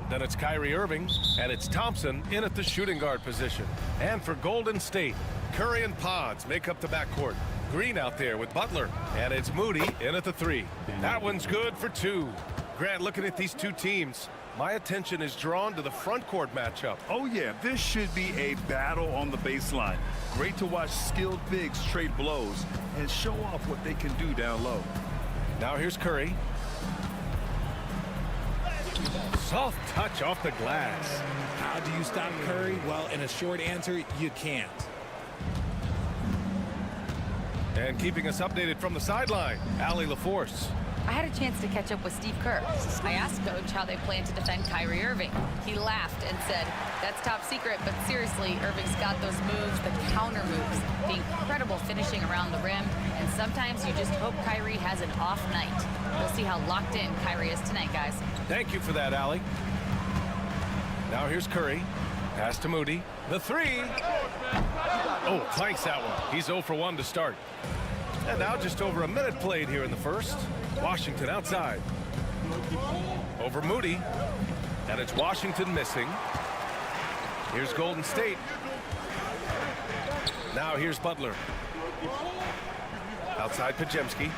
Then it's Kyrie Irving, and it's Thompson in at the shooting guard position. And for Golden State, Curry and Pods make up the backcourt. Green out there with Butler, and it's Moody in at the 3. That one's good for 2. Grant, looking at these two teams, my attention is drawn to the front court matchup. Oh yeah, this should be a battle on the baseline. Great to watch skilled bigs trade blows and show off what they can do down low. Now here's Curry. Soft touch off the glass. How do you stop Curry? Well, in a short answer, you can't. And keeping us updated from the sideline, Allie LaForce. I had a chance to catch up with Steve Kerr. I asked Coach how they plan to defend Kyrie Irving. He laughed and said, "That's top secret, but seriously, Irving's got those moves, the counter moves, the incredible finishing around the rim, and sometimes you just hope Kyrie has an off night." We'll see how locked in Kyrie is tonight, guys. Thank you for that, Allie. Now here's Curry. Pass to Moody. The 3. Oh, clanks that one. He's 0 for 1 to start. And now just over a minute played here in the first. Washington outside. Over Moody. And it's Washington missing. Here's Golden State. Now here's Butler. Outside Pajemski.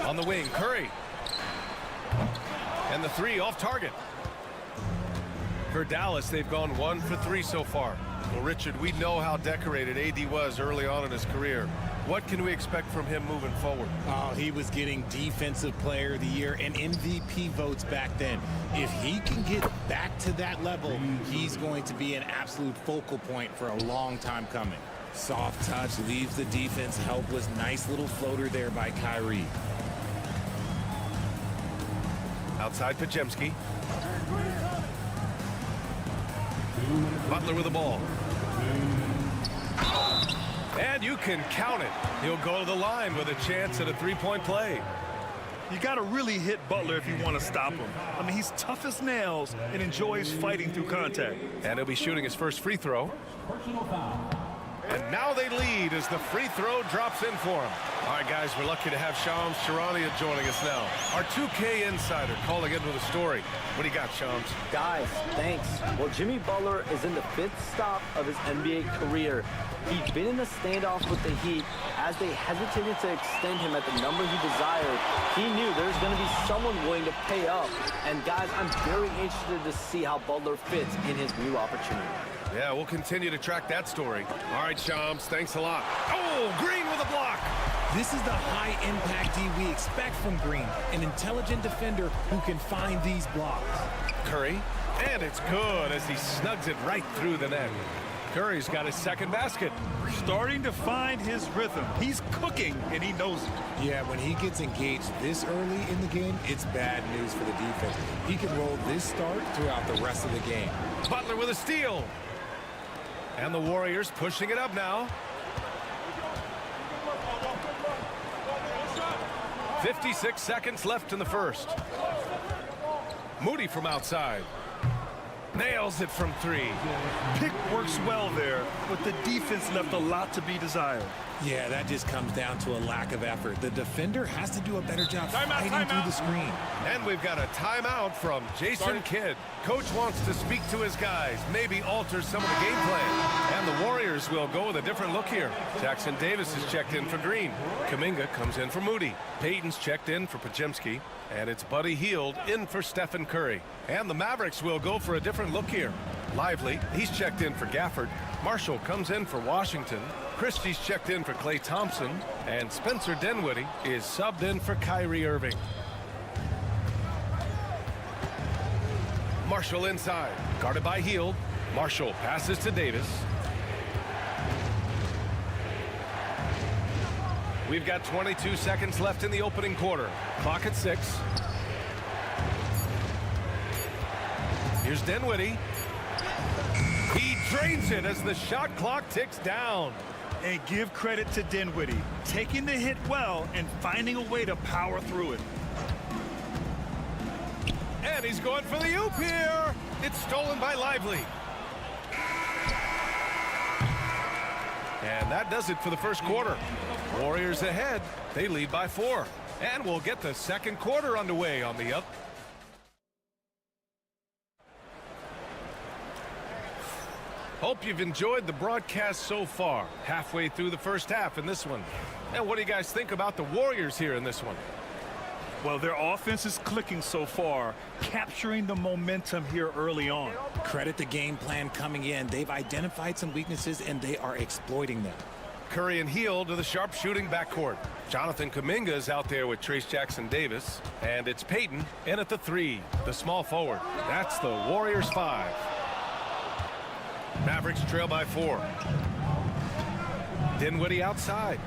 On the wing, Curry. And the 3 off target. For Dallas, they've gone 1 for 3 so far. Well, Richard, we know how decorated AD was early on in his career. What can we expect from him moving forward? Oh, he was getting Defensive Player of the Year and MVP votes back then. If he can get back to that level, he's going to be an absolute focal point for a long time coming. Soft touch leaves the defense helpless. Nice little floater there by Kyrie. Outside Pajemski. Butler with the ball. And you can count it. He'll go to the line with a chance at a three-point play. You got to really hit Butler if you want to stop him. I mean, he's tough as nails and enjoys fighting through contact. And he'll be shooting his first free throw. And now they lead as the free throw drops in for him. All right, guys, we're lucky to have Shams Charania joining us now. Our 2K insider calling into the story. What do you got, Shams? Guys, thanks. Well, Jimmy Butler is in the 5th stop of his NBA career. He's been in the standoffs with the Heat. As they hesitated to extend him at the number he desired, he knew there's going to be someone willing to pay up. And guys, I'm very interested to see how Butler fits in his new opportunity. Yeah, we'll continue to track that story. All right, Shams, thanks a lot. Oh, Green with a block. This is the high-impact D we expect from Green, an intelligent defender who can find these blocks. Curry, and it's good as he snugs it right through the net. Curry's got his second basket. Starting to find his rhythm. He's cooking, and he knows it. Yeah, when he gets engaged this early in the game, it's bad news for the defense. He can roll this start throughout the rest of the game. Butler with a steal. And the Warriors pushing it up now. 56 seconds left in the first. Moody from outside. Nails it from 3. Pick works well there, but the defense left a lot to be desired. Yeah, that just comes down to a lack of effort. The defender has to do a better job fighting through the screen. And we've got a timeout from Jason Kidd. Coach wants to speak to his guys, maybe alter some of the game plan. And the Warriors will go with a different look here. Jackson Davis is checked in for Green. Kuminga comes in for Moody. Payton's checked in for Pajemski. And it's Buddy Hield in for Stephen Curry. And the Mavericks will go for a different look here. Lively, he's checked in for Gafford. Marshall comes in for Washington. Christie's checked in for Klay Thompson. And Spencer Dinwiddie is subbed in for Kyrie Irving. Marshall inside, guarded by Hield. Marshall passes to Davis. We've got 22 seconds left in the opening quarter. Clock at 6. Here's Dinwiddie. He drains it as the shot clock ticks down. And give credit to Dinwiddie, taking the hit well and finding a way to power through it. And he's going for the oop here. It's stolen by Lively. And that does it for the first quarter. Warriors ahead. They lead by 4. And we'll get the second quarter underway on the up. Hope you've enjoyed the broadcast so far. Halfway through the first half in this one. And what do you guys think about the Warriors here in this one? Well, their offense is clicking so far, capturing the momentum here early on. Credit the game plan coming in. They've identified some weaknesses, and they are exploiting them. Curry and Hield to the sharpshooting backcourt. Jonathan Kuminga is out there with Trace Jackson-Davis. And it's Payton in at the 3, the small forward. That's the Warriors 5. Mavericks trail by 4. Dinwiddie outside.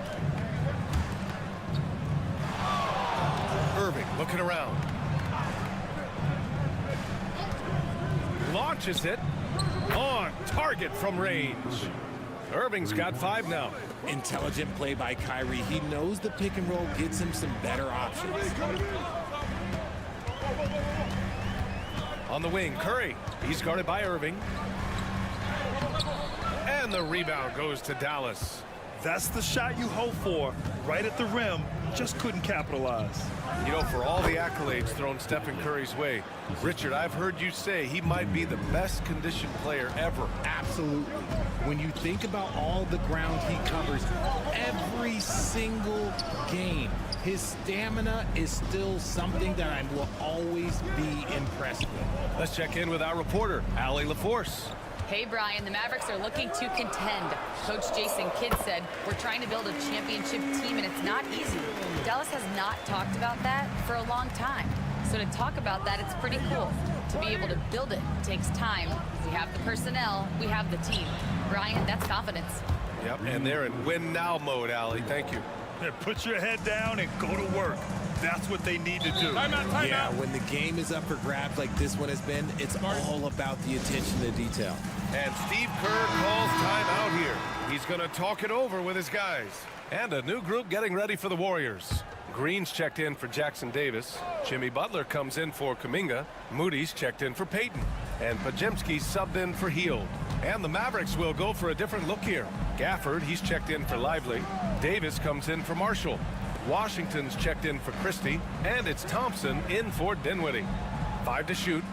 Irving looking around. Launches it. On target from range. Irving's got 5 now. Intelligent play by Kyrie. He knows the pick and roll gets him some better options. On the wing, Curry. He's guarded by Irving. And the rebound goes to Dallas. That's the shot you hope for, right at the rim. Just couldn't capitalize. You know, for all the accolades thrown Stephen Curry's way, Richard, I've heard you say he might be the best conditioned player ever. Absolutely. When you think about all the ground he covers every single game, his stamina is still something that I will always be impressed with. Let's check in with our reporter, Allie LaForce. Hey, Brian, the Mavericks are looking to contend. Coach Jason Kidd said, we're trying to build a championship team, and it's not easy. Dallas has not talked about that for a long time. So to talk about that, it's pretty cool. To be able to build it takes time. We have the personnel, we have the team. Brian, that's confidence. Yep, and they're in win now mode, Allie. Thank you. Put your head down and go to work. That's what they need to do. Yeah, when the game is up for grabs like this one has been, it's all about the attention to detail. And Steve Kerr calls timeout here. He's going to talk it over with his guys. And a new group getting ready for the Warriors. Green's checked in for Jackson-Davis. Jimmy Butler comes in for Kuminga. Moody's checked in for Payton. And Pajemski's subbed in for Hield. And the Mavericks will go for a different look here. Gafford, he's checked in for Lively. Davis comes in for Marshall. Washington's checked in for Christie. And it's Thompson in for Dinwiddie. 5 to shoot.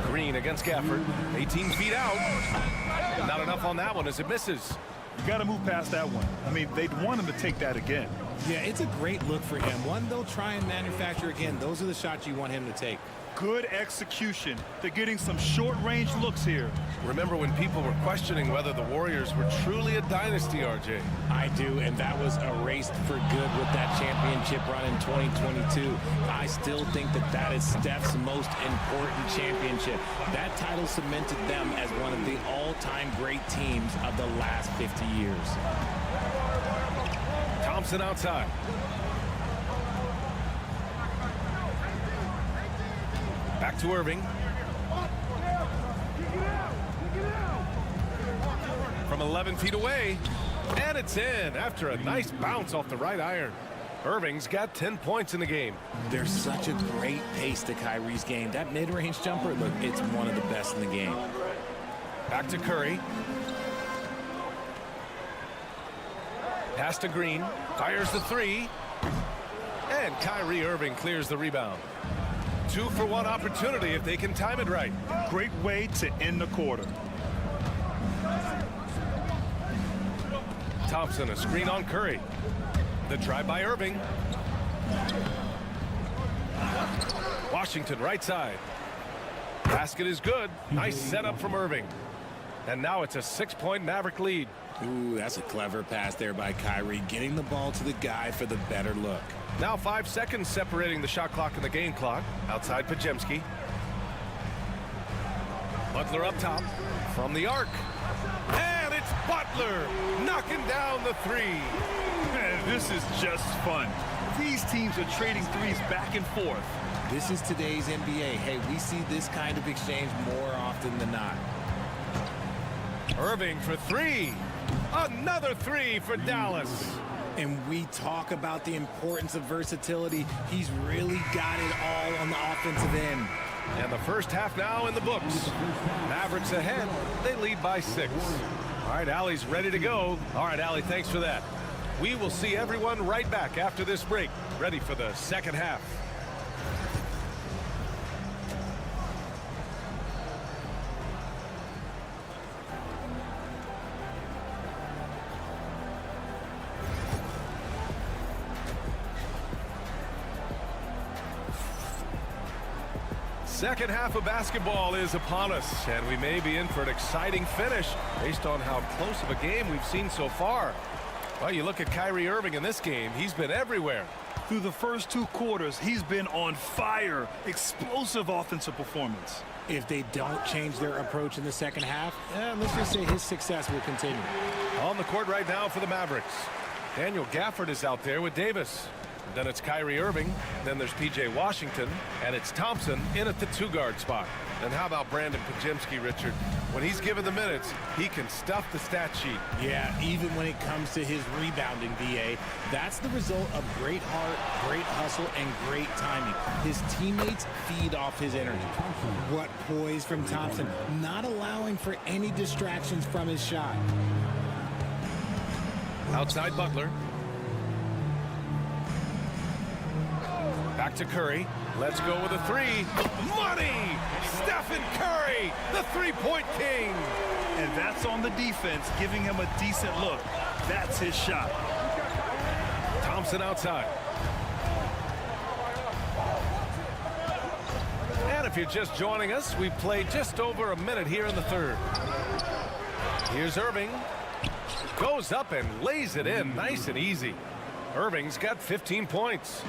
Green against Gafford. 18 feet out. Not enough on that one as it misses. You got to move past that one. I mean, they'd want him to take that again. Yeah, it's a great look for him. One they'll try and manufacture again. Those are the shots you want him to take. Good execution. They're getting some short-range looks here. Remember when people were questioning whether the Warriors were truly a dynasty, RJ? I do, and that was erased for good with that championship run in 2022. I still think that that is Steph's most important championship. That title cemented them as one of the all-time great teams of the last 50 years. Thompson outside. Back to Irving. From 11 feet away. And it's in after a nice bounce off the right iron. Irving's got 10 points in the game. There's such a great pace to Kyrie's game. That mid-range jumper, look, it's one of the best in the game. Back to Curry. Pass to Green. Fires the 3. And Kyrie Irving clears the rebound. 2-for-1 opportunity if they can time it right. Great way to end the quarter. Thompson, a screen on Curry. The drive by Irving. Washington right side. Basket is good. Nice setup from Irving. And now it's a 6-point Maverick lead. Ooh, that's a clever pass there by Kyrie, getting the ball to the guy for the better look. Now 5 seconds separating the shot clock and the game clock. Outside Pajemski. Butler up top from the arc. And it's Butler knocking down the three. Man, this is just fun. These teams are trading threes back and forth. This is today's NBA. Hey, we see this kind of exchange more often than not. Irving for three. Another three for Dallas. And we talk about the importance of versatility. He's really got it all on the offensive end. And the first half now in the books. Mavericks ahead. They lead by 6. All right, Allie's ready to go. All right, Allie, thanks for that. We will see everyone right back after this break, ready for the second half. Second half of basketball is upon us, and we may be in for an exciting finish based on how close of a game we've seen so far. Well, you look at Kyrie Irving in this game, he's been everywhere. Through the first 2 quarters, he's been on fire. Explosive offensive performance. If they don't change their approach in the second half, let's just say his success will continue. On the court right now for the Mavericks. Daniel Gafford is out there with Davis. Then it's Kyrie Irving. Then there's P.J. Washington. And it's Thompson in at the 2-guard spot. And how about Brandon Pajemski, Richard? When he's given the minutes, he can stuff the stat sheet. Yeah, even when it comes to his rebounding, B.A., that's the result of great heart, great hustle, and great timing. His teammates feed off his energy. What poise from Thompson, not allowing for any distractions from his shot. Outside Butler. Back to Curry. Let's go with a three. Money! Stephen Curry, the three-point king. And that's on the defense, giving him a decent look. That's his shot. Thompson outside. And if you're just joining us, we've played just over a minute here in the third. Here's Irving. Goes up and lays it in nice and easy. Irving's got 15 points.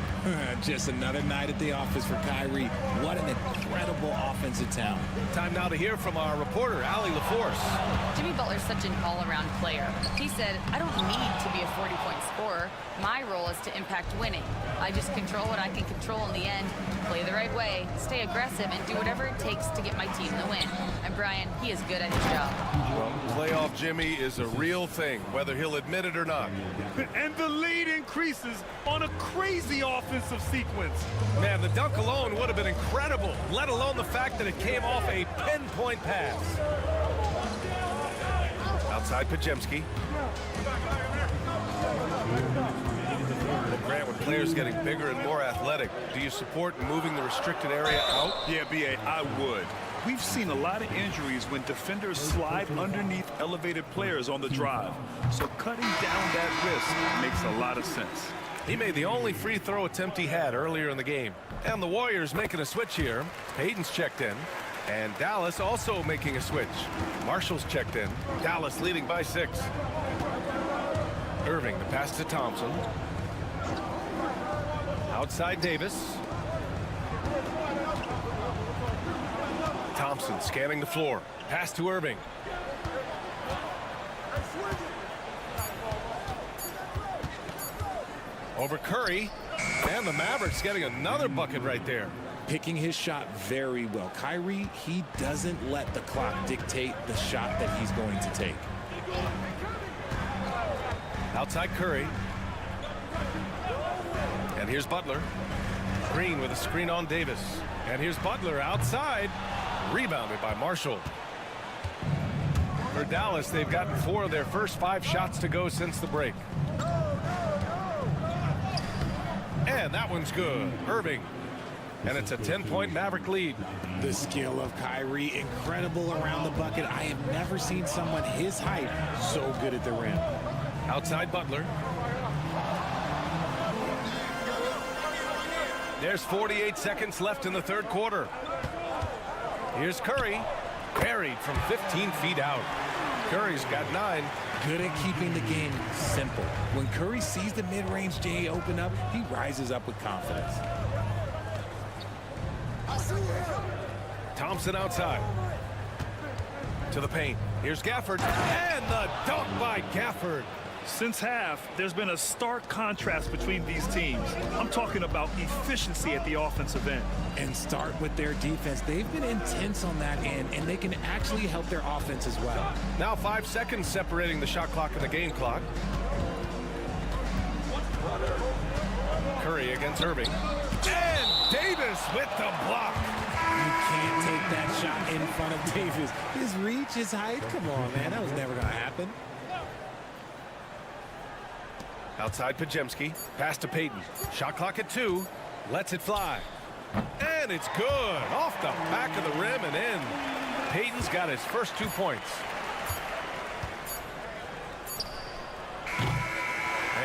Just another night at the office for Kyrie. What an incredible offensive talent. Time now to hear from our reporter, Allie LaForce. Jimmy Butler's such an all-around player. He said, I don't need to be a 40-point scorer. My role is to impact winning. I just control what I can control in the end, play the right way, stay aggressive, and do whatever it takes to get my team the win. And Brian, he is good at his job. Well, playoff Jimmy is a real thing, whether he'll admit it or not. And the lead increases on a crazy offensive sequence. Man, the dunk alone would have been incredible, let alone the fact that it came off a pinpoint pass. Outside Pajemski. Well, Grant, with players getting bigger and more athletic, do you support moving the restricted area out? Yeah, B.A., I would. We've seen a lot of injuries when defenders slide underneath elevated players on the drive. So cutting down that risk makes a lot of sense. He made the only free throw attempt he had earlier in the game. And the Warriors making a switch here. Hayden's checked in. And Dallas also making a switch. Marshall's checked in. Dallas leading by 6. Irving, the pass to Thompson. Outside Davis. Thompson scanning the floor. Pass to Irving. Over Curry. And the Mavericks getting another bucket right there. Picking his shot very well. Kyrie, he doesn't let the clock dictate the shot that he's going to take. Outside Curry. And here's Butler. Green with a screen on Davis. And here's Butler outside. Rebounded by Marshall. For Dallas, they've gotten 4 of their first 5 shots to go since the break. And that one's good. Irving. And it's a 10-point Maverick lead. The skill of Kyrie, incredible around the bucket. I have never seen someone his height so good at the rim. Outside Butler. There's 48 seconds left in the third quarter. Here's Curry. Buried from 15 feet out. Curry's got 9. Good at keeping the game simple. When Curry sees the mid-range J open up, he rises up with confidence. Thompson outside. To the paint. Here's Gafford. And the dunk by Gafford. Since half, there's been a stark contrast between these teams. I'm talking about efficiency at the offensive end. And start with their defense. They've been intense on that end, and they can actually help their offense as well. Now 5 seconds separating the shot clock and the game clock. Curry against Irving. And Davis with the block. You can't take that shot in front of Davis. His reach, his height, come on, man. That was never going to happen. Outside Pajemski. Pass to Payton. Shot clock at 2. Lets it fly. And it's good. Off the back of the rim and in. Payton's got his first 2 points.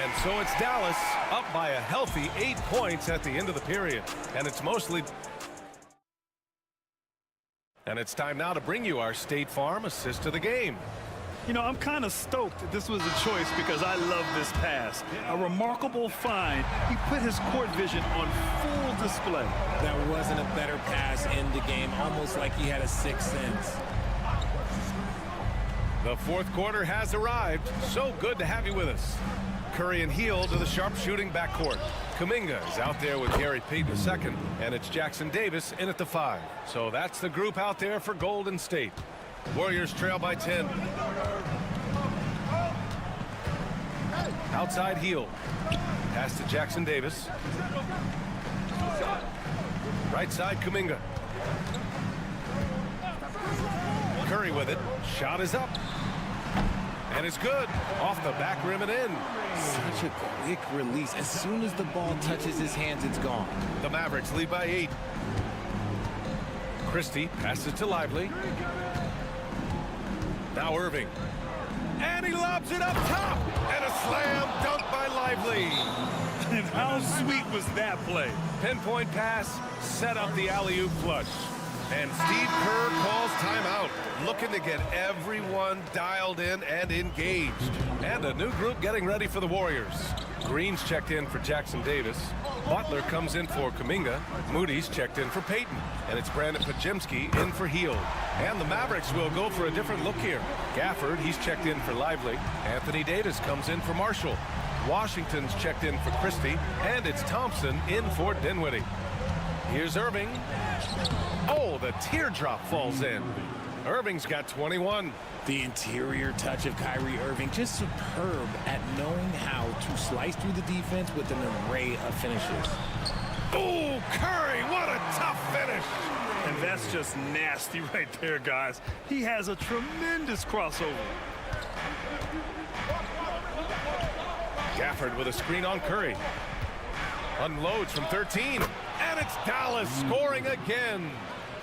And so it's Dallas up by a healthy 8 points at the end of the period. And it's mostly... And it's time now to bring you our State Farm assist of the game. You know, I'm kind of stoked that this was a choice because I love this pass. A remarkable find. He put his court vision on full display. That wasn't a better pass in the game, almost like he had a sixth sense. The fourth quarter has arrived. So good to have you with us. Curry and Heel to the sharpshooting backcourt. Kuminga is out there with Gary Payton II, and it's Jackson Davis in at the 5. So that's the group out there for Golden State. Warriors trail by 10. Outside Heel. Pass to Jackson Davis. Right side Kuminga. Curry with it. Shot is up. And it's good. Off the back rim and in. Such a quick release. As soon as the ball touches his hands, it's gone. The Mavericks lead by 8. Christie passes to Lively. Now Irving. And he lobs it up top. And a slam dunk by Lively. And how sweet was that play? Pinpoint pass, set up the alley-oop flush. And Steve Kerr calls timeout, looking to get everyone dialed in and engaged. And a new group getting ready for the Warriors. Green's checked in for Jackson Davis. Butler comes in for Kuminga. Moody's checked in for Payton. And it's Brandon Pajemski in for Heel. And the Mavericks will go for a different look here. Gafford, he's checked in for Lively. Anthony Davis comes in for Marshall. Washington's checked in for Christie. And it's Thompson in for Dinwiddie. Here's Irving. Oh, the teardrop falls in. Irving's got 21. The interior touch of Kyrie Irving, just superb at knowing how to slice through the defense with an array of finishes. Oh, Curry, what a tough finish. And that's just nasty right there, guys. He has a tremendous crossover. Gafford with a screen on Curry. Unloads from 13. And it's Dallas scoring again.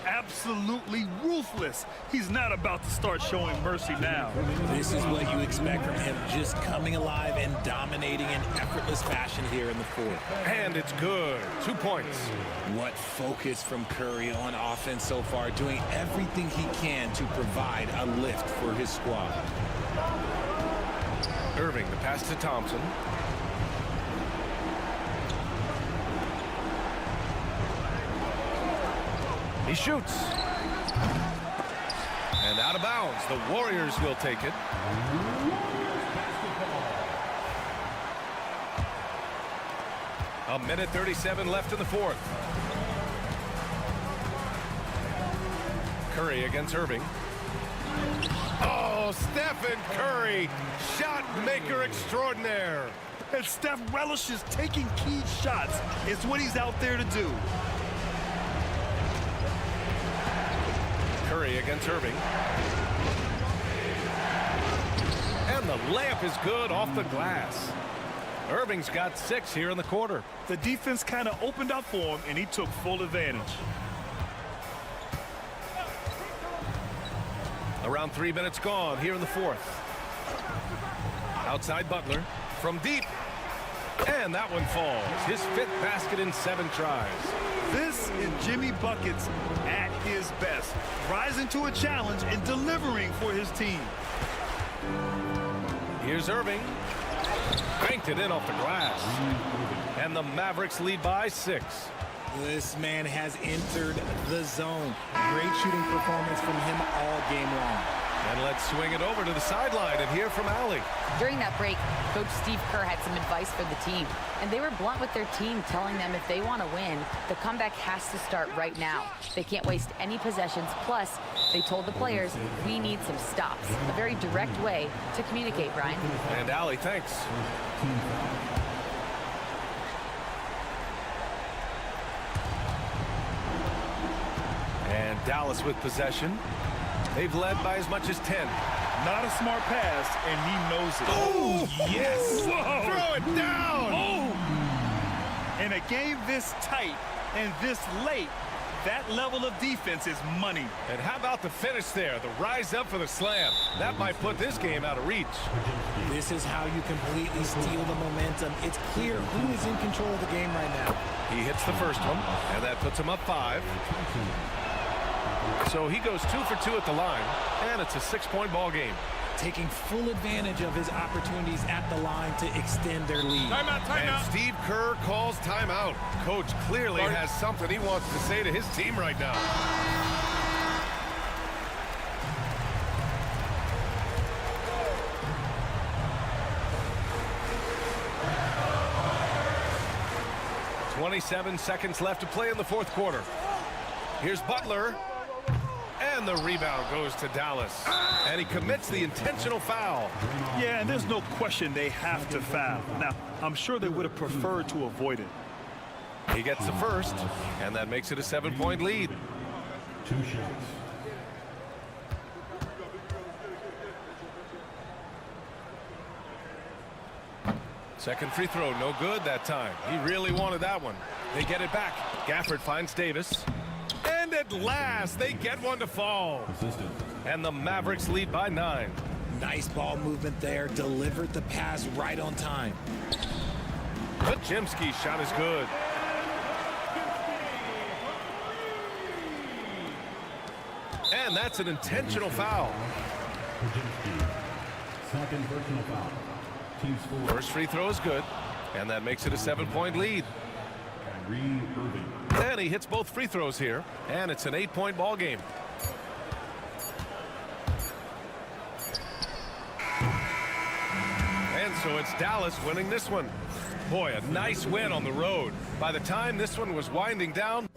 Absolutely ruthless. He's not about to start showing mercy now. This is what you expect from him, just coming alive and dominating in effortless fashion here in the fourth. And it's good. 2 points. What focus from Curry on offense so far, doing everything he can to provide a lift for his squad. Irving, the pass to Thompson. He shoots. And out of bounds. The Warriors will take it. A minute 37 left in the fourth. Curry against Irving. Oh, Stephen Curry, shot maker extraordinaire. And Steph relishes taking key shots. It's what he's out there to do. Curry against Irving. And the layup is good off the glass. Irving's got 6 here in the quarter. The defense kind of opened up for him, and he took full advantage. Around 3 minutes gone here in the fourth. Outside Butler from deep. And that one falls. His 5th basket in 7 tries. This is Jimmy Buckets at his best, rising to a challenge and delivering for his team. Here's Irving. Banked it in off the glass. And the Mavericks lead by 6. This man has entered the zone. Great shooting performance from him all game long. And let's swing it over to the sideline and hear from Allie. During that break, Coach Steve Kerr had some advice for the team. And they were blunt with their team, telling them if they want to win, the comeback has to start right now. They can't waste any possessions. Plus, they told the players, we need some stops. A very direct way to communicate, Brian. And Allie, thanks. And Dallas with possession. They've led by as much as 10. Not a smart pass, and he knows it. Oh, yes! Whoa. Throw it down! Oh! In a game this tight and this late, that level of defense is money. And how about the finish there? The rise up for the slam. That might put this game out of reach. This is how you completely steal the momentum. It's clear who is in control of the game right now. He hits the first one, and that puts him up 5. So he goes 2 for 2 at the line, and it's a 6-point ball game. Taking full advantage of his opportunities at the line to extend their lead. And Steve Kerr calls timeout. Coach clearly has something he wants to say to his team right now. "27 seconds left to play in the fourth quarter. Here's Butler. And the rebound goes to Dallas. And he commits the intentional foul. Yeah, and there's no question they have to foul. Now, I'm sure they would have preferred to avoid it. He gets the first, and that makes it a 7-point lead. 2 shots. Second free throw, no good that time. He really wanted that one. They get it back. Gafford finds Davis. And at last, they get one to fall. And the Mavericks lead by 9. Nice ball movement there. Delivered the pass right on time. Pajimski's shot is good. And that's an intentional foul. Second personal foul. Team score. First free throw is good. And that makes it a 7-point lead. Kyrie Irving. And he hits both free throws here. And it's an 8-point ball game. And so it's Dallas winning this one. Boy, a nice win on the road. By the time this one was winding down,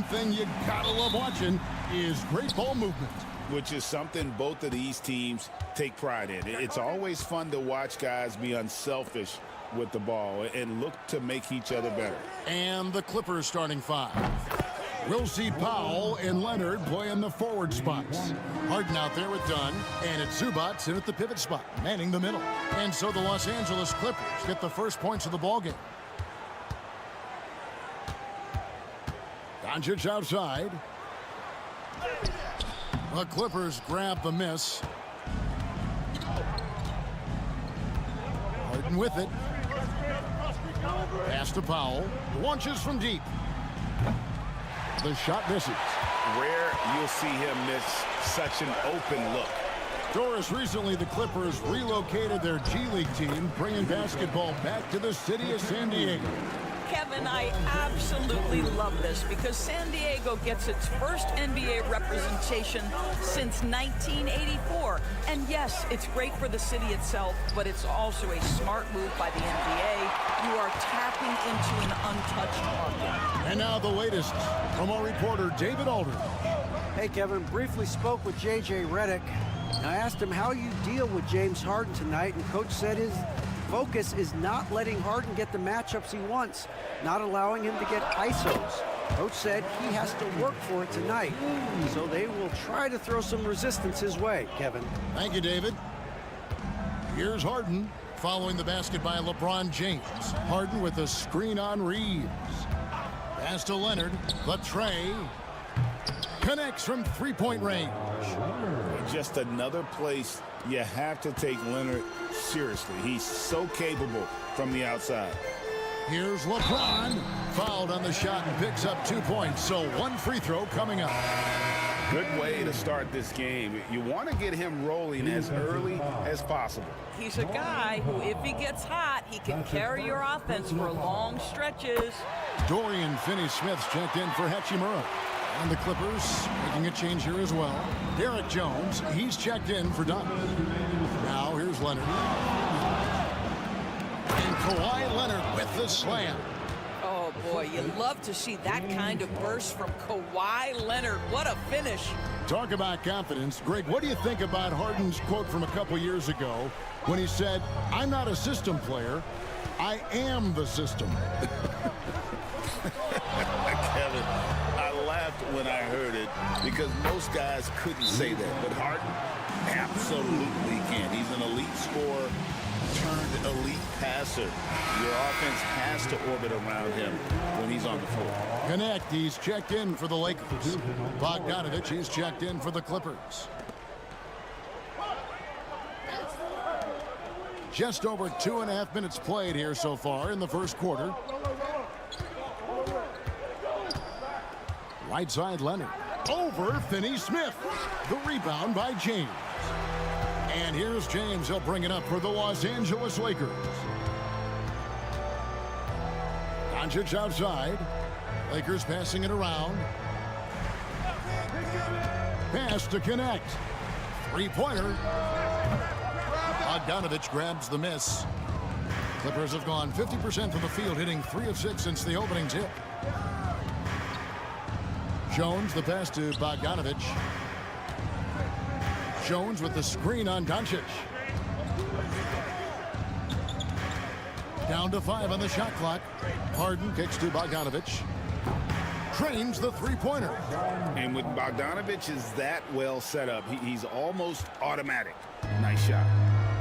thing you gotta love watching is great ball movement. Which is something both of these teams take pride in. It's always fun to watch guys be unselfish with the ball and look to make each other better. And the Clippers starting five. We'll see Powell and Leonard play in the forward spots. Harden out there with Dunn, and it's Zubac in at the pivot spot, manning the middle. And so the Los Angeles Clippers get the first points of the ballgame. Doncic outside. The Clippers grab the miss. Harden with it. Pass to Powell. Launches from deep. The shot misses. Rare you'll see him miss such an open look. Doris, recently the Clippers relocated their G League team, bringing basketball back to the city of San Diego. Kevin, I absolutely love this because San Diego gets its first NBA representation since 1984. And yes, it's great for the city itself, but it's also a smart move by the NBA. You are tapping into an untouched market. And now the latest from our reporter, David Aldridge. Hey, Kevin, briefly spoke with J.J. Redick. I asked him how you deal with James Harden tonight, and Coach said his focus is not letting Harden get the matchups he wants, not allowing him to get ISOs. Coach said he has to work for it tonight, so they will try to throw some resistance his way, Kevin. Thank you, David. Here's Harden following the basket by LeBron James. Harden with a screen on Reeves. Pass to Leonard. The tray. Connects from three-point range. Just another place you have to take Leonard seriously. He's so capable from the outside. Here's LeBron. Fouled on the shot and picks up 2 points. So one free throw coming up. Good way to start this game. You want to get him rolling as early as possible. He's a guy who, if he gets hot, he can carry your offense for long stretches. Dorian Finney-Smith's checked in for Hachimura. And the Clippers making a change here as well. Derek Jones, he's checked in for Dunn. Now here's Leonard. And Kawhi Leonard with the slam. Oh, boy, you love to see that kind of burst from Kawhi Leonard. What a finish. Talk about confidence. Greg, what do you think about Harden's quote from a couple years ago when he said, "I'm not a system player, I am the system"? Kevin, I laughed when I heard it because most guys couldn't say that, but Harden absolutely can. He's an elite scorer turned elite passer. Your offense has to orbit around him when he's on the floor. Connect, he's checked in for the Lakers. Bogdanovich, he's checked in for the Clippers. Just over 2.5 minutes played here so far in the first quarter. Right side Leonard. Over Finney-Smith. The rebound by James. And here's James. He'll bring it up for the Los Angeles Lakers. Doncic outside. Lakers passing it around. Pass to connect. Three-pointer. Bogdanovich grabs the miss. Clippers have gone 50% from the field, hitting 3 of 6 since the opening tip. Jones, the pass to Bogdanovich. Jones with the screen on Doncic. Down to 5 on the shot clock. Harden kicks to Bogdanovich. Trains the three-pointer. And with Bogdanovich is that well set up, he's almost automatic. Nice shot.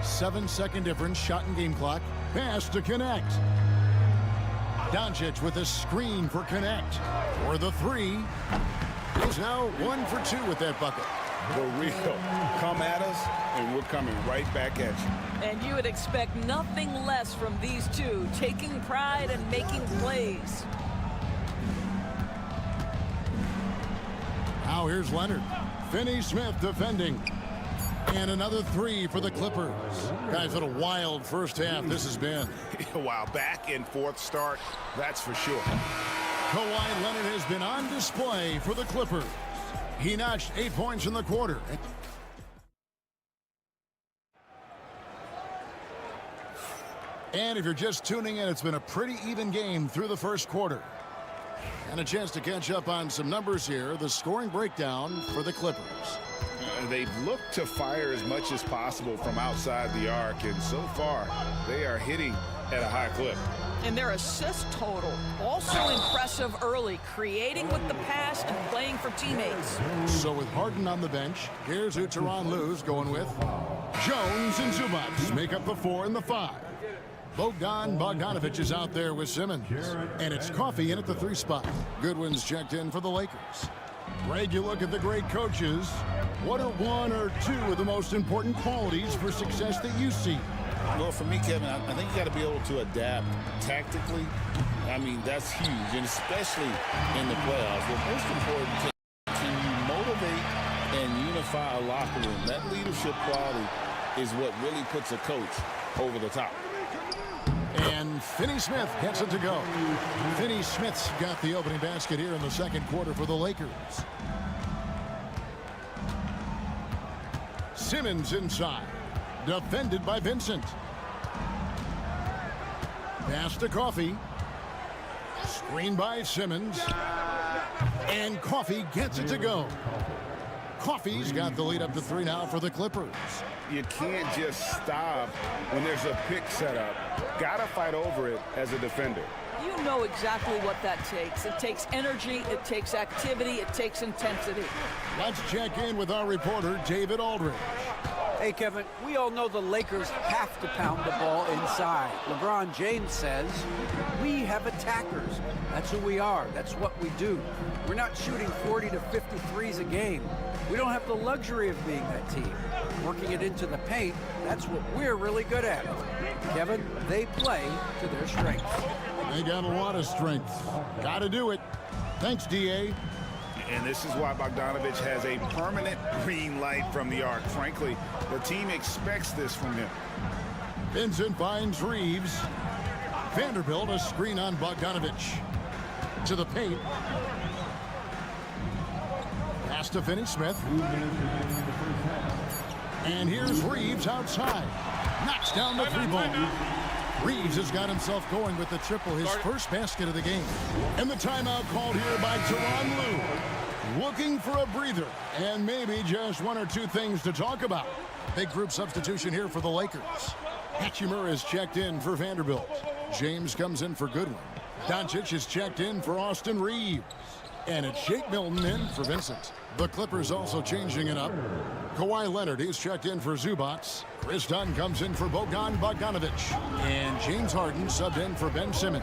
7-second difference, shot and game clock. Pass to connect. Doncic with a screen for connect. For the three. He's now 1 for 2 with that bucket. For real. Come at us, and we're coming right back at you. And you would expect nothing less from these two, taking pride and making plays. Now here's Leonard. Finney-Smith defending. And another three for the Clippers. Guys, what a wild first half this has been. Wow, back and forth start, that's for sure. Kawhi Leonard has been on display for the Clippers. He notched 8 points in the quarter. And if you're just tuning in, it's been a pretty even game through the first quarter. And a chance to catch up on some numbers here. The scoring breakdown for the Clippers. They've looked to fire as much as possible from outside the arc, and so far they are hitting at a high clip. And their assist total, also impressive early, creating with the pass and playing for teammates. So with Harden on the bench, here's who Tyronn Lue's going with. Jones and Zubac make up the 4 and the 5. Bogdanovich is out there with Simmons. And it's Coffee in at the 3 spot. Goodwin's checked in for the Lakers. Greg, you look at the great coaches. What are 1 or 2 of the most important qualities for success that you see? Well, for me, Kevin, I think you got to be able to adapt tactically. I mean, that's huge, and especially in the playoffs. But most important, can you motivate and unify a locker room? That leadership quality is what really puts a coach over the top. And Finney Smith gets it to go. Finney Smith's got the opening basket here in the second quarter for the Lakers. Simmons inside. Defended by Vincent. Pass to Coffee. Screen by Simmons. And Coffee gets it to go. Coffee's got the lead up to 3 now for the Clippers. You can't just stop when there's a pick set up. Got to fight over it as a defender. You know exactly what that takes. It takes energy, it takes activity, it takes intensity. Let's check in with our reporter, David Aldridge. Hey, Kevin, we all know the Lakers have to pound the ball inside. LeBron James says, we have attackers. That's who we are. That's what we do. We're not shooting 40 to 53s a game. We don't have the luxury of being that team. Working it into the paint, that's what we're really good at. Kevin, they play to their strengths. They got a lot of strength. Got to do it. Thanks, D.A. And this is why Bogdanovich has a permanent green light from the arc. Frankly, the team expects this from him. Vincent finds Reeves. Vanderbilt a screen on Bogdanovich. To the paint. Pass to Finney Smith. And here's Reeves outside. Knocks down the 3 ball. Reeves has got himself going with the triple, his first basket of the game. And the timeout called here by Tyronn Lue. Looking for a breather and maybe just 1 or 2 things to talk about. Big group substitution here for the Lakers. Hachimura is checked in for Vanderbilt. James comes in for Goodwin. Doncic is checked in for Austin Reeves. And it's Shake Milton in for Vincent. The Clippers also changing it up. Kawhi Leonard is checked in for Zubac. Chris Dunn comes in for Bogdanovich. And James Harden subbed in for Ben Simmons.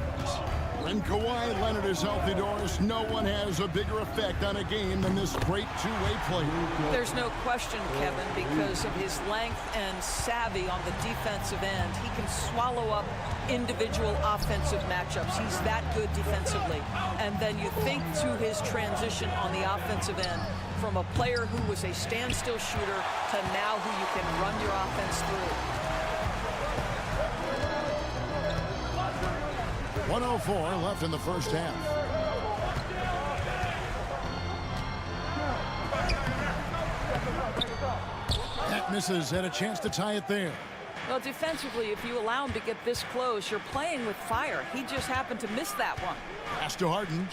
When Kawhi Leonard is healthy, Doris, no one has a bigger effect on a game than this great two-way player. There's no question, Kevin, because of his length and savvy on the defensive end. He can swallow up individual offensive matchups. He's that good defensively. And then you think to his transition on the offensive end from a player who was a standstill shooter to now who you can run your offense through. 104 left in the first half. That misses, had a chance to tie it there. Well, defensively, if you allow him to get this close, you're playing with fire. He just happened to miss that one. Pass to Harden.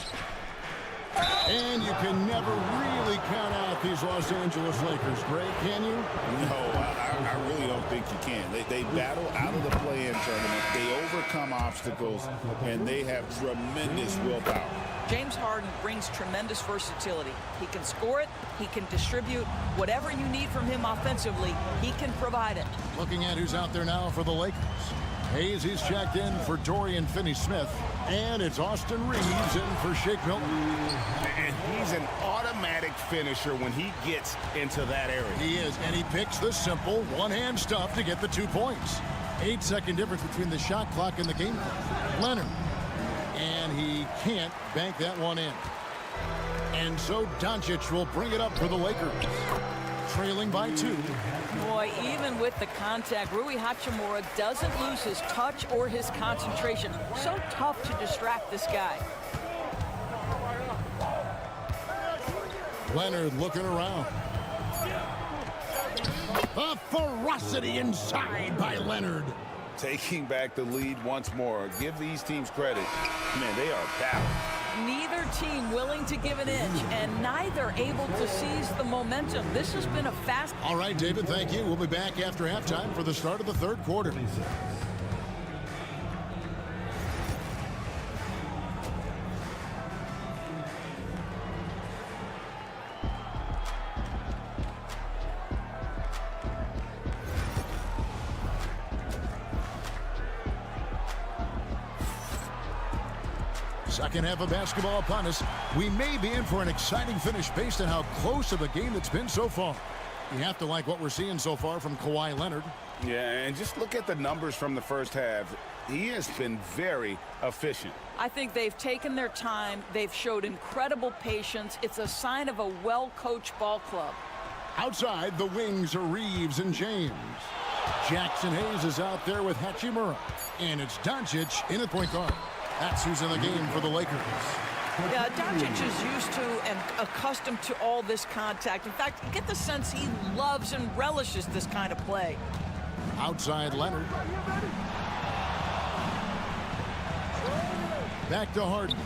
And you can never really count out these Los Angeles Lakers, Greg, can you? No, I really don't think you can. They battle out of the play-in tournament. They overcome obstacles, and they have tremendous willpower. James Harden brings tremendous versatility. He can score it, he can distribute. Whatever you need from him offensively, he can provide it. Looking at who's out there now for the Lakers. Hayes, he's checked in for Dorian Finney-Smith. And it's Austin Reeves in for Shake Milton. And he's an automatic finisher when he gets into that area. He is, and he picks the simple one-hand stuff to get the 2 points. 8-second difference between the shot clock and the game clock. Leonard. And he can't bank that one in. And so Doncic will bring it up for the Lakers. Trailing by 2. Boy, even with the contact, Rui Hachimura doesn't lose his touch or his concentration. So tough to distract this guy. Leonard looking around. The ferocity inside by Leonard. Taking back the lead once more. Give these teams credit. Man, they are battling. Neither team willing to give an inch, and neither able to seize the momentum. This has been a fast... All right, David, thank you. We'll be back after halftime for the start of the third quarter. Second half of basketball upon us. We may be in for an exciting finish based on how close of a game it's been so far. You have to like what we're seeing so far from Kawhi Leonard. Yeah, and just look at the numbers from the first half. He has been very efficient. I think they've taken their time. They've showed incredible patience. It's a sign of a well-coached ball club. Outside, the wings are Reeves and James. Jackson Hayes is out there with Hachimura. And it's Doncic in at point guard. That's who's in the game for the Lakers. Yeah, Doncic is used to and accustomed to all this contact. In fact, you get the sense he loves and relishes this kind of play. Outside Leonard. Back to Harden.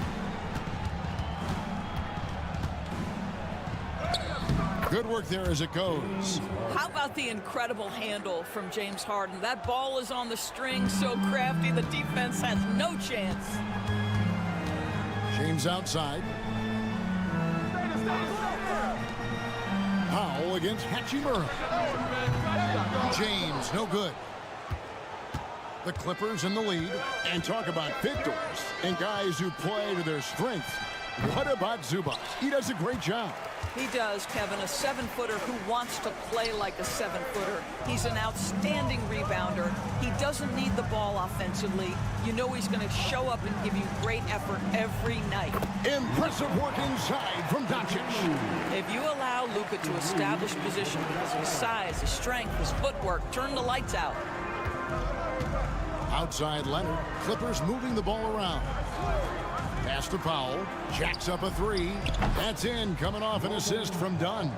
Good work there as it goes. How about the incredible handle from James Harden? That ball is on the string, so crafty, the defense has no chance. James outside. Powell against Hachimura. James, no good. The Clippers in the lead. And talk about victors and guys who play to their strength. What about Zubac? He does a great job. He does, Kevin, a 7-footer who wants to play like a 7-footer. He's an outstanding rebounder. He doesn't need the ball offensively. You know he's going to show up and give you great effort every night. Impressive work inside from Doncic. If you allow Luka to establish position because of his size, his strength, his footwork, turn the lights out. Outside Leonard. Clippers moving the ball around. Pass to Powell. Jacks up a three. That's in, coming off an assist from Dunn.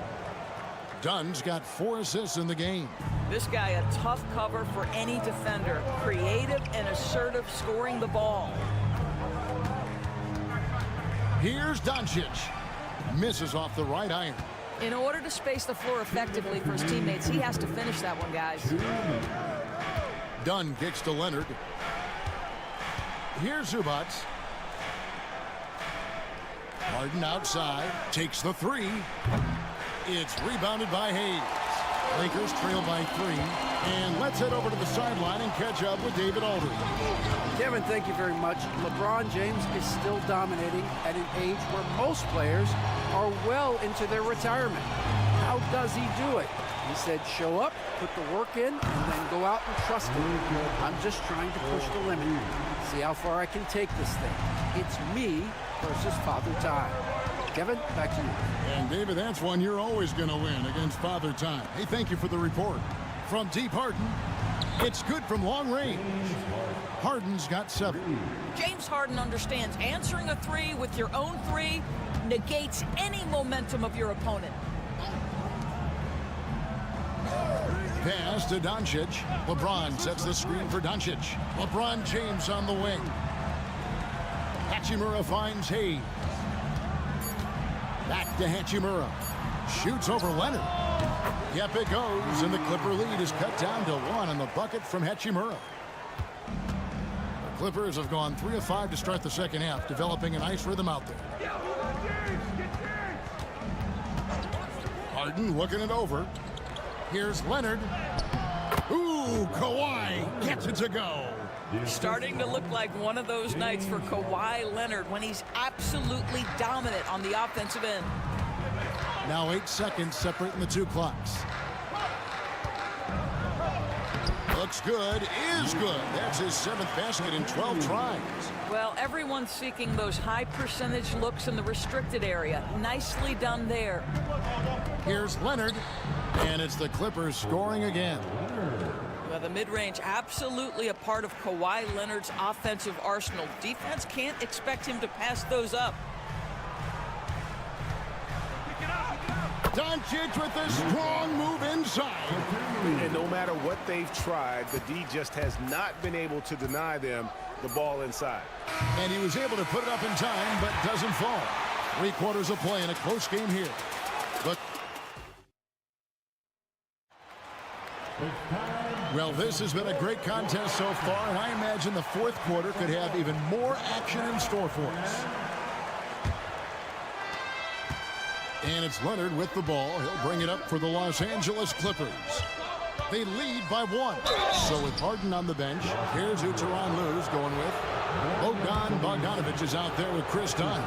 Dunn's got 4 assists in the game. This guy a tough cover for any defender. Creative and assertive scoring the ball. Here's Doncic. Misses off the right iron. In order to space the floor effectively for his teammates, he has to finish that one, guys. Dunn kicks to Leonard. Here's Zubac. Harden outside, takes the three. It's rebounded by Hayes. Lakers trail by 3. And let's head over to the sideline and catch up with David Aldridge. Kevin, thank you very much. LeBron James is still dominating at an age where most players are well into their retirement. How does he do it? He said, show up, put the work in, and then go out and trust it. I'm just trying to push the limit. See how far I can take this thing. It's me versus Father Time. Kevin, back to you. And David, that's one you're always going to win against Father Time. Hey, thank you for the report. From deep Harden, it's good from long range. Harden's got 7. James Harden understands answering a 3 with your own 3 negates any momentum of your opponent. Pass to Doncic. LeBron sets the screen for Doncic. LeBron James on the wing. Hachimura finds Hayes. Back to Hachimura. Shoots over Leonard. Yep, it goes, and the Clipper lead is cut down to 1 on the bucket from Hachimura. The Clippers have gone 3 of 5 to start the second half, developing a nice rhythm out there. Harden looking it over. Here's Leonard. Ooh, Kawhi gets it to go. Starting to look like one of those nights for Kawhi Leonard when he's absolutely dominant on the offensive end. Now 8 seconds separating the 2 clocks. Looks good, is good. That's his 7th basket in 12 tries. Well, everyone's seeking those high percentage looks in the restricted area. Nicely done there. Here's Leonard, and it's the Clippers scoring again. Well, the mid-range absolutely a part of Kawhi Leonard's offensive arsenal. Defense can't expect him to pass those up. Doncic with a strong move inside. And no matter what they've tried, the D just has not been able to deny them the ball inside. And he was able to put it up in time, but doesn't fall. 3 quarters of play in a close game here. But well, this has been a great contest so far, and I imagine the 4th quarter could have even more action in store for us. And it's Leonard with the ball. He'll bring it up for the Los Angeles Clippers. They lead by 1. So with Harden on the bench, here's who Tyronn Lue's going with. Bogdanovic is out there with Chris Dunn.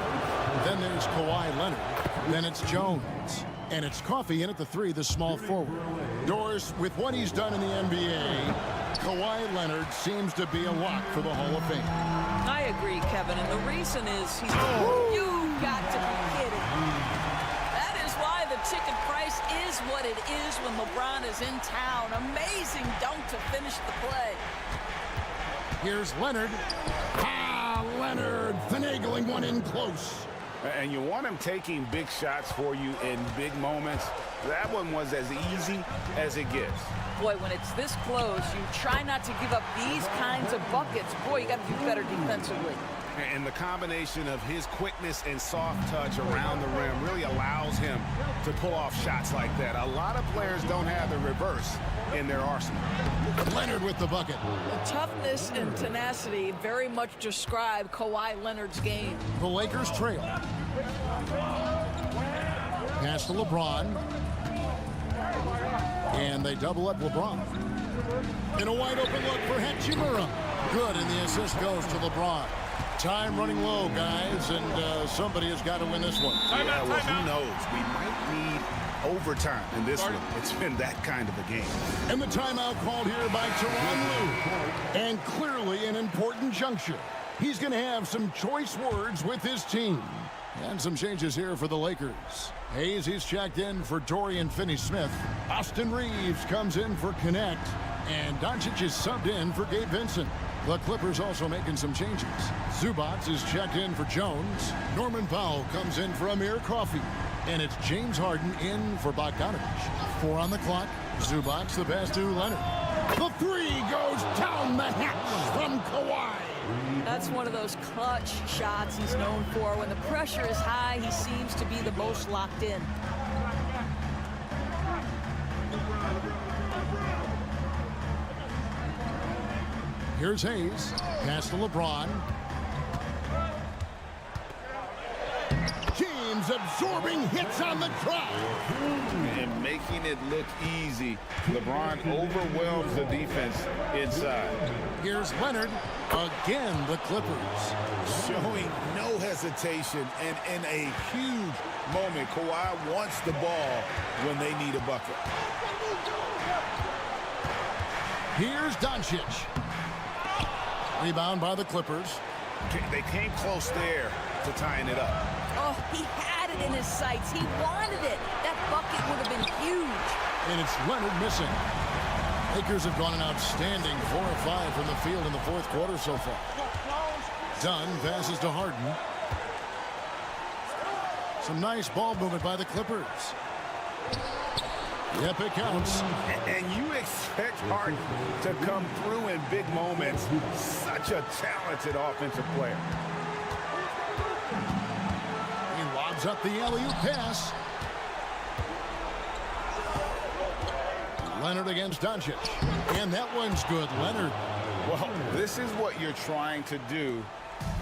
Then there's Kawhi Leonard. Then it's Jones. And it's Coffey in at the 3, the small forward. Doris, with what he's done in the NBA, Kawhi Leonard seems to be a lock for the Hall of Fame. I agree, Kevin, and the reason is he's... You got to be kidding. That is why the ticket price is what it is when LeBron is in town. Amazing dunk to finish the play. Here's Leonard. Leonard finagling one in close. And you want him taking big shots for you in big moments. That one was as easy as it gets. Boy, when it's this close, you try not to give up these kinds of buckets. Boy, you got to do better defensively. And the combination of his quickness and soft touch around the rim really allows him to pull off shots like that. A lot of players don't have the reverse in their arsenal. Leonard with the bucket. The toughness and tenacity very much describe Kawhi Leonard's game. The Lakers trail. Pass to LeBron. And they double up LeBron. And a wide open look for Hachimura. Good, and the assist goes to LeBron. Time running low, guys, and somebody has got to win this one. Yeah, well, who knows? We might need overtime in this one. It's been that kind of a game. And the timeout called here by Tyronn Lue. And clearly an important juncture. He's going to have some choice words with his team. And some changes here for the Lakers. Hayes, he's checked in for Dorian Finney-Smith. Austin Reeves comes in for Connect. And Doncic is subbed in for Gabe Vincent. The Clippers also making some changes. Zubac is checked in for Jones. Norman Powell comes in for Amir Coffey. And it's James Harden in for Bogdanovic. 4 on the clock. Zubac the pass to Leonard. The 3 goes down the hatch from Kawhi. That's one of those clutch shots he's known for. When the pressure is high, he seems to be the most locked in. Here's Hayes. Pass to LeBron. James absorbing hits on the drive. And making it look easy. LeBron overwhelms the defense inside. Here's Leonard. Again, the Clippers. Showing no hesitation, and in a huge moment, Kawhi wants the ball when they need a bucket. Here's Doncic. Rebound by the Clippers. They came close there to tying it up. Oh, he had it in his sights. He wanted it. That bucket would have been huge. And it's Leonard missing. Lakers have gone an outstanding 4 of 5 from the field in the 4th quarter so far. Dunn passes to Harden. Some nice ball movement by the Clippers. Yep, it counts. And you expect Harden to come through in big moments. Such a talented offensive player. He lobs up the alley-oop pass. Leonard against Doncic. And that one's good. Leonard. Well, this is what you're trying to do.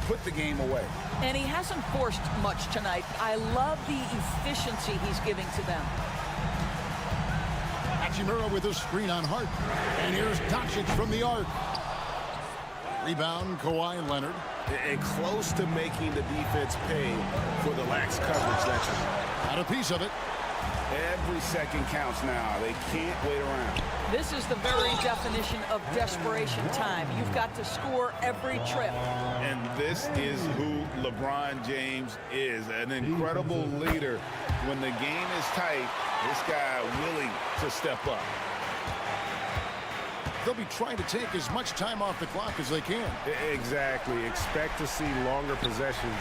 Put the game away. And he hasn't forced much tonight. I love the efficiency he's giving to them. Hachimura with a screen on Hart. And here's Doncic from the arc. Rebound, Kawhi Leonard. And close to making the defense pay for the lax coverage that time. Got a piece of it. Every second counts now. They can't wait around. This is the very definition of desperation time. You've got to score every trip. And this is who LeBron James is, an incredible leader. When the game is tight, this guy willing to step up. They'll be trying to take as much time off the clock as they can. Exactly. Expect to see longer possessions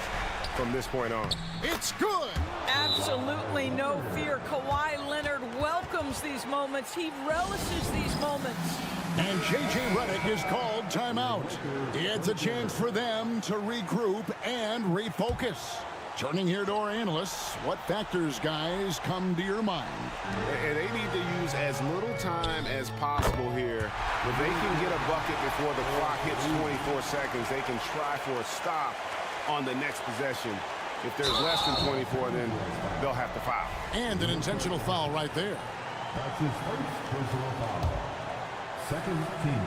from this point on. It's good. Absolutely no fear. Kawhi Leonard welcomes these moments. He relishes these moments. And J.J. Redick is called timeout. It's a chance for them to regroup and refocus. Turning here to our analysts, what factors, guys, come to your mind? And they need to use as little time as possible here. If they can get a bucket before the clock hits 24 seconds, they can try for a stop on the next possession. If there's less than 24, then they'll have to foul. And an intentional foul right there. That's his first personal foul. Second team.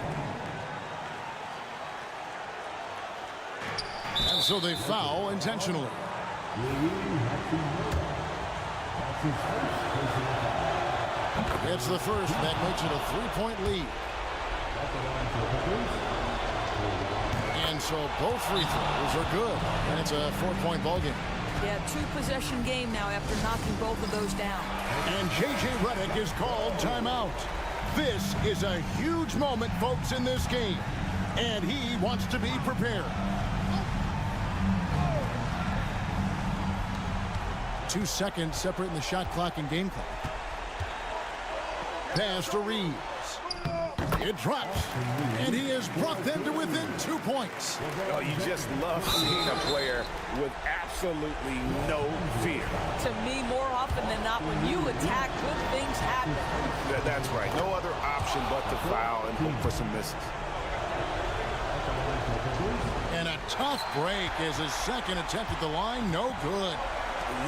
And so they foul intentionally. That's his first personal foul. It's the first that makes it a 3-point lead. At the line for Clippers. And so both free throws are good. And it's a 4-point ball game. Yeah, 2-possession game now after knocking both of those down. And J.J. Redick is called timeout. This is a huge moment, folks, in this game. And he wants to be prepared. 2 seconds separating the shot clock and game clock. Pass to Reeves. It drops. And he has brought them to within 2 points. Oh, you just love seeing a player with absolutely no fear. To me, more often than not, when you attack, good things happen. That's right. No other option but to foul and hope for some misses. And a tough break as his second attempt at the line, no good.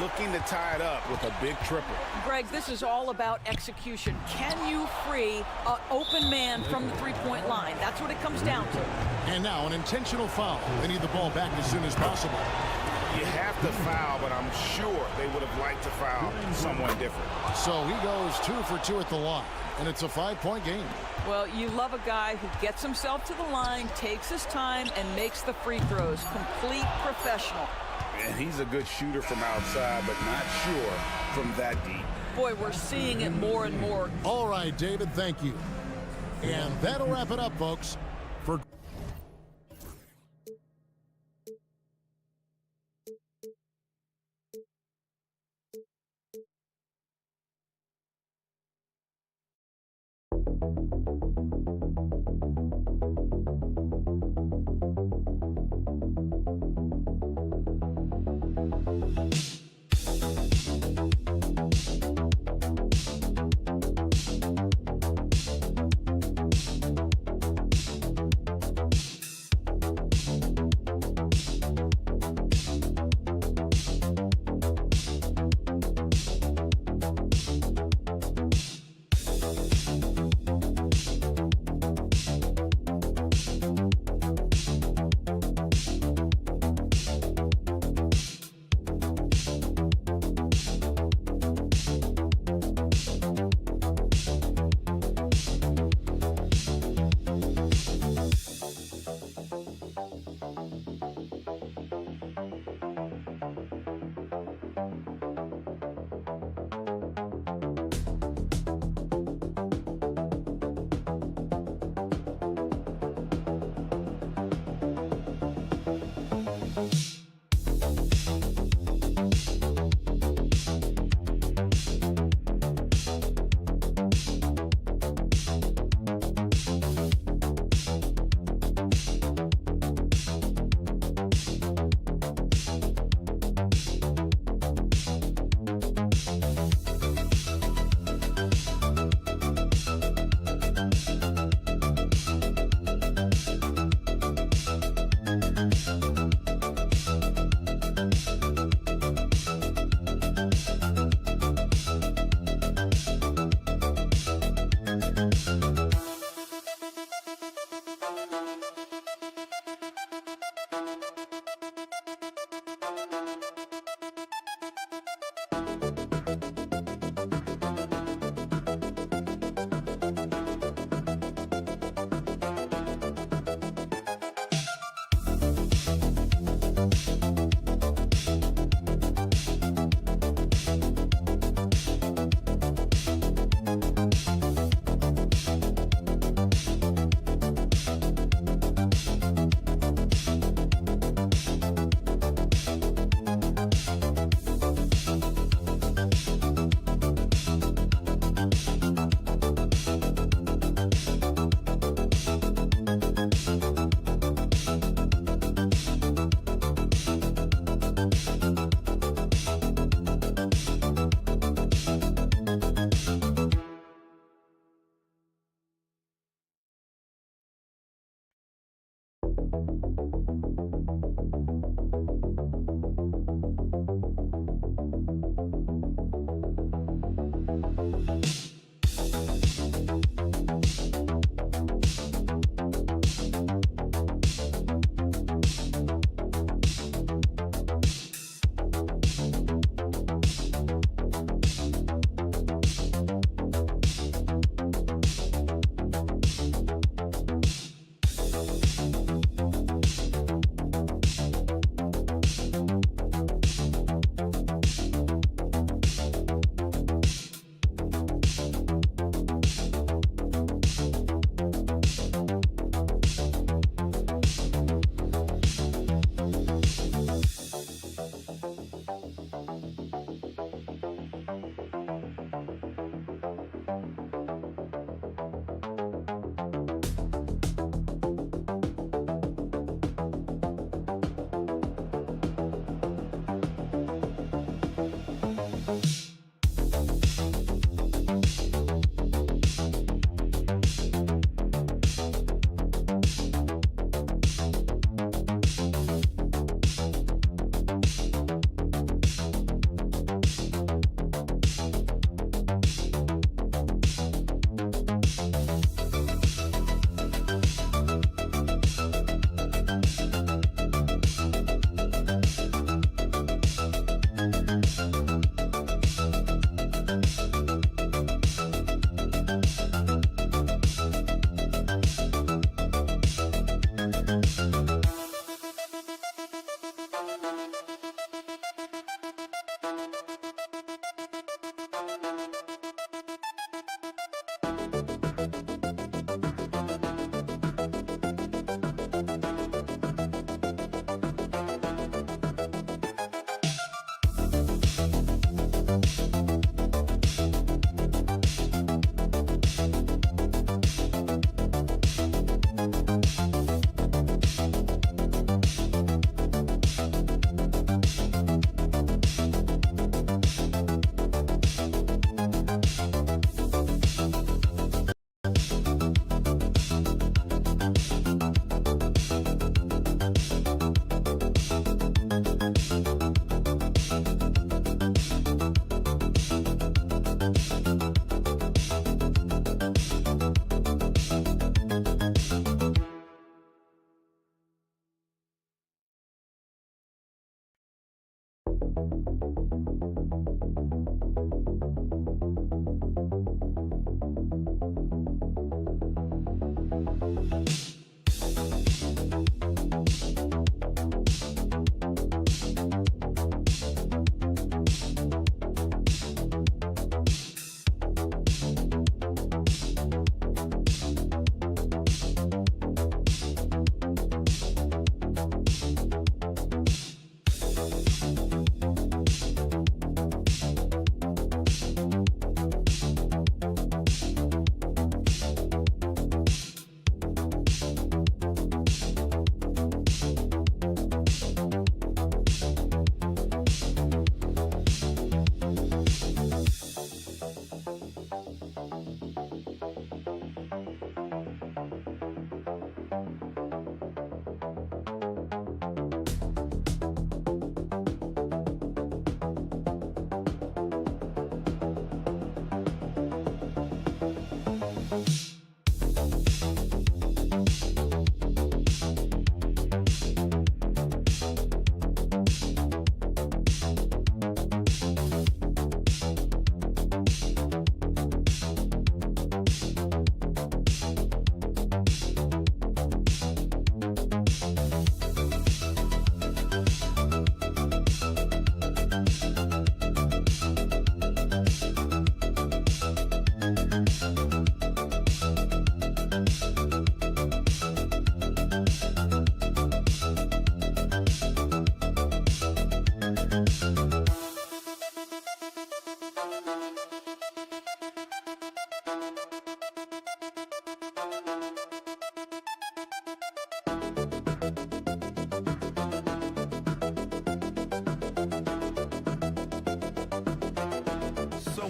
Looking to tie it up with a big triple. Greg, this is all about execution. Can you free an open man from the three-point line? That's what it comes down to. And now an intentional foul. They need the ball back as soon as possible. You have to foul, but I'm sure they would have liked to foul someone different. So he goes 2 for 2 at the line, and it's a 5-point game. Well, you love a guy who gets himself to the line, takes his time, and makes the free throws. Complete professional. And he's a good shooter from outside, but not sure from that deep. Boy, we're seeing it more and more. All right, David, thank you. And that'll wrap it up, folks, for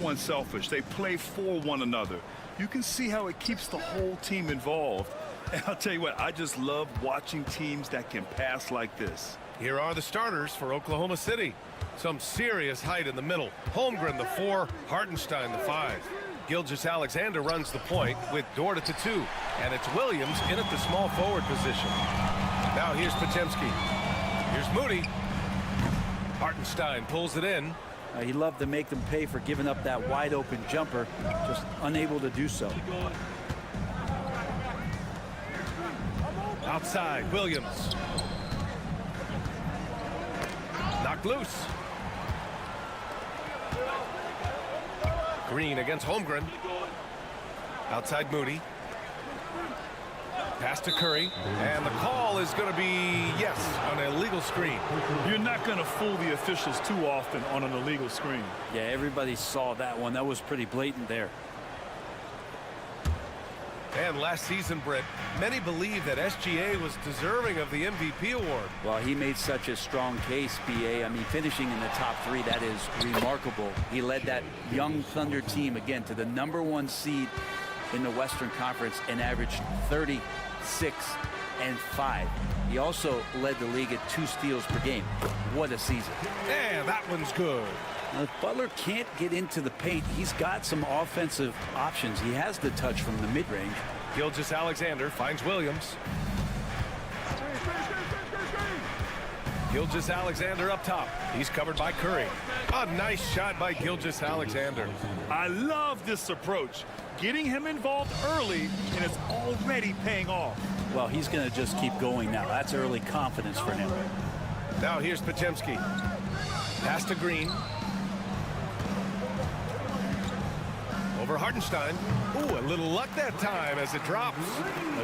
Unselfish. They play for one another. You can see how it keeps the whole team involved. And I'll tell you what, I just love watching teams that can pass like this. Here are the starters for Oklahoma City. Some serious height in the middle. Holmgren, the 4, Hartenstein, the 5. Gilgeous-Alexander runs the point with Dort at the 2. And it's Williams in at the small forward position. Now here's Podziemski. Here's Moody. Hartenstein pulls it in. He loved to make them pay for giving up that wide open jumper, just unable to do so. Outside, Williams. Knocked loose. Green against Holmgren. Outside Moody. Pass to Curry, and the call is going to be, yes, an illegal screen. You're not going to fool the officials too often on an illegal screen. Yeah, everybody saw that one. That was pretty blatant there. And last season, Britt, many believe that SGA was deserving of the MVP award. Well, he made such a strong case, BA. I mean, finishing in the top 3, that is remarkable. He led that young Thunder team, again, to the #1 seed in the Western Conference and averaged 36 and 5. He also led the league at 2 steals per game. What a season. Yeah, that one's good. Now, if Butler can't get into the paint, he's got some offensive options. He has the touch from the mid-range. Gilgeous-Alexander finds Williams. Gilgeous-Alexander up top. He's covered by Curry. A nice shot by Gilgeous-Alexander. I love this approach. Getting him involved early, and it's already paying off. Well, he's going to just keep going now. That's early confidence for him. Now here's Podziemski. Pass to Green. Over Hartenstein. Ooh, a little luck that time as it drops.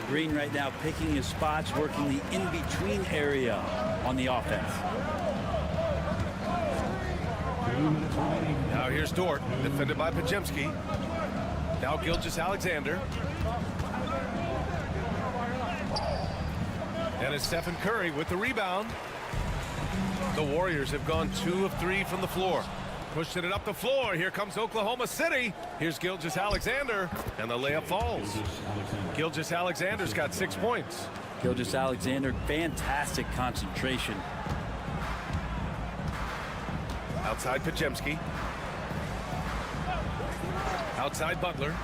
Green right now picking his spots, working the in-between area on the offense. Now here's Dort, defended by Podziemski. Now Gilgeous-Alexander. And it's Stephen Curry with the rebound. The Warriors have gone 2 of 3 from the floor. Pushing it up the floor. Here comes Oklahoma City. Here's Gilgeous-Alexander, and the layup falls. Gilgeous-Alexander's got 6 points. Gilgeous-Alexander, fantastic concentration. Outside Podziemski. Outside Butler.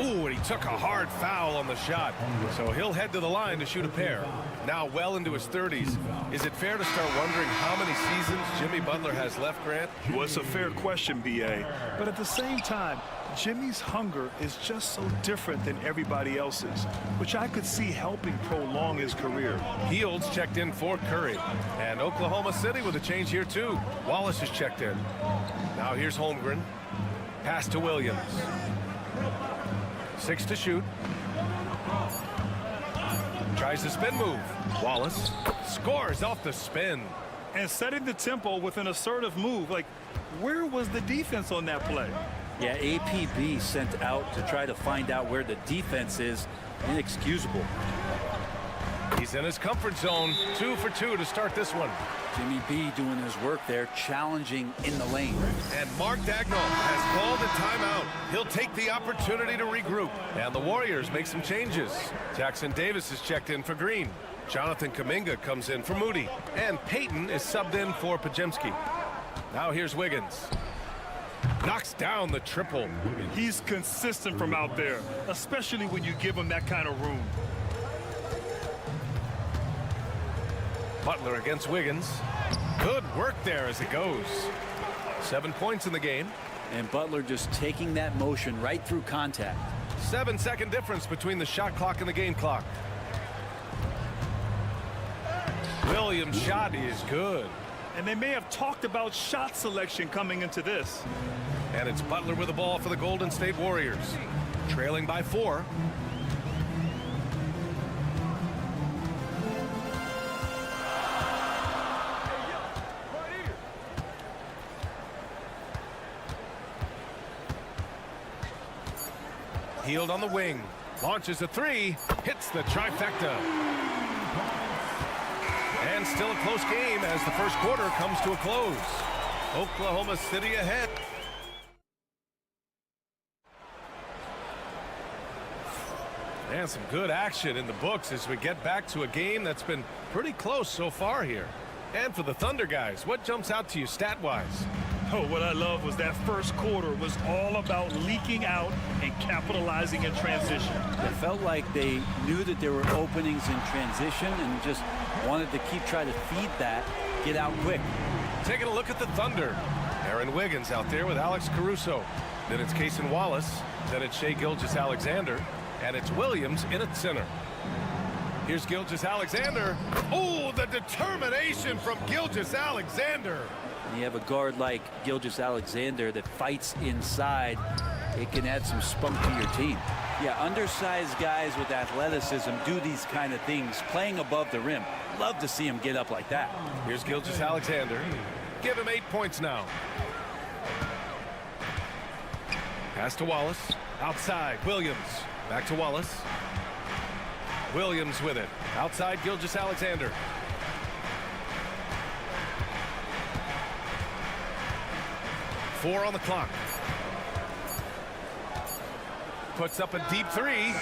Ooh, and he took a hard foul on the shot. So he'll head to the line to shoot a pair. Now well into his 30s. Is it fair to start wondering how many seasons Jimmy Butler has left, Grant? Well, it's a fair question, B.A. But at the same time, Jimmy's hunger is just so different than everybody else's, which I could see helping prolong his career. Fields checked in for Curry. And Oklahoma City with a change here, too. Wallace has checked in. Now here's Holmgren. Pass to Williams. 6 to shoot. Tries the spin move. Wallace scores off the spin. And setting the tempo with an assertive move. Like, where was the defense on that play? Yeah, APB sent out to try to find out where the defense is. Inexcusable. He's in his comfort zone. 2 for 2 to start this one. Jimmy B doing his work there, challenging in the lane. And Mark Dagnall has called a timeout. He'll take the opportunity to regroup. And the Warriors make some changes. Jackson Davis is checked in for Green. Jonathan Kuminga comes in for Moody. And Payton is subbed in for Pajemski. Now here's Wiggins. Knocks down the triple. He's consistent from out there, especially when you give him that kind of room. Butler against Wiggins. Good work there as it goes. 7 points in the game. And Butler just taking that motion right through contact. 7-second difference between the shot clock and the game clock. Williams' shot is good. And they may have talked about shot selection coming into this. And it's Butler with the ball for the Golden State Warriors. Trailing by 4. Healed on the wing. Launches a 3. Hits the trifecta. And still a close game as the first quarter comes to a close. Oklahoma City ahead. And some good action in the books as we get back to a game that's been pretty close so far here. And for the Thunder guys, what jumps out to you stat-wise? Oh, what I love was that first quarter was all about leaking out and capitalizing in transition. It felt like they knew that there were openings in transition and just wanted to keep trying to feed that, get out quick. Taking a look at the Thunder. Aaron Wiggins out there with Alex Caruso. Then it's Cason Wallace. Then it's Shai Gilgeous-Alexander. And it's Williams in at center. Here's Gilgeous-Alexander. Oh, the determination from Gilgeous-Alexander. You have a guard like Gilgeous-Alexander that fights inside. It can add some spunk to your team. Yeah, undersized guys with athleticism do these kind of things, playing above the rim. Love to see him get up like that. Here's Gilgeous-Alexander. Give him 8 points now. Pass to Wallace. Outside, Williams. Back to Wallace. Williams with it. Outside, Gilgeous-Alexander. Four on the clock. Puts up a deep 3.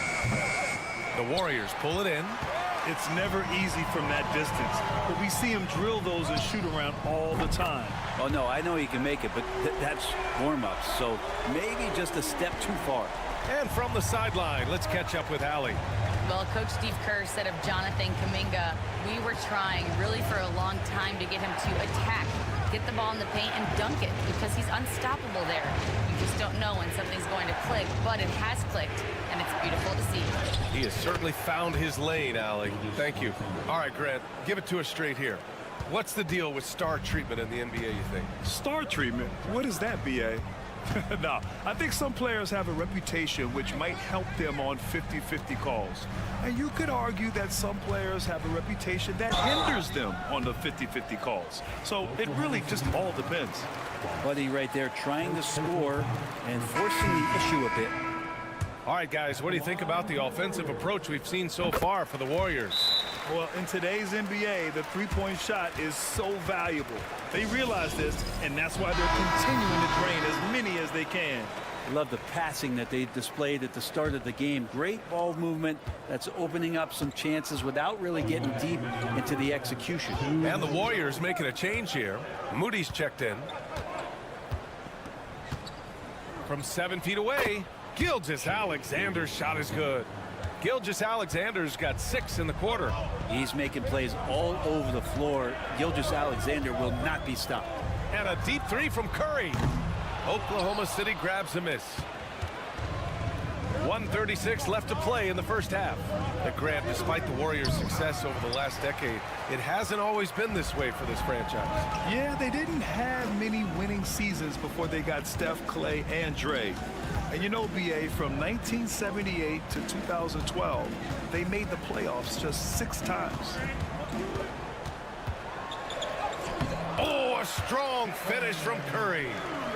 The Warriors pull it in. It's never easy from that distance, but we see him drill those and shoot around all the time. Oh, no, I know he can make it, but that's warm-ups, so maybe just a step too far. And from the sideline, let's catch up with Allie. Well, Coach Steve Kerr said of Jonathan Kuminga, we were trying really for a long time to get him to attack, get the ball in the paint and dunk it because he's unstoppable there. You just don't know when something's going to click, but it has clicked, and it's beautiful to see. He has certainly found his lane, Allie. Thank you. All right, Grant, give it to us straight here. What's the deal with star treatment in the NBA, you think? Star treatment? What is that, B.A.? No, I think some players have a reputation which might help them on 50-50 calls. And you could argue that some players have a reputation that hinders them on the 50-50 calls. So it really just all depends. Buddy right there trying to score and forcing the issue a bit. All right, guys, what do you think about the offensive approach we've seen so far for the Warriors? Well, in today's NBA, the three-point shot is so valuable. They realize this, and that's why they're continuing to drain as many as they can. I love the passing that they displayed at the start of the game. Great ball movement that's opening up some chances without really getting deep into the execution. And the Warriors making a change here. Moody's checked in. From 7 feet away, Gilgeous-Alexander's shot is good. Gilgeous-Alexander's got 6 in the quarter. He's making plays all over the floor. Gilgeous-Alexander will not be stopped. And a deep 3 from Curry. Oklahoma City grabs a miss. 1:36 left to play in the first half. But Grant, despite the Warriors' success over the last decade, it hasn't always been this way for this franchise. Yeah, they didn't have many winning seasons before they got Steph, Clay, and Dre. And you know, BA, from 1978 to 2012, they made the playoffs just 6 times. Oh, a strong finish from Curry.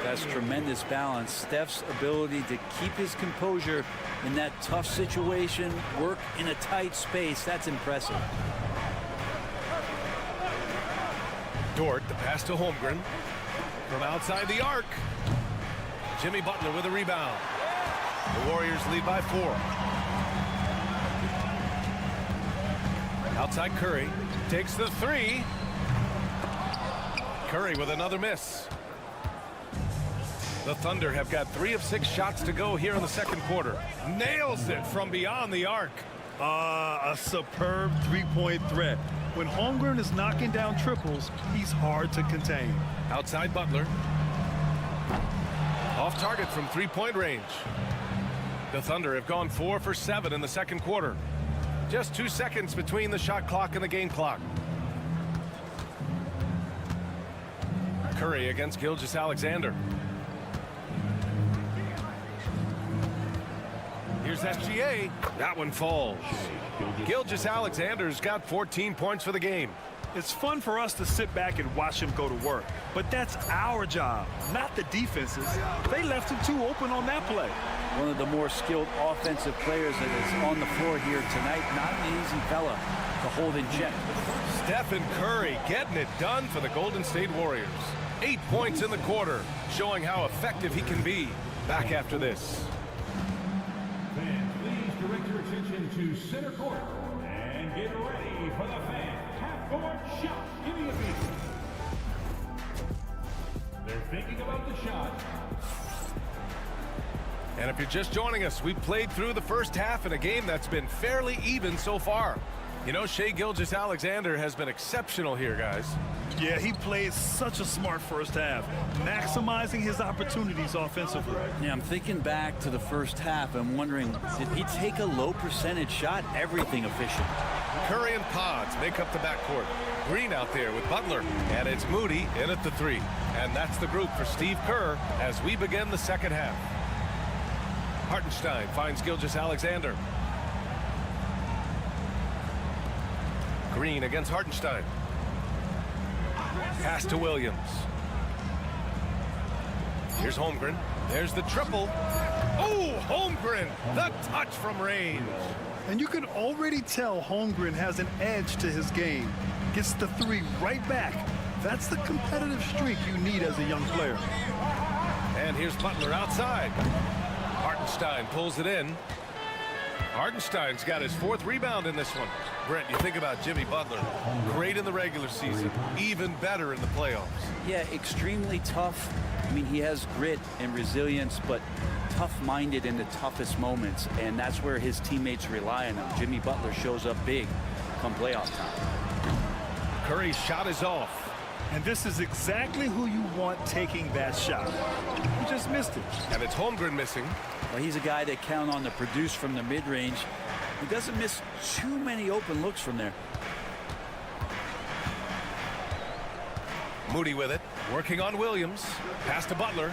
That's tremendous balance. Steph's ability to keep his composure in that tough situation, work in a tight space, that's impressive. Dort, the pass to Holmgren. From outside the arc. Jimmy Butler with a rebound. The Warriors lead by 4. Outside Curry. Takes the 3. Curry with another miss. The Thunder have got 3 of 6 shots to go here in the second quarter. Nails it from beyond the arc. A superb three-point threat. When Holmgren is knocking down triples, he's hard to contain. Outside Butler. Off target from three-point range. The Thunder have gone 4 for 7 in the second quarter. Just 2 seconds between the shot clock and the game clock. Curry against Gilgeous-Alexander. Here's SGA. That one falls. Gilgeous-Alexander's got 14 points for the game. It's fun for us to sit back and watch him go to work, but that's our job, not the defense's. They left him too open on that play. One of the more skilled offensive players that is on the floor here tonight. Not an easy fella to hold in check. Stephen Curry getting it done for the Golden State Warriors. 8 points in the quarter, showing how effective he can be. Back after this. Fans, please direct your attention to center court and get ready for the fan half-court shot. Give me a beat. They're thinking about the shot. And if you're just joining us, we played through the first half in a game that's been fairly even so far. You know, Shai Gilgeous-Alexander has been exceptional here, guys. Yeah, he played such a smart first half, maximizing his opportunities offensively. Yeah, I'm thinking back to the first half. I'm wondering, did he take a low percentage shot? Everything efficient. Curry and Pods make up the backcourt. Green out there with Butler, and it's Moody in at the 3. And that's the group for Steve Kerr as we begin the second half. Hartenstein finds Gilgeous-Alexander. Green against Hartenstein. Pass to Williams. Here's Holmgren. There's the triple. Oh, Holmgren, the touch from range. And you can already tell Holmgren has an edge to his game. Gets the 3 right back. That's the competitive streak you need as a young player. And here's Butler outside. Hartenstein pulls it in. Hartenstein's got his 4th rebound in this one. Brent, you think about Jimmy Butler. Great in the regular season, even better in the playoffs. Yeah, extremely tough. I mean, he has grit and resilience, but tough-minded in the toughest moments, and that's where his teammates rely on him. Jimmy Butler shows up big come playoff time. Curry's shot is off. And this is exactly who you want taking that shot. He just missed it. And it's Holmgren missing. Well, he's a guy that count on to produce from the mid-range. He doesn't miss too many open looks from there. Moody with it, working on Williams. Pass to Butler.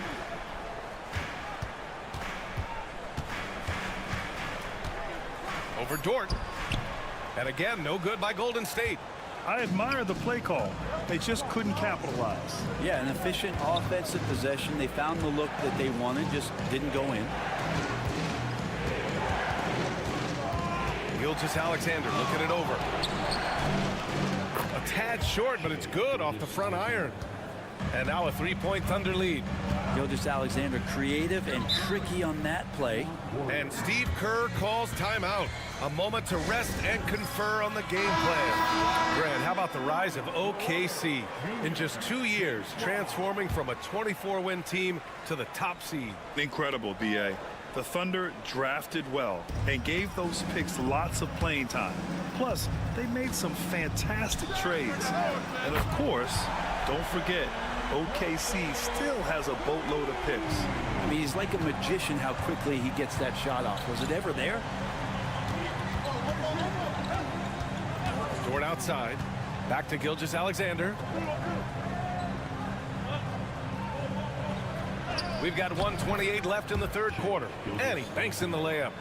Over Dort. And again, no good by Golden State. I admire the play call. They just couldn't capitalize. Yeah, an efficient offensive possession. They found the look that they wanted, just didn't go in. Gilgeous-Alexander looking it over. A tad short, but it's good off the front iron. And now a 3-point Thunder lead. Gilgeous-Alexander creative and tricky on that play. And Steve Kerr calls timeout. A moment to rest and confer on the game plan. Grant, how about the rise of OKC? In just 2 years, transforming from a 24-win team to the top seed. Incredible, B.A. The Thunder drafted well and gave those picks lots of playing time. Plus, they made some fantastic trades. And of course, don't forget, OKC still has a boatload of picks. I mean, he's like a magician how quickly he gets that shot off. Was it ever there? Dort outside. Back to Gilgeous-Alexander. We've got 1:28 left in the third quarter. And he banks in the layup.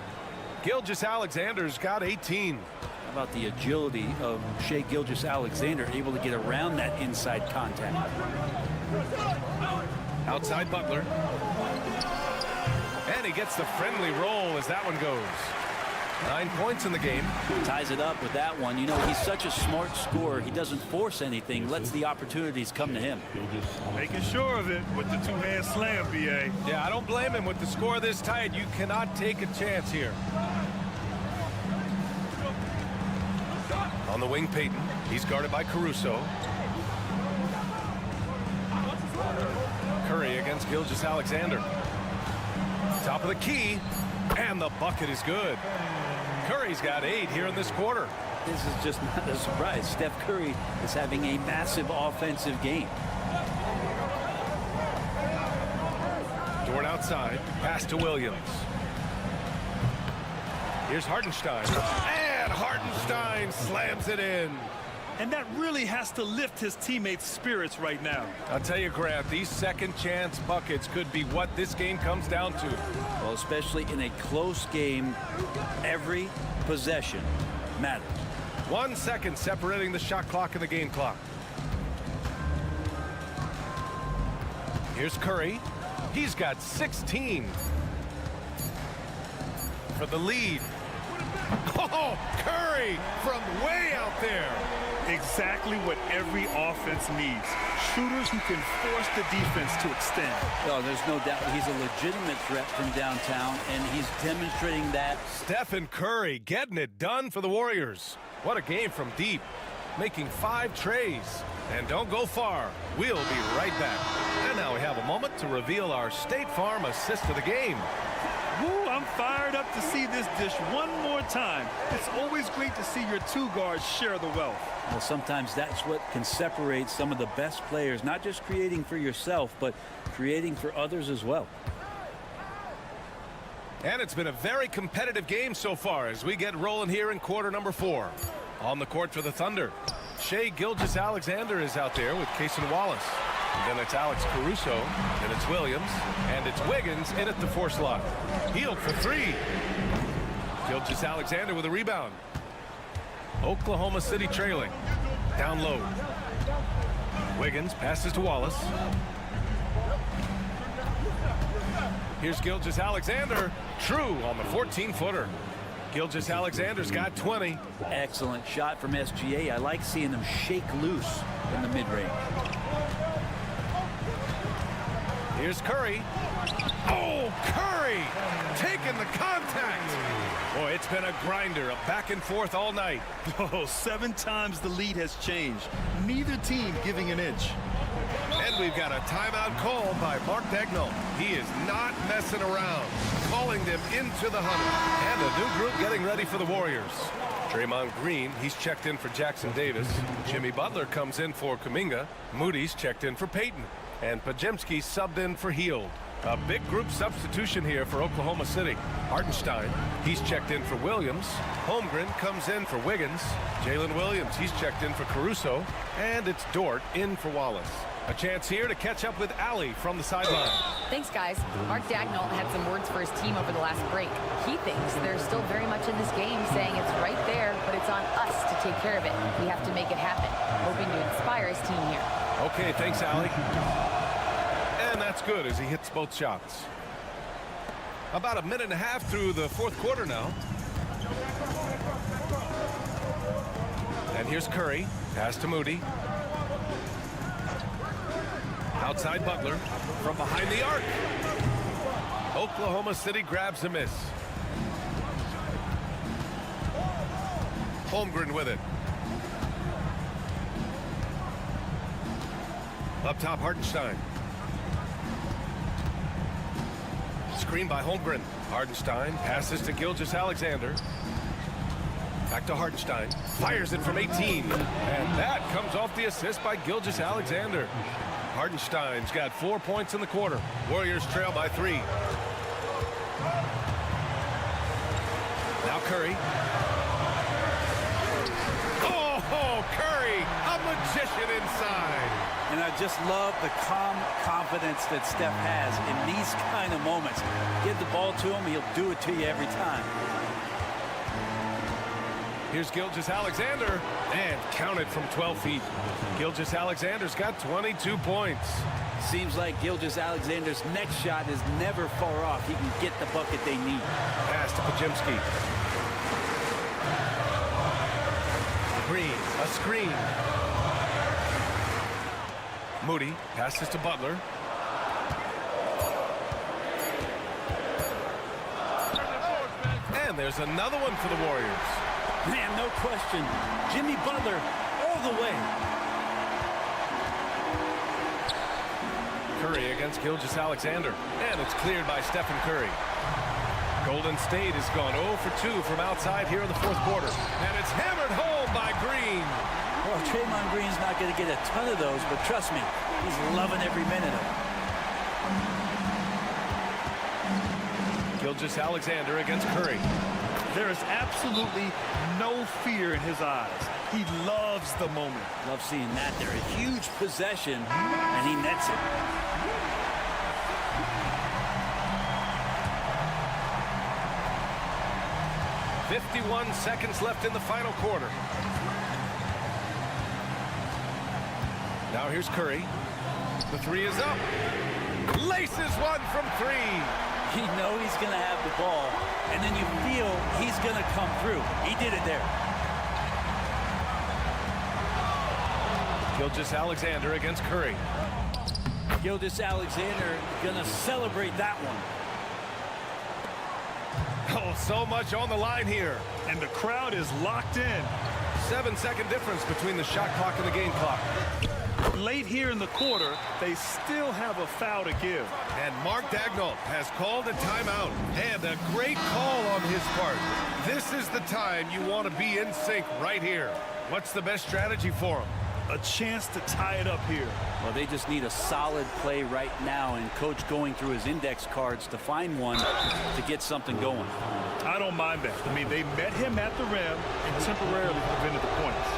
Gilgeous-Alexander's got 18. How about the agility of Shai Gilgeous-Alexander, able to get around that inside contact? Outside Butler. And he gets the friendly roll as that one goes. 9 points in the game. Ties it up with that one. You know, he's such a smart scorer. He doesn't force anything, lets the opportunities come to him. Making sure of it with the two-hand slam, BA. Yeah, I don't blame him. With the score this tight, you cannot take a chance here. On the wing, Payton. He's guarded by Caruso. Curry against Gilgeous-Alexander. Top of the key, and the bucket is good. Curry's got 8 here in this quarter. This is just not a surprise. Steph Curry is having a massive offensive game. Dort outside, pass to Williams. Here's Hartenstein, and Hartenstein slams it in. And that really has to lift his teammates' spirits right now. I'll tell you, Grant, these second chance buckets could be what this game comes down to. Well, especially in a close game, every possession matters. 1 second separating the shot clock and the game clock. Here's Curry. He's got 16 for the lead. Oh, Curry from way out there. Exactly what every offense needs. Shooters who can force the defense to extend. Oh, there's no doubt he's a legitimate threat from downtown, and he's demonstrating that. Stephen Curry getting it done for the Warriors. What a game from deep, making 5 trays. And don't go far. We'll be right back. And now we have a moment to reveal our State Farm assist of the game. Woo, I'm fired up to see this dish one more time. It's always great to see your two guards share the wealth. Well, sometimes that's what can separate some of the best players, not just creating for yourself, but creating for others as well. And it's been a very competitive game so far as we get rolling here in quarter number 4. On the court for the Thunder, Shai Gilgeous-Alexander is out there with Cason Wallace. And then it's Alex Caruso, and it's Williams, and it's Wiggins in at the 4 slot. Healed for 3. Gilgeous-Alexander with a rebound. Oklahoma City trailing. Down low. Wiggins passes to Wallace. Here's Gilgeous-Alexander. True on the 14-footer. Gilgeous-Alexander's got 20. Excellent shot from SGA. I like seeing them shake loose in the mid-range. Here's Curry. Oh, Curry taking the contact. Boy, it's been a grinder, a back and forth all night. Oh, 7 times the lead has changed. Neither team giving an inch. And we've got a timeout call by Mark Daigneault. He is not messing around, calling them into the huddle. And a new group getting ready for the Warriors. Draymond Green, he's checked in for Jackson Davis. Jimmy Butler comes in for Kuminga. Moody's checked in for Payton. And Pajemski subbed in for Hield. A big group substitution here for Oklahoma City. Hartenstein, he's checked in for Williams. Holmgren comes in for Wiggins. Jalen Williams, he's checked in for Caruso. And it's Dort in for Wallace. A chance here to catch up with Allie from the sideline. Thanks, guys. Mark Daigneault had some words for his team over the last break. He thinks they're still very much in this game, saying it's right there, but it's on us to take care of it. We have to make it happen. Hoping to inspire his team here. Okay, thanks, Allie. And that's good as he hits both shots. About a minute and a half through the 4th quarter now. And here's Curry. Pass to Moody. Outside Butler. From behind the arc. Oklahoma City grabs a miss. Holmgren with it. Up top, Hartenstein. Screen by Holmgren. Hartenstein passes to Gilgeous-Alexander. Back to Hartenstein. Fires it from 18. And that comes off the assist by Gilgeous-Alexander. Hartenstein's got 4 points in the quarter. Warriors trail by 3. Now Curry. Oh, Curry, a magician inside. And I just love the calm confidence that Steph has in these kind of moments. Give the ball to him, he'll do it to you every time. Here's Gilgeous-Alexander, and counted from 12 feet. Gilgeous-Alexander's got 22 points. Seems like Gilgeous-Alexander's next shot is never far off. He can get the bucket they need. Pass to Pajimski. Green, a screen. Moody passes to Butler. And there's another one for the Warriors. Man, no question. Jimmy Butler all the way. Curry against Gilgeous-Alexander. And it's cleared by Stephen Curry. Golden State has gone 0 for 2 from outside here in the fourth quarter. And it's hammered home by Green. Well, Draymond Green's not going to get a ton of those, but trust me, he's loving every minute of it. Gilgeous-Alexander against Curry. There is absolutely no fear in his eyes. He loves the moment. Love seeing that there. A huge possession, and he nets it. .51 seconds left in the final quarter. Now here's Curry. The three is up. Laces one from 3. You know he's going to have the ball, and then you feel he's going to come through. He did it there. Gilgeous-Alexander against Curry. Gilgeous-Alexander going to celebrate that one. Oh, so much on the line here. And the crowd is locked in. 7-second difference between the shot clock and the game clock. Late here in the quarter, they still have a foul to give. And Mark Daigneault has called a timeout. And a great call on his part. This is the time you want to be in sync right here. What's the best strategy for him? A chance to tie it up here. Well, they just need a solid play right now, and Coach going through his index cards to find one to get something going. I don't mind that. I mean, they met him at the rim and temporarily prevented the points.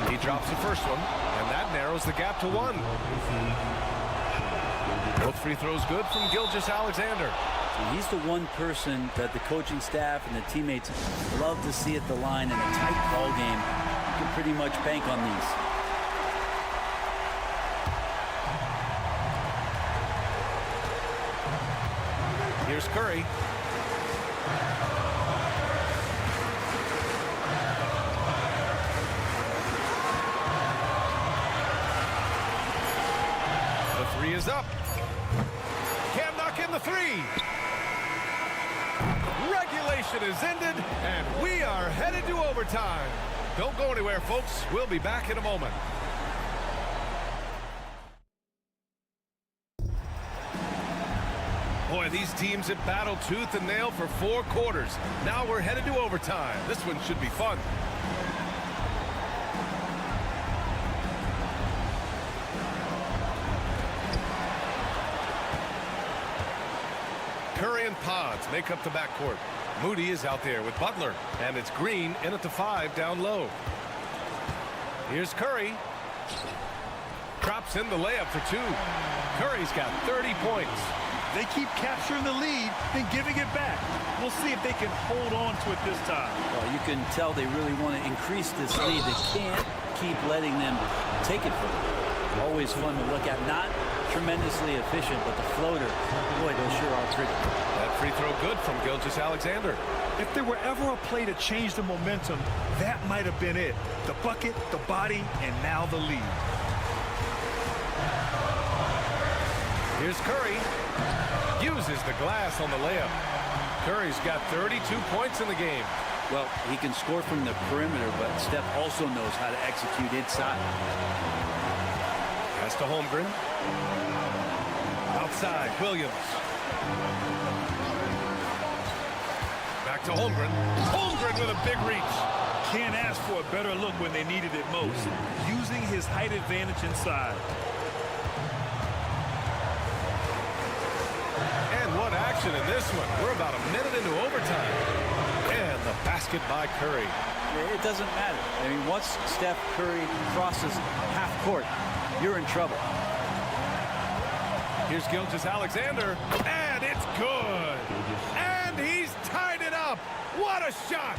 He drops the first one, and that narrows the gap to 1. Both free throws good from Gilgeous-Alexander. He's the one person that the coaching staff and the teammates love to see at the line in a tight ball game. You can pretty much bank on these. Here's Curry. The three is up. Can't knock in the 3. Regulation is ended, and we are headed to overtime. Don't go anywhere, folks. We'll be back in a moment. Boy, these teams have battled tooth and nail for 4 quarters. Now we're headed to overtime. This one should be fun. Curry and Pods make up the backcourt. Moody is out there with Butler, and it's Green in at the 5 down low. Here's Curry. Drops in the layup for 2. Curry's got 30 points. They keep capturing the lead and giving it back. We'll see if they can hold on to it this time. Well, you can tell they really want to increase this lead. They can't keep letting them take it from them. Always fun to look at. Not tremendously efficient, but the floater, boy, they sure are pretty. That free throw good from Gilgeous-Alexander. If there were ever a play to change the momentum, that might have been it. The bucket, the body, and now the lead. Here's Curry. Uses the glass on the layup. Curry's got 32 points in the game. Well, he can score from the perimeter, but Steph also knows how to execute inside. Pass to Holmgren. Outside, Williams. Back to Holmgren. Holmgren with a big reach. Can't ask for a better look when they needed it most. Using his height advantage inside. And what action in this one. We're about a minute into overtime. And the basket by Curry. It doesn't matter. I mean, once Steph Curry crosses half court, you're in trouble. Here's Gilgeous-Alexander, and it's good. And he's tied it up. What a shot.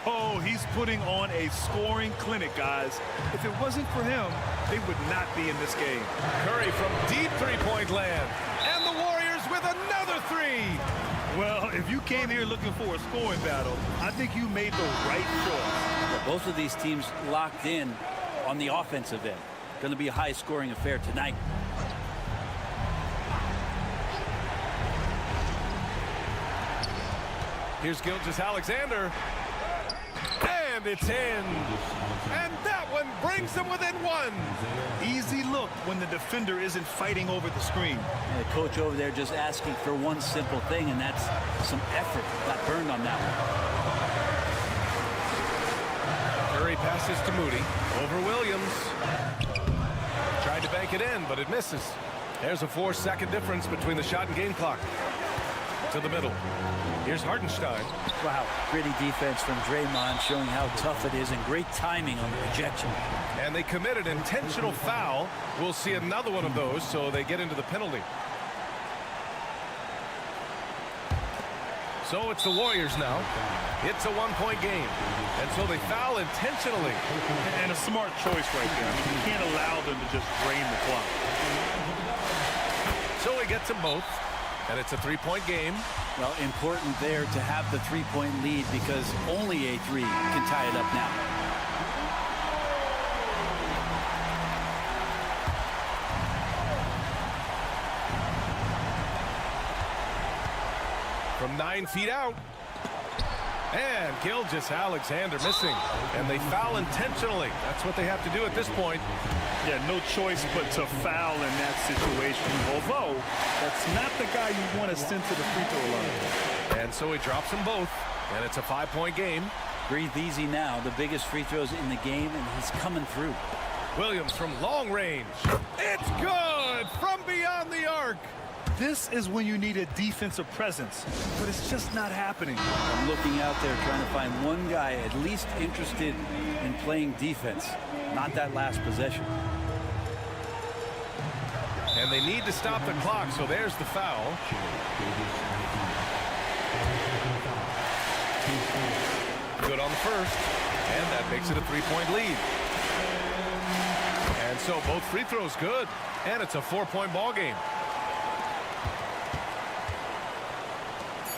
Oh, he's putting on a scoring clinic, guys. If it wasn't for him, they would not be in this game. Curry from deep three-point land. And the Warriors with another three. Well, if you came here looking for a scoring battle, I think you made the right choice. Both of these teams locked in on the offensive end. Going to be a high-scoring affair tonight. Here's Gilgeous-Alexander. And it's in. And that one brings them within one. Easy look when the defender isn't fighting over the screen. And the coach over there just asking for one simple thing, and that's some effort. Got burned on that one. Curry passes to Moody. Over Williams. Tried to bank it in, but it misses. There's a 4-second difference between the shot and game clock. To the middle. Here's Hartenstein. Wow, gritty defense from Draymond, showing how tough it is, and great timing on the rejection. And they committed intentional foul. We'll see another one of those, so they get into the penalty. So it's the Warriors now. It's a one-point game. And so they foul intentionally. And a smart choice right there. I mean, you can't allow them to just drain the clock. So he gets them both. And it's a three-point game. Well, important there to have the three-point lead because only a three can tie it up now. From 9 feet out. And Gilgeous-Alexander missing. And they foul intentionally. That's what they have to do at this point. Yeah, no choice but to foul in that situation. Although, that's not the guy you want to send to the free throw line. And so he drops them both. And it's a 5-point game. Breathe easy now. The biggest free throws in the game, and he's coming through. Williams from long range. It's good from beyond the arc. This is when you need a defensive presence, but it's just not happening. I'm looking out there trying to find one guy at least interested in playing defense, not that last possession. And they need to stop the clock, so there's the foul. Good on the first, and that makes it a 3-point lead. And so both free throws good, and it's a 4-point ball game.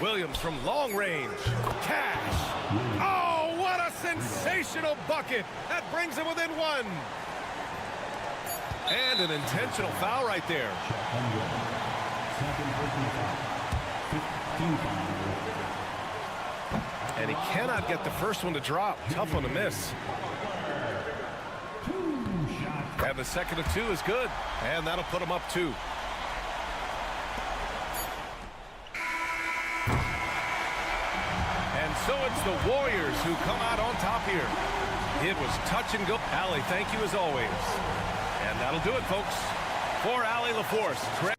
Williams from long range. Cash. Oh, what a sensational bucket. That brings him within one. And an intentional foul right there. And he cannot get the first one to drop. Tough one to miss. And the second of two is good. And that'll put him up 2. So it's the Warriors who come out on top here. It was touch and go. Allie, thank you as always. And that'll do it, folks. For Allie LaForce.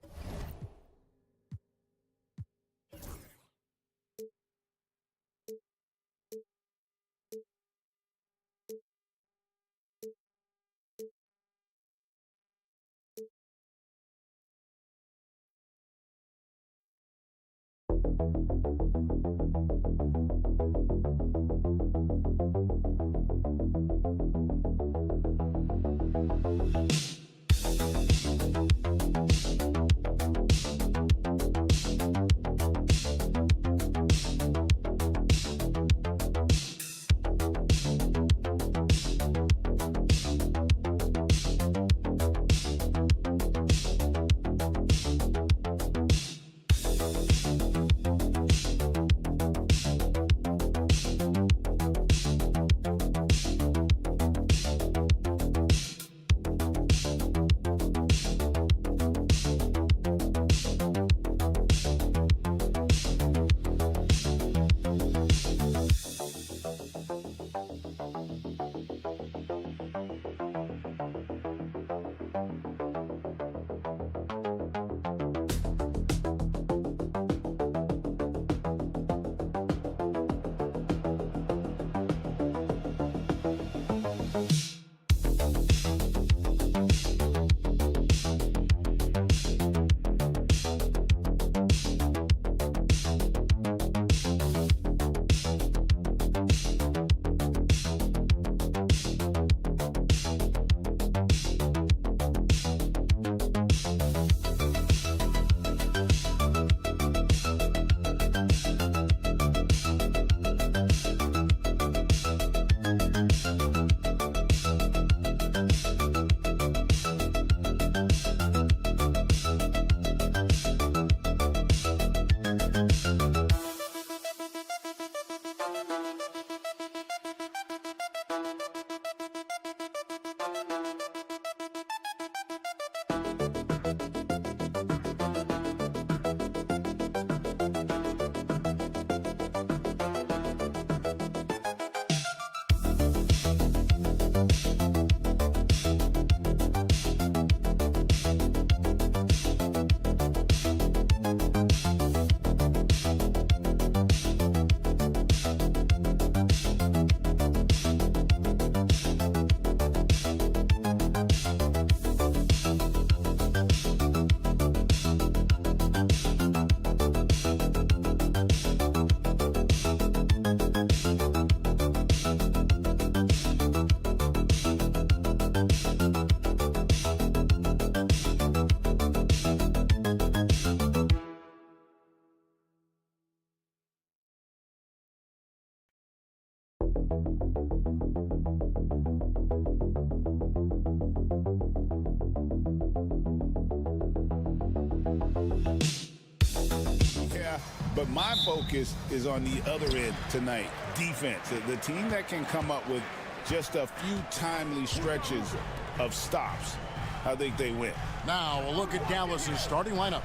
But my focus is on the other end tonight, defense. The team that can come up with just a few timely stretches of stops, I think they win. Now, a look at Dallas's starting lineup.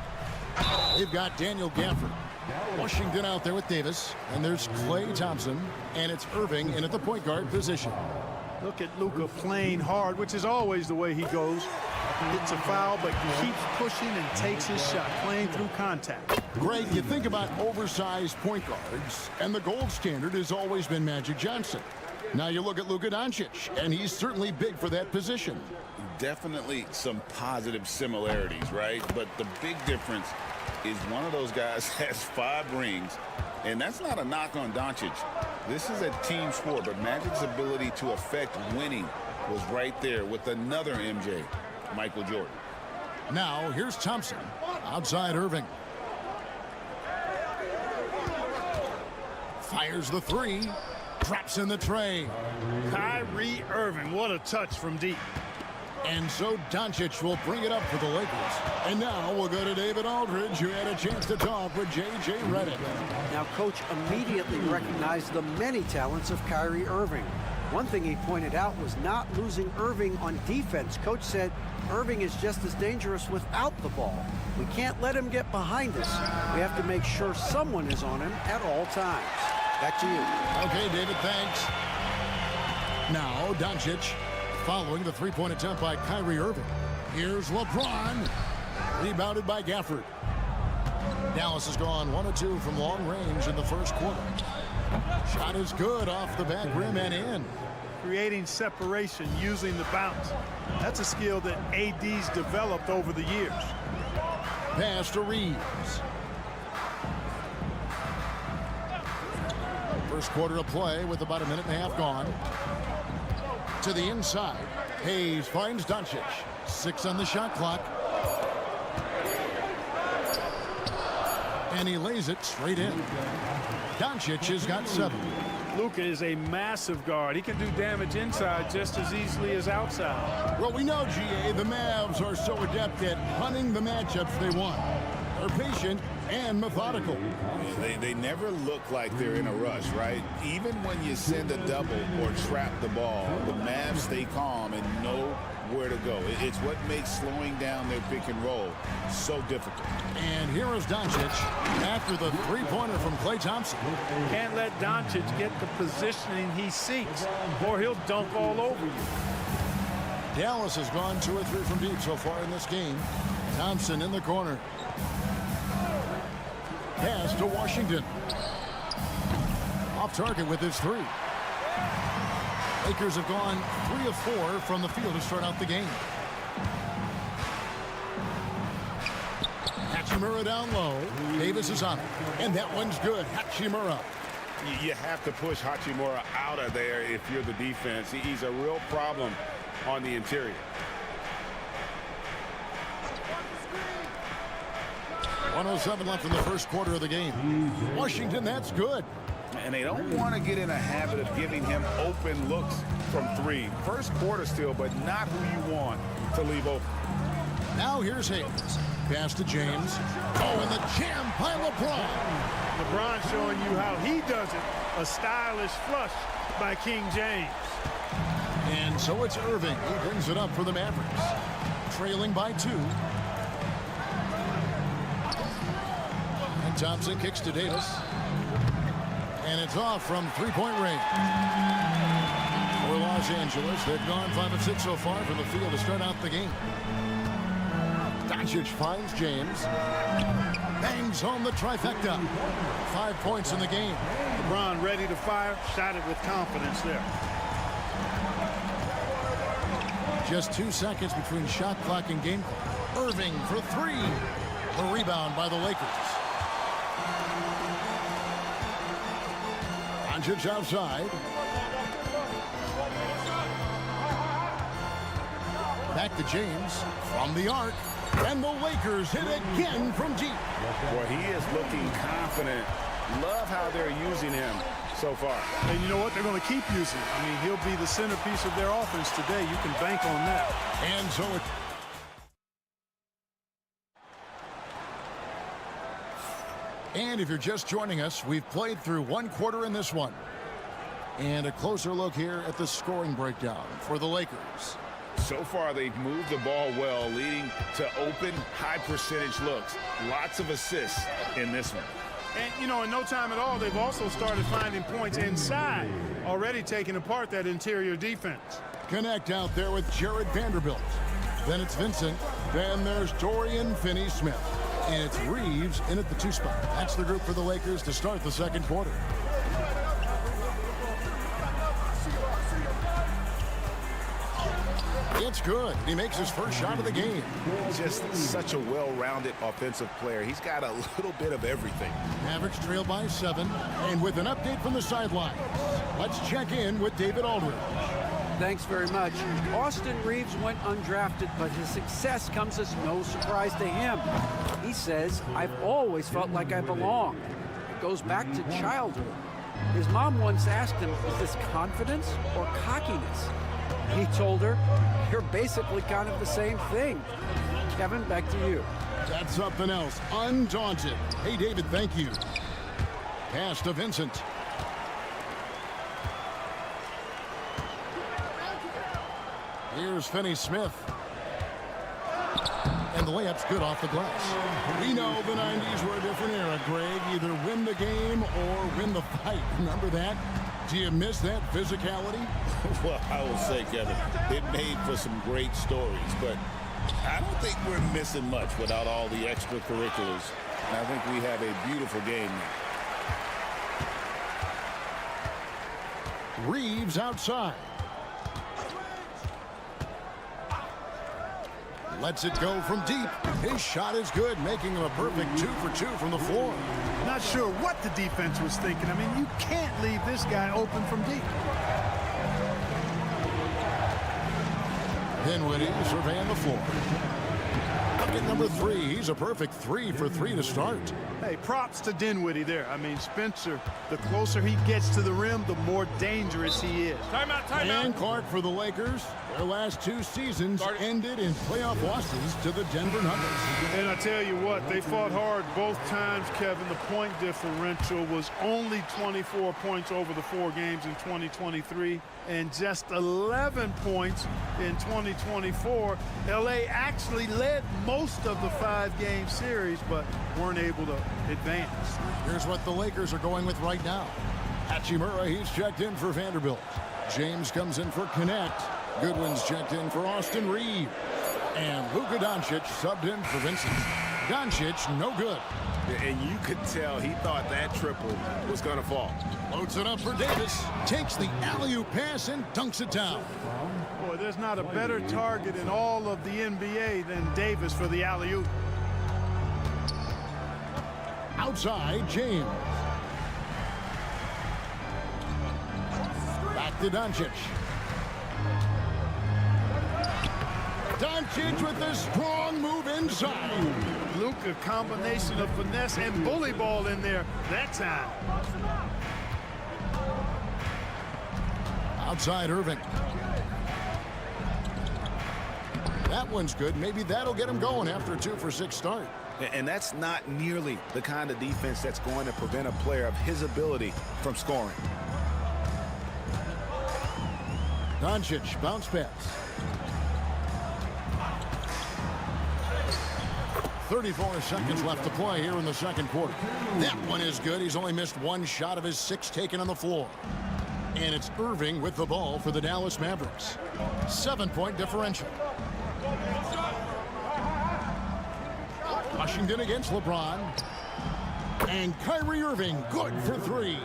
They've got Daniel Gafford, Washington out there with Davis, and there's Klay Thompson, and it's Irving in at the point guard position. Look at Luka playing hard, which is always the way he goes. Hits a foul, but keeps pushing and takes his shot, playing through contact. Greg, you think about oversized point guards, and the gold standard has always been Magic Johnson. Now you look at Luka Doncic, and he's certainly big for that position. Definitely some positive similarities, right? But the big difference is one of those guys has 5 rings, and that's not a knock on Doncic. This is a team sport, but Magic's ability to affect winning was right there with another MJ, Michael Jordan. Now here's Thompson outside Irving. Fires the 3, drops in the tray. Kyrie Irving, what a touch from deep. And so Doncic will bring it up for the Lakers. And now we'll go to David Aldridge, who had a chance to talk with J.J. Redick. Now, Coach immediately recognized the many talents of Kyrie Irving. One thing he pointed out was not losing Irving on defense. Coach said Irving is just as dangerous without the ball. We can't let him get behind us. We have to make sure someone is on him at all times. Back to you. Okay, David, thanks. Now, Doncic following the three-point attempt by Kyrie Irving. Here's LeBron. Rebounded by Gafford. Dallas has gone 1 of 2 from long range in the first quarter. Shot is good off the back rim and in. Creating separation using the bounce. That's a skill that AD's developed over the years. Pass to Reeves. First quarter of play with about a minute and a half gone. To the inside. Hayes finds Doncic. 6 on the shot clock. And he lays it straight in. Doncic has got 7. Luka is a massive guard. He can do damage inside just as easily as outside. Well, we know, GA, the Mavs are so adept at hunting the matchups they want. They're patient and methodical. They never look like they're in a rush, right? Even when you send a double or trap the ball, the Mavs stay calm and know where to go. It's what makes slowing down their pick and roll so difficult. And here is Doncic after the three-pointer from Klay Thompson. Can't let Doncic get the positioning he seeks, or he'll dunk all over you. Dallas has gone 2 or 3 from deep so far in this game. Thompson in the corner. Pass to Washington. Off target with his 3. Lakers have gone 3 of 4 from the field to start out the game. Hachimura down low. Davis is on it. And that one's good. Hachimura. You have to push Hachimura out of there if you're the defense. He's a real problem on the interior. 1:07 left in the first quarter of the game. Washington, that's good. And they don't want to get in a habit of giving him open looks from 3. First quarter still, but not who you want to leave open. Now here's Hayes. Pass to James. Oh, and the jam by LeBron. LeBron showing you how he does it. A stylish flush by King James. And so it's Irving. He brings it up for the Mavericks. Trailing by 2. And Thompson kicks to Davis. And it's off from three-point range. For Los Angeles, they've gone 5 of 6 so far from the field to start out the game. Doncic finds James. Bangs home the trifecta. 5 points in the game. LeBron ready to fire. Shot it with confidence there. Just 2 seconds between shot clock and game clock. Irving for 3. The rebound by the Lakers. Doncic outside. Back to James from the arc. And the Lakers hit again from deep. Boy, he is looking confident. Love how they're using him so far. And you know what? They're going to keep using him. I mean, he'll be the centerpiece of their offense today. You can bank on that. And so it... And if you're just joining us, we've played through one quarter in this one. And a closer look here at the scoring breakdown for the Lakers. So far, they've moved the ball well, leading to open, high-percentage looks. Lots of assists in this one. And, you know, in no time at all, they've also started finding points inside, already taking apart that interior defense. Connect out there with Jared Vanderbilt. Then it's Vincent. Then there's Dorian Finney-Smith. And it's Reeves in at the 2 spot. That's the group for the Lakers to start the second quarter. It's good. He makes his first shot of the game. Just such a well-rounded offensive player. He's got a little bit of everything. Mavericks trail by 7. And with an update from the sideline, let's check in with David Aldridge. Thanks very much. Austin Reeves went undrafted, but his success comes as no surprise to him. He says, "I've always felt like I belong." It goes back to childhood. His mom once asked him, "Is this confidence or cockiness?" He told her, "You're basically kind of the same thing." Kevin, back to you. That's something else. Undaunted. Hey, David, thank you. Pass to Vincent. Here's Finney-Smith. And the layup's good off the glass. We know the 90s were a different era, Greg. Either win the game or win the fight. Remember that? Do you miss that physicality? Well, I will say, Kevin, it made for some great stories, but I don't think we're missing much without all the extracurriculars. And I think we have a beautiful game now. Reeves outside. Lets it go from deep. His shot is good, making him a perfect 2 for 2 from the floor. Not sure what the defense was thinking. I mean, you can't leave this guy open from deep. Dinwiddie surveying the floor. Bucket number 3. He's a perfect 3 for 3 to start. Hey, props to Dinwiddie there. I mean, Spencer, the closer he gets to the rim, the more dangerous he is. Timeout. And Clark for the Lakers. Their last 2 seasons ended in playoff losses to the Denver Nuggets. And I tell you what, they fought hard both times, Kevin. The point differential was only 24 points over the 4 games in 2023 and just 11 points in 2024. LA actually led most of the 5-game series, but weren't able to advance. Here's what the Lakers are going with right now. Hachimura, he's checked in for Vanderbilt. James comes in for Connect. Goodwin's checked in for Austin Reeves. And Luka Doncic subbed in for Vincent. Doncic, no good. And you could tell he thought that triple was going to fall. Loads it up for Davis. Takes the alley-oop pass and dunks it down. Boy, there's not a better target in all of the NBA than Davis for the alley-oop. Outside, James. Back to Doncic. Doncic with a strong move inside. Luka, combination of finesse and bully ball in there that time. Outside Irving. That one's good. Maybe that'll get him going after a 2 for 6 start. And that's not nearly the kind of defense that's going to prevent a player of his ability from scoring. Doncic, bounce pass. 34 seconds left to play here in the second quarter. That one is good. He's only missed 1 shot of his 6 taken on the floor. And it's Irving with the ball for the Dallas Mavericks. 7-point differential. Washington against LeBron. And Kyrie Irving, good for 3.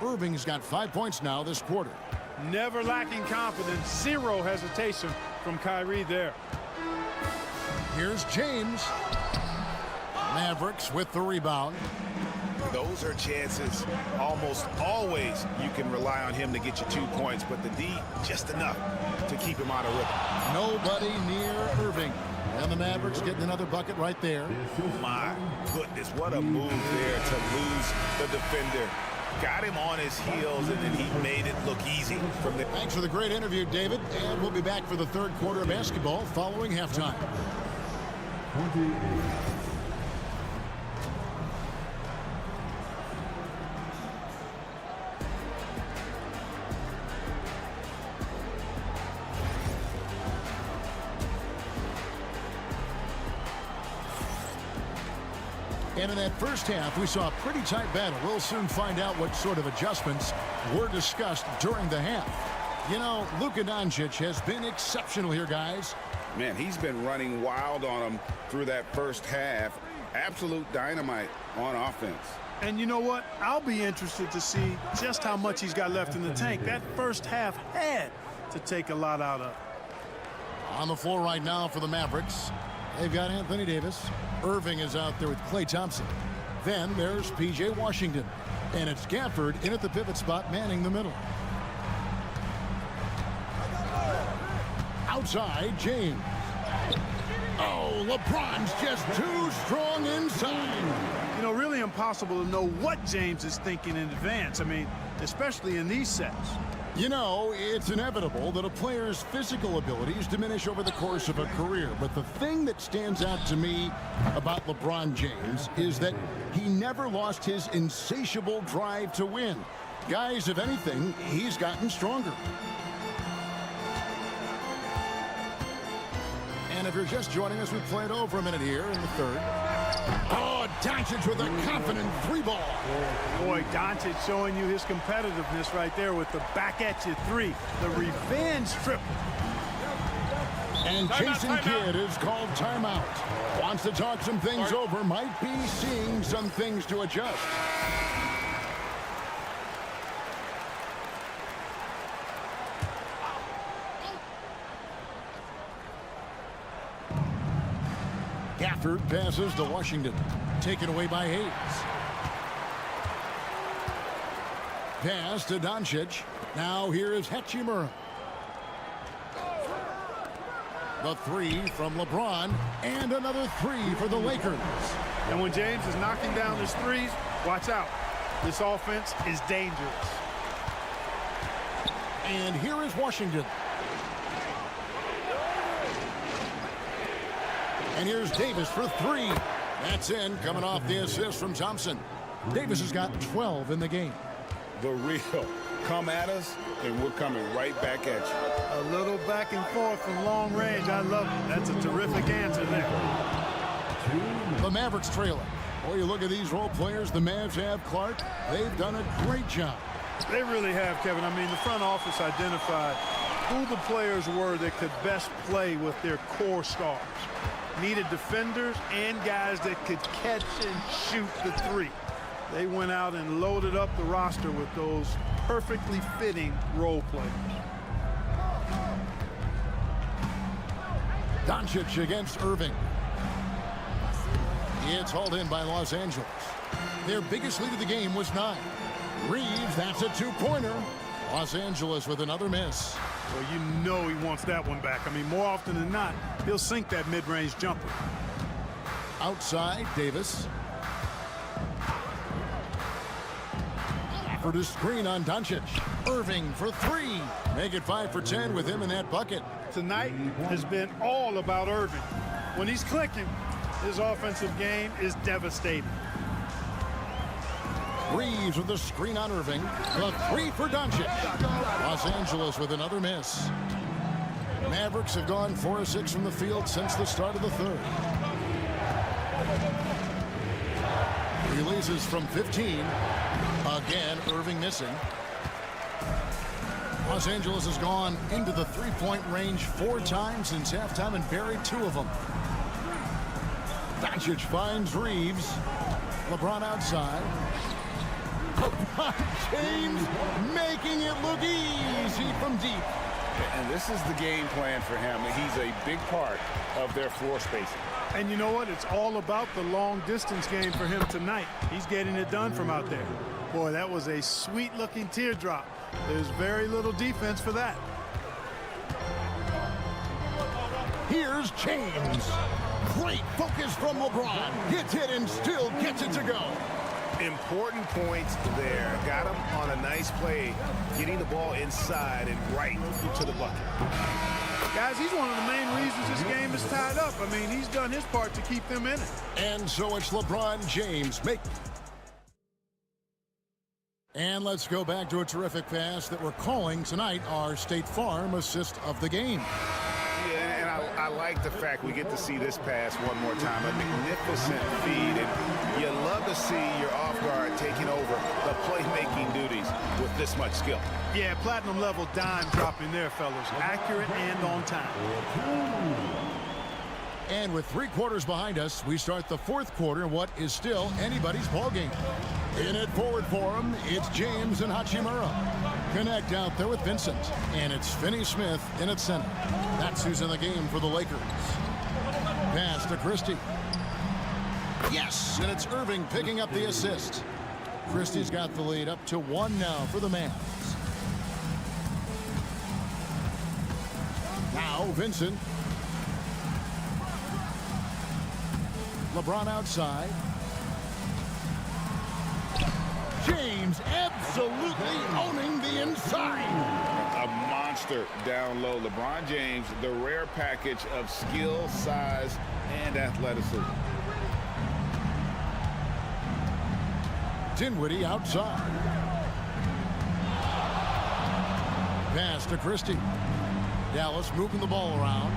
Irving's got 5 points now this quarter. Never lacking confidence. 0 hesitation from Kyrie there. Here's James. Mavericks with the rebound. Those are chances. Almost always you can rely on him to get you 2 points, but the D, just enough to keep him out of rhythm. Nobody near Irving. And the Mavericks getting another bucket right there. My goodness, what a move there to lose the defender. Got him on his heels, and then he made it look easy from there. Thanks for the great interview, David. And we'll be back for the third quarter of basketball following halftime. And in that first half, we saw a pretty tight battle. We'll soon find out what sort of adjustments were discussed during the half. You know, Luka Doncic has been exceptional here, guys. Man, he's been running wild on him through that first half. Absolute dynamite on offense. And you know what? I'll be interested to see just how much he's got left in the tank. That first half had to take a lot out of. On the floor right now for the Mavericks, they've got Anthony Davis. Irving is out there with Klay Thompson. Then there's P.J. Washington. And it's Gafford in at the pivot spot, manning the middle. Outside, James. Oh, LeBron's just too strong inside. You know, really impossible to know what James is thinking in advance. I mean, especially in these sets. You know, it's inevitable that a player's physical abilities diminish over the course of a career. But the thing that stands out to me about LeBron James is that he never lost his insatiable drive to win. Guys, if anything, he's gotten stronger. And if you're just joining us, we played over a minute here in the third. Oh, Doncic with a confident three ball. Boy, Doncic showing you his competitiveness right there with the back at you three. The revenge triple. And Jason Kidd is called timeout. Wants to talk some things over. Might be seeing some things to adjust. Gafford passes to Washington. Taken away by Hayes. Pass to Doncic. Now here is Hachimura. The three from LeBron. And another three for the Lakers. And when James is knocking down his threes, watch out. This offense is dangerous. And here is Washington. And here's Davis for three. That's in, coming off the assist from Thompson. Davis has got 12 in the game. The real. Come at us, and we're coming right back at you. A little back and forth from long range. I love it. That's a terrific answer there. The Mavericks trailing. Boy, you look at these role players the Mavs have, Clark. They've done a great job. They really have, Kevin. I mean, the front office identified who the players were that could best play with their core stars. Needed defenders and guys that could catch and shoot the three. They went out and loaded up the roster with those perfectly fitting role players. Doncic against Irving. It's hauled in by Los Angeles. Their biggest lead of the game was 9. Reeves, that's a two-pointer. Los Angeles with another miss. Well, you know he wants that one back. I mean, more often than not, he'll sink that mid-range jumper. Outside, Davis. For the screen on Doncic. Irving for three. Make it 5 for 10 with him in that bucket. Tonight has been all about Irving. When he's clicking, his offensive game is devastating. Reeves with the screen on Irving. The three for Doncic. Los Angeles with another miss. Mavericks have gone 4 of 6 from the field since the start of the third. Releases from 15. Again, Irving missing. Los Angeles has gone into the three-point range 4 times since halftime and buried 2 of them. Doncic finds Reeves. LeBron outside. LeBron James making it look easy from deep. And this is the game plan for him. He's a big part of their floor spacing. And you know what? It's all about the long-distance game for him tonight. He's getting it done from out there. Boy, that was a sweet-looking teardrop. There's very little defense for that. Here's James. Great focus from LeBron. Hits it and still gets it to go. Important points there. Got him on a nice play, getting the ball inside and right to the bucket. Guys, he's one of the main reasons this game is tied up. I mean, he's done his part to keep them in it. And so it's LeBron James. And let's go back to a terrific pass that we're calling tonight our State Farm assist of the game. Yeah, and I I like the fact we get to see this pass one more time. A magnificent feed, and you love to see your off guard taking over the playmaking duties with this much skill. Yeah, platinum level dime dropping there, fellas. Accurate and on time. And with 3 quarters behind us, we start the 4th quarter in what is still anybody's ball game. In it forward for him, it's James and Hachimura. Connect out there with Vincent. And it's Finney Smith in at center. That's who's in the game for the Lakers. Pass to Christie. Yes, and it's Irving picking up the assist. Christie's got the lead up to 1 now for the Mavs. Now Vincent. LeBron outside. James absolutely owning the inside. A monster down low. LeBron James, the rare package of skill, size, and athleticism. Dinwiddie outside. Pass to Christie. Dallas moving the ball around.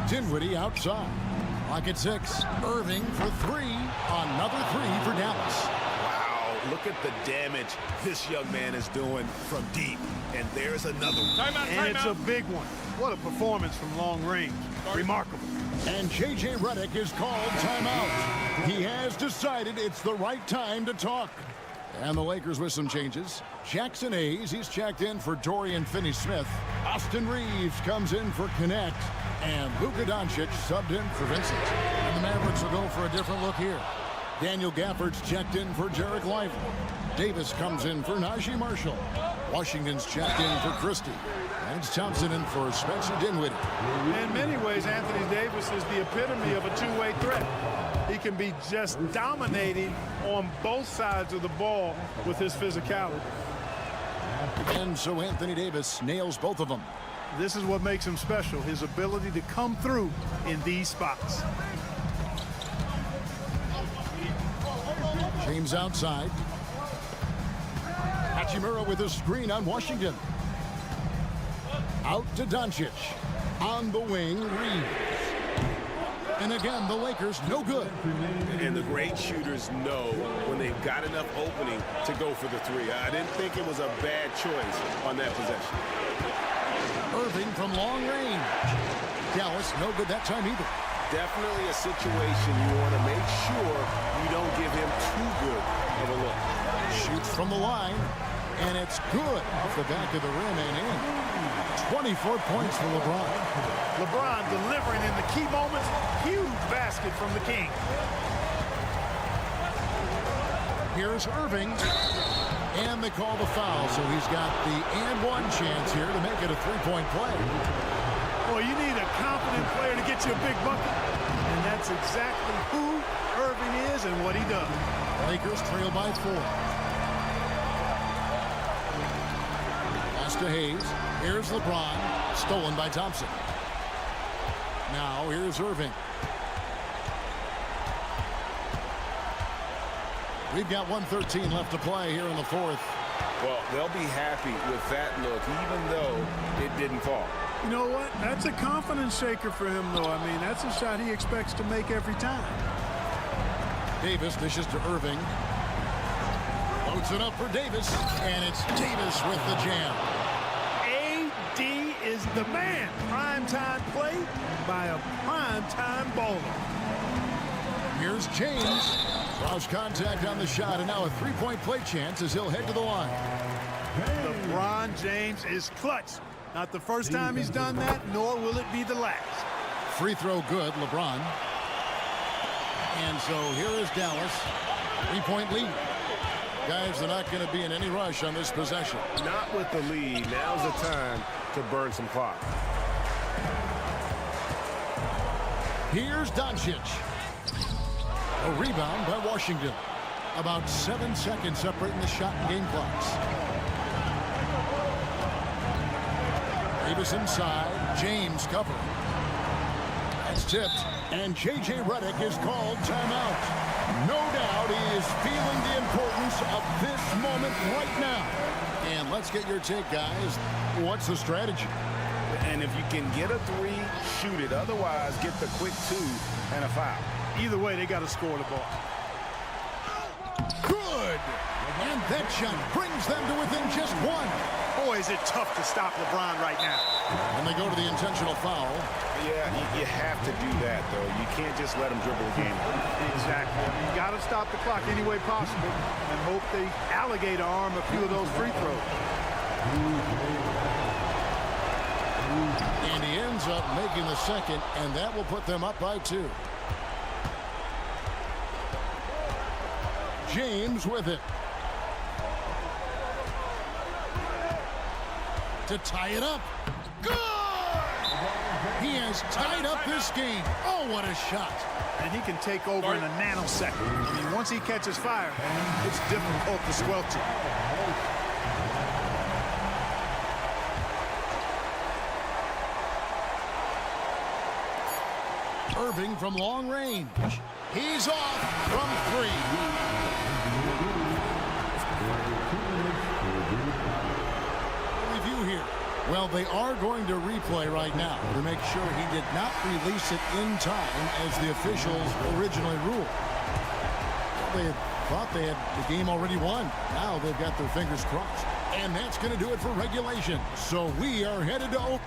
Dinwiddie outside. Lock at 6. Irving for 3. Another 3 for Dallas. Wow, look at the damage this young man is doing from deep. And there's another one. And it's a big one. What a performance from long range. Remarkable. And J.J. Redick is called timeout. He has decided it's the right time to talk. And the Lakers with some changes. Jackson Hayes, he's checked in for Dorian Finney-Smith. Austin Reeves comes in for Connect. And Luka Doncic subbed in for Vincent. And the Mavericks will go for a different look here. Daniel Gafford's checked in for Derek Lively. Davis comes in for Najee Marshall. Washington's checked in for Christie. And it's Thompson in for Spencer Dinwiddie. In many ways, Anthony Davis is the epitome of a two-way threat. He can be just dominating on both sides of the ball with his physicality. And so Anthony Davis nails both of them. This is what makes him special, his ability to come through in these spots. James outside. Hachimura with a screen on Washington. Out to Doncic. On the wing, Reeves. And again, the Lakers no good. And the great shooters know when they've got enough opening to go for the 3. I didn't think it was a bad choice on that possession. Irving from long range. Dallas no good that time either. Definitely a situation you want to make sure you don't give him too good of a look. Shoots from the line, and it's good off the back of the rim and in. 24 points for LeBron. LeBron delivering in the key moments. Huge basket from the King. Here's Irving. And they call the foul, so he's got the and one chance here to make it a three-point play. Well, you need a confident player to get you a big bucket. And that's exactly who Irving is and what he does. Lakers trail by 4. Pass to Hayes. Here's LeBron. Stolen by Thompson. Now here's Irving. We've got 1:13 left to play here in the 4th. Well, they'll be happy with that look, even though it didn't fall. You know what? That's a confidence shaker for him, though. I mean, that's a shot he expects to make every time. Davis dishes to Irving. Loads it up for Davis, and it's Davis with the jam. AD is the man. Primetime play by a primetime baller. Here's James. Draws contact on the shot, and now a three-point play chance as he'll head to the line. LeBron James is clutch. Not the first time he's done that, nor will it be the last. Free throw good, LeBron. And so here is Dallas. 3-point lead. Guys, they're not going to be in any rush on this possession. Not with the lead. Now's the time to burn some clock. Here's Doncic. A rebound by Washington. About 7 seconds separating the shot and game clocks. Davis inside. James covering. That's tipped. And J.J. Redick is called timeout. No doubt he is feeling the importance of this moment right now. And let's get your take, guys. What's the strategy? And if you can get a 3, shoot it. Otherwise, get the quick 2 and a foul. Either way, they got to score the ball. Good. And that shot brings them to within just 1. Boy, is it tough to stop LeBron right now. And they go to the intentional foul. Yeah, you have to do that, though. You can't just let him dribble the game. Exactly. You got to stop the clock any way possible and hope they alligator arm a few of those free throws. And he ends up making the second, and that will put them up by 2. James with it. To tie it up. Good! He has tied up this game. Oh, what a shot. And he can take over in a nanosecond. I mean, once he catches fire, it's difficult to squelch it. Irving from long range. He's off from 3. Here. Well, they are going to replay right now to make sure he did not release it in time as the officials originally ruled. They had thought they had the game already won. Now they've got their fingers crossed. And that's going to do it for regulation. So we are headed to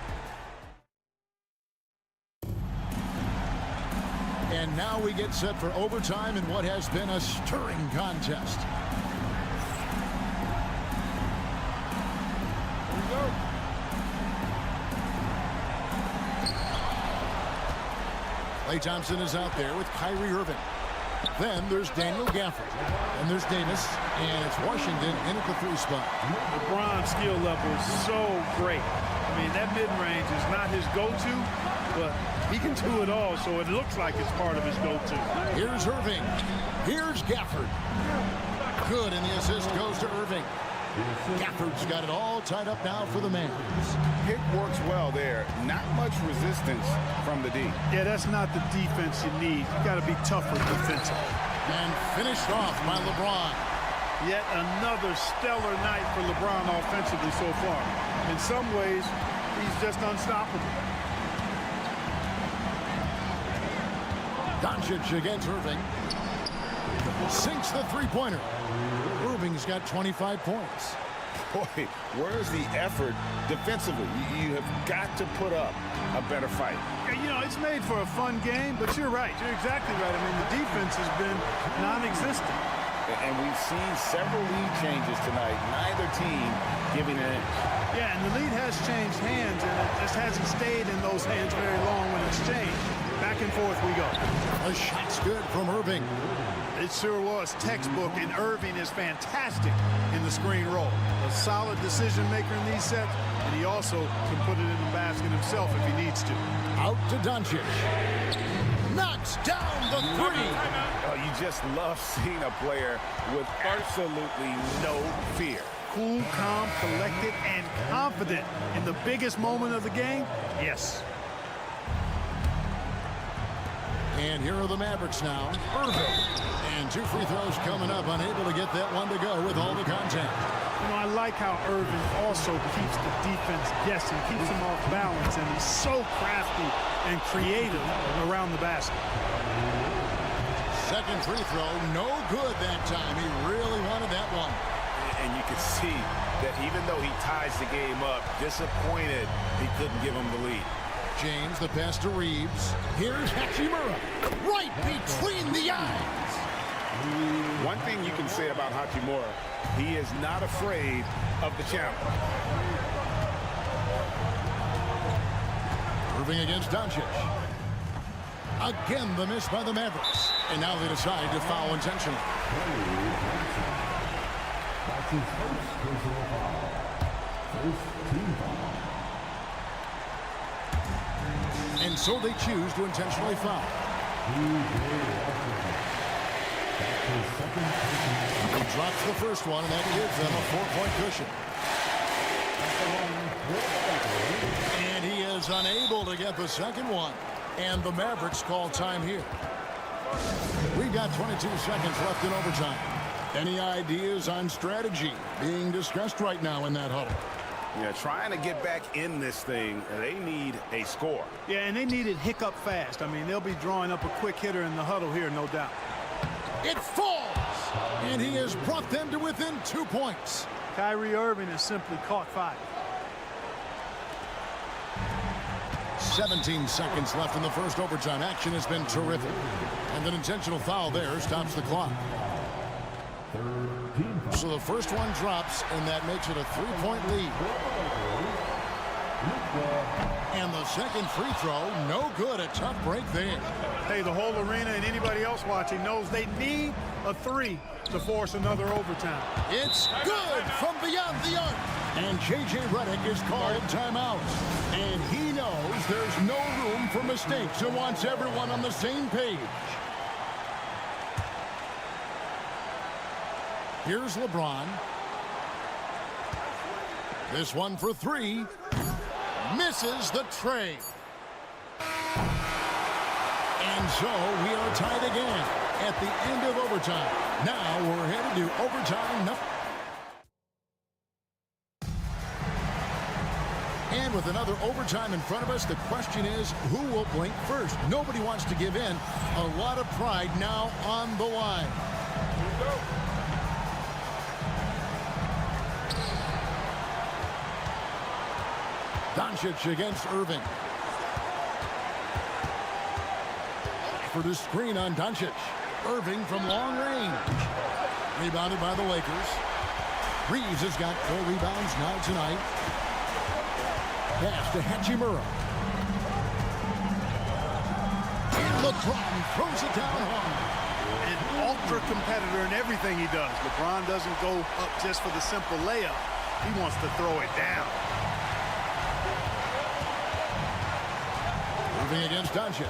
and now we get set for overtime in what has been a stirring contest. Klay Thompson is out there with Kyrie Irving. Then there's Daniel Gafford. And there's Davis. And it's Washington in at the 3 spot. LeBron's skill level is so great. I mean, that mid-range is not his go-to, but he can do it all, so it looks like it's part of his go-to. Here's Irving. Here's Gafford. Good, and the assist goes to Irving. Gafford's got it all tied up now for the Mavs. Pick works well there. Not much resistance from the D. Yeah, that's not the defense you need. You got to be tougher defensively. And finished off by LeBron. Yet another stellar night for LeBron offensively so far. In some ways, he's just unstoppable. Doncic against Irving. Sinks the three-pointer. Irving's got 25 points. Boy, where's the effort defensively? You have got to put up a better fight. You know, it's made for a fun game, but you're right. You're exactly right. I mean, the defense has been non-existent. And we've seen several lead changes tonight. Neither team giving an inch. Yeah, and the lead has changed hands, and it just hasn't stayed in those hands very long when it's changed. Back and forth we go. A shot's good from Irving. It sure was textbook, and Irving is fantastic in the screen roll. A solid decision maker in these sets, and he also can put it in the basket himself if he needs to. Out to Doncic. Knocks down the 3. Oh, you just love seeing a player with absolutely no fear. Cool, calm, collected, and confident in the biggest moment of the game. Yes. And here are the Mavericks now. Irving. And 2 free throws coming up. Unable to get that one to go with all the contact. You know, I like how Irving also keeps the defense guessing, keeps them off balance, and he's so crafty and creative around the basket. Second free throw, no good that time. He really wanted that one. And you can see that even though he ties the game up, disappointed he couldn't give him the lead. James, the pass to Reeves. Here's Hachimura. Right between the eyes. One thing you can say about Hachimura, he is not afraid of the challenge. Irving against Doncic. Again, the miss by the Mavericks. And now they decide to foul intentionally. And so they choose to intentionally foul. He drops the first one, and that gives them a 4-point cushion. And he is unable to get the second one. And the Mavericks call time here. We've got 22 seconds left in overtime. Any ideas on strategy being discussed right now in that huddle? Yeah, trying to get back in this thing, they need a score. Yeah, and they need it hiccup fast. I mean, they'll be drawing up a quick hitter in the huddle here, no doubt. It falls, and he has brought them to within 2 points. Kyrie Irving has simply caught fire. 17 seconds left in the first overtime. Action has been terrific. And an intentional foul there stops the clock. So the first one drops, and that makes it a 3-point lead. And the second free throw, no good. A tough break there. Hey, the whole arena and anybody else watching knows they need a 3 to force another overtime. It's good from beyond the arc. And J.J. Redick is called timeout. And he knows there's no room for mistakes and wants everyone on the same page. Here's LeBron. This one for 3. Misses the tray. And so we are tied again at the end of overtime. Now we're headed to overtime. And with another overtime in front of us, the question is, who will blink first? Nobody wants to give in. A lot of pride now on the line. Here we go. Doncic against Irving. For the screen on Doncic. Irving from long range. Rebounded by the Lakers. Reeves has got 4 rebounds now tonight. Pass to Hachimura. And LeBron throws it down hard. An ultra competitor in everything he does. LeBron doesn't go up just for the simple layup. He wants to throw it down. Irving against Doncic.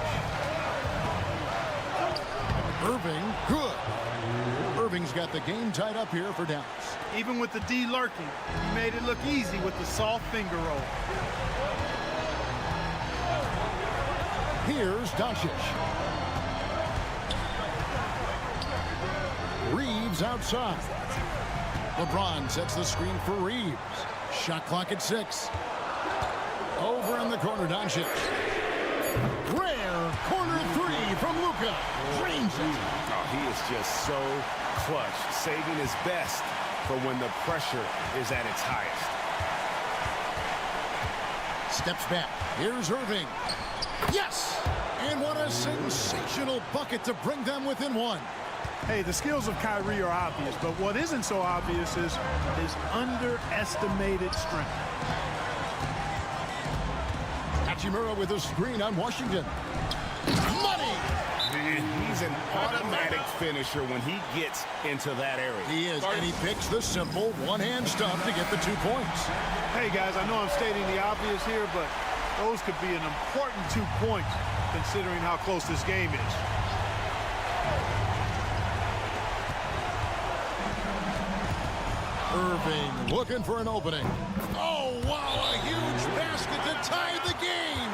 Irving, good. Irving's got the game tied up here for Dallas. Even with the D lurking, he made it look easy with the soft finger roll. Here's Doncic. Reeves outside. LeBron sets the screen for Reeves. Shot clock at 6. Over in the corner, Doncic. Rare corner 3 from Luka. Drains it. Oh, he is just so clutch, saving his best for when the pressure is at its highest. Steps back. Here's Irving. Yes! And what a sensational bucket to bring them within 1. Hey, the skills of Kyrie are obvious, but what isn't so obvious is his underestimated strength. Hachimura with a screen on Washington. Money! He's an automatic finisher when he gets into that area. He is, and he picks the simple one-hand stuff to get the 2 points. Hey, guys, I know I'm stating the obvious here, but those could be an important 2 points considering how close this game is. Irving looking for an opening. Oh, wow, a huge basket to tie the game.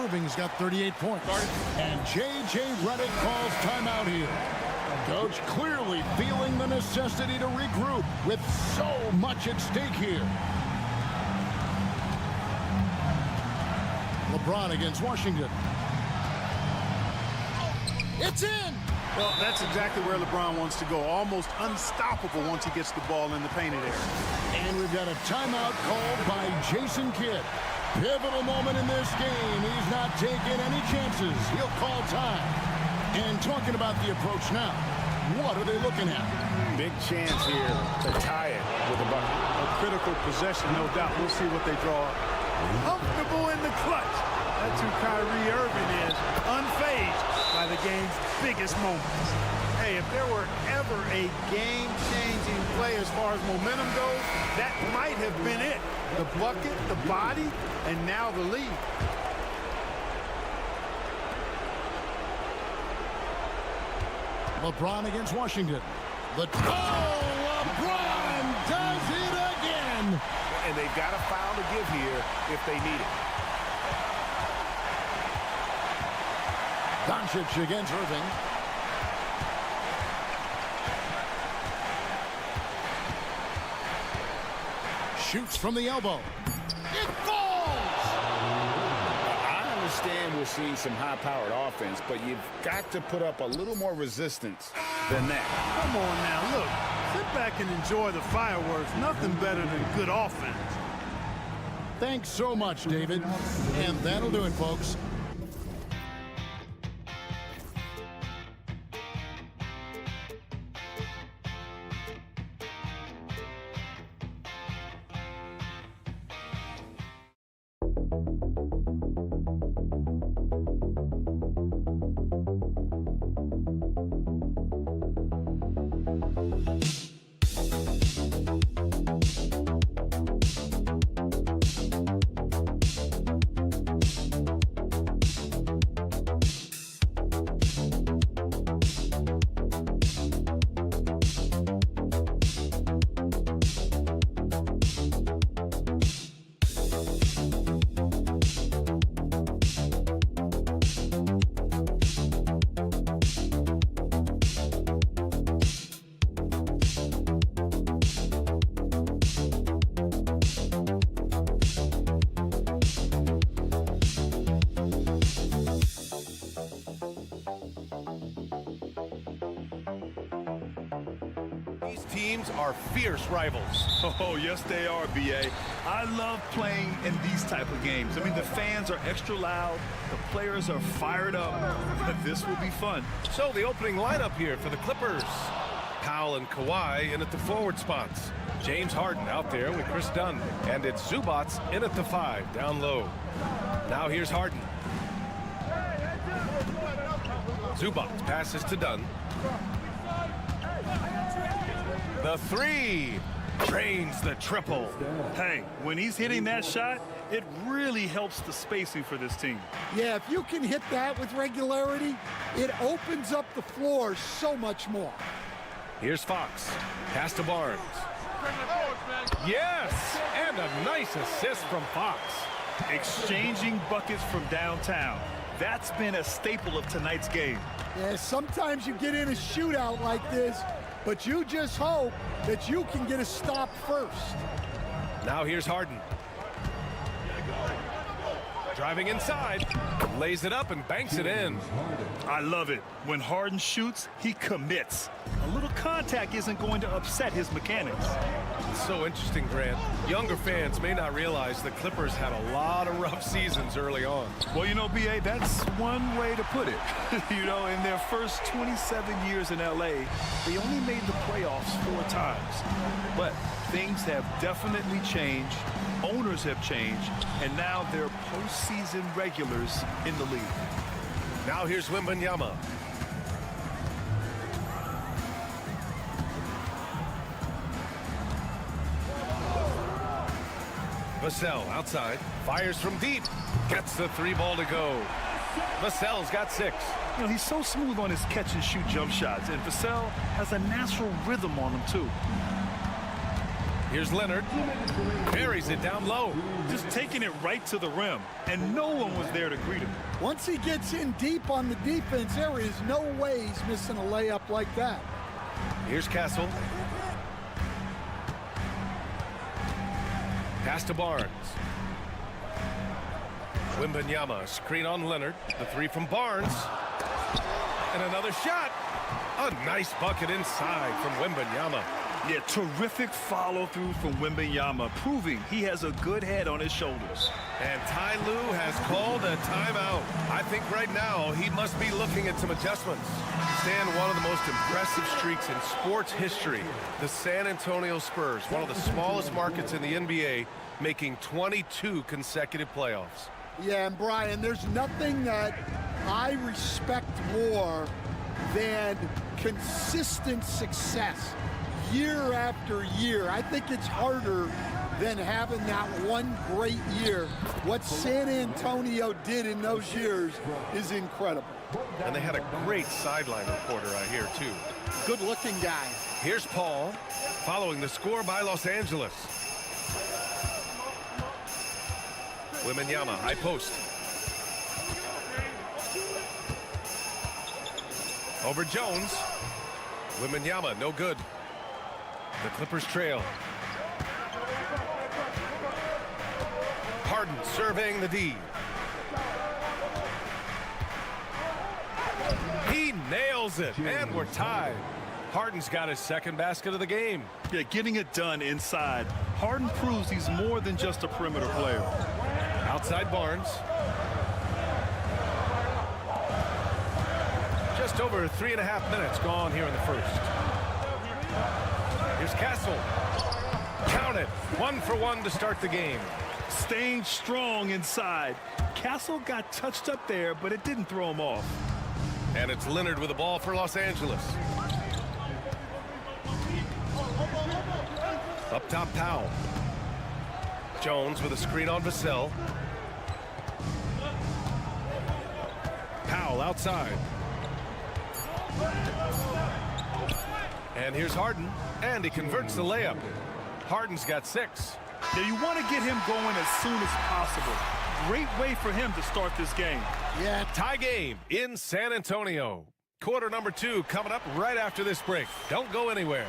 Irving's got 38 points. And J.J. Redick calls timeout here. Coach clearly feeling the necessity to regroup with so much at stake here. LeBron against Washington. It's in! Well, that's exactly where LeBron wants to go. Almost unstoppable once he gets the ball in the painted area. And we've got a timeout called by Jason Kidd. Pivotal moment in this game. He's not taking any chances. He'll call time. And talking about the approach now, what are they looking at? Big chance here to tie it with a bucket. A critical possession, no doubt. We'll see what they draw up. Comfortable in the clutch. That's who Kyrie Irving is, unfazed by the game's biggest moments. Hey, if there were ever a game-changing play as far as momentum goes, that might have been it. The bucket, the body, and now the lead. LeBron against Washington. LeBron does it again! And they've got a foul to give here if they need it. Doncic against Irving. shoots from the elbow. It falls! I understand we're seeing some high-powered offense, but you've got to put up a little more resistance than that. Come on now, look. Sit back and enjoy the fireworks. Nothing better than good offense. Thanks so much, David. And that'll do it, folks. These teams are fierce rivals. Oh, yes, they are, B.A. I love playing in these type of games. I mean, the fans are extra loud. The players are fired up. This will be fun. So the opening lineup here for the Clippers. Powell and Kawhi in at the forward spots. James Harden out there with Chris Dunn. And it's Zubats in at the 5, down low. Now here's Harden. Zubats passes to Dunn. The 3 drains the triple. Hey, when he's hitting that shot, it really helps the spacing for this team. Yeah, if you can hit that with regularity, it opens up the floor so much more. Here's Fox. Pass to Barnes. Yes! And a nice assist from Fox. Exchanging buckets from downtown. That's been a staple of tonight's game. Yeah, sometimes you get in a shootout like this, but you just hope that you can get a stop first. Now here's Harden. Driving inside, lays it up and banks it in. I love it. When Harden shoots, he commits. A little contact isn't going to upset his mechanics. It's so interesting, Grant. Younger fans may not realize the Clippers had a lot of rough seasons early on. Well, you know, B.A., that's one way to put it. You know, in their first 27 years in L.A., they only made the playoffs 4 times. But things have definitely changed. Owners have changed, and now they're postseason regulars in the league. Now here's Wembanyama. Vassell outside, fires from deep, gets the 3 ball to go. Vassell's got 6. You know, he's so smooth on his catch-and-shoot jump shots, and Vassell has a natural rhythm on him, too. Here's Leonard. Buries it down low. Just taking it right to the rim, and no one was there to greet him. Once he gets in deep on the defense, there is no way he's missing a layup like that. Here's Castle. Pass to Barnes. Wembanyama, screen on Leonard. The 3 from Barnes. And another shot. A nice bucket inside from Wembanyama. Yeah, terrific follow-through from Wembanyama, proving he has a good head on his shoulders. And Ty Lue has called a timeout. I think right now he must be looking at some adjustments. Stan, one of the most impressive streaks in sports history. The San Antonio Spurs, one of the smallest markets in the NBA, making 22 consecutive playoffs. Yeah, and Brian, there's nothing that I respect more than consistent success year after year. I think it's harder than having that one great year. What San Antonio did in those years is incredible. And they had a great sideline reporter, I hear, too. Good-looking guy. Here's Paul, following the score by Los Angeles. Wembanyama, high post. Over Jones. Wembanyama, no good. The Clippers trail. surveying the D. He nails it, and we're tied. Harden's got his second basket of the game. Yeah, getting it done inside. Harden proves he's more than just a perimeter player. Outside Barnes. Just over 3.5 minutes gone here in the first. Here's Castle. Count it. 1 for 1 to start the game. Staying strong inside. Castle got touched up there, but it didn't throw him off. And it's Leonard with the ball for Los Angeles. Up top, Powell. Jones with a screen on Vassell. Powell outside. And here's Harden, and he converts the layup. Harden's got 6. Now you want to get him going as soon as possible. Great way for him to start this game. Yeah, tie game in San Antonio. Quarter number 2 coming up right after this break. Don't go anywhere.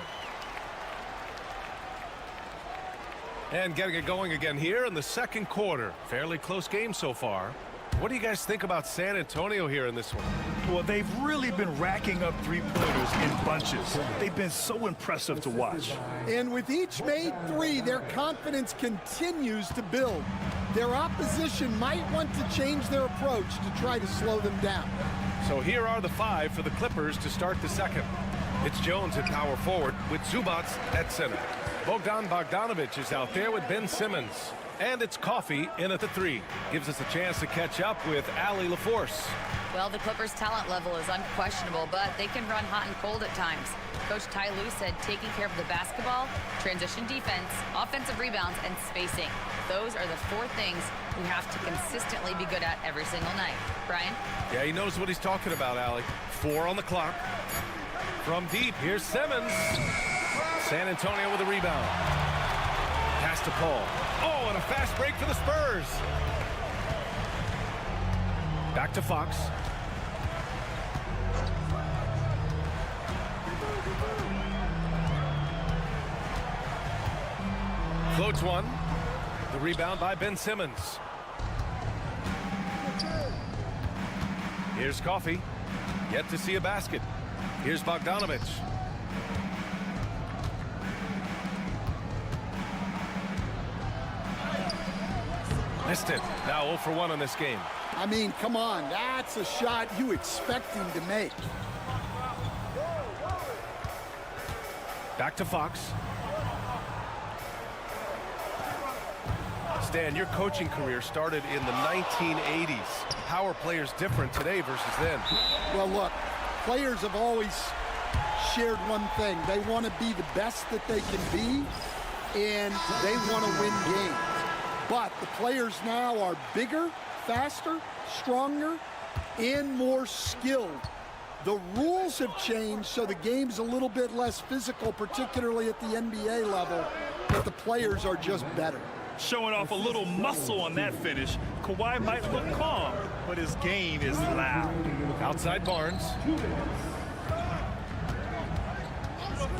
And getting it going again here in the second quarter. Fairly close game so far. What do you guys think about San Antonio here in this one? Well, they've really been racking up three-pointers in bunches. They've been so impressive to watch. And with each made 3, their confidence continues to build. Their opposition might want to change their approach to try to slow them down. So here are the 5 for the Clippers to start the second. It's Jones at power forward with Zubac at center. Bogdan Bogdanovic is out there with Ben Simmons. And it's Coffey in at the 3. Gives us a chance to catch up with Allie LaForce. Well, the Clippers' talent level is unquestionable, but they can run hot and cold at times. Coach Ty Lue said taking care of the basketball, transition defense, offensive rebounds, and spacing. Those are the 4 things we have to consistently be good at every single night. Brian? Yeah, he knows what he's talking about, Allie. 4 on the clock. From deep, here's Simmons. San Antonio with a rebound. Pass to Paul. Oh, and a fast break for the Spurs. Back to Fox. Floats one. The rebound by Ben Simmons. Here's Coffey. Yet to see a basket. Here's Bogdanovic. Missed it. Now 0 for 1 in this game. I mean, come on. That's a shot you expect him to make. Back to Fox. Stan, your coaching career started in the 1980s. How are players different today versus then? Well, look, players have always shared one thing. They want to be the best that they can be, and they want to win games. But the players now are bigger, faster, stronger, and more skilled. The rules have changed, so the game's a little bit less physical, particularly at the NBA level, but the players are just better. Showing off a little muscle on that finish. Kawhi might look calm, but his game is loud. Outside Barnes.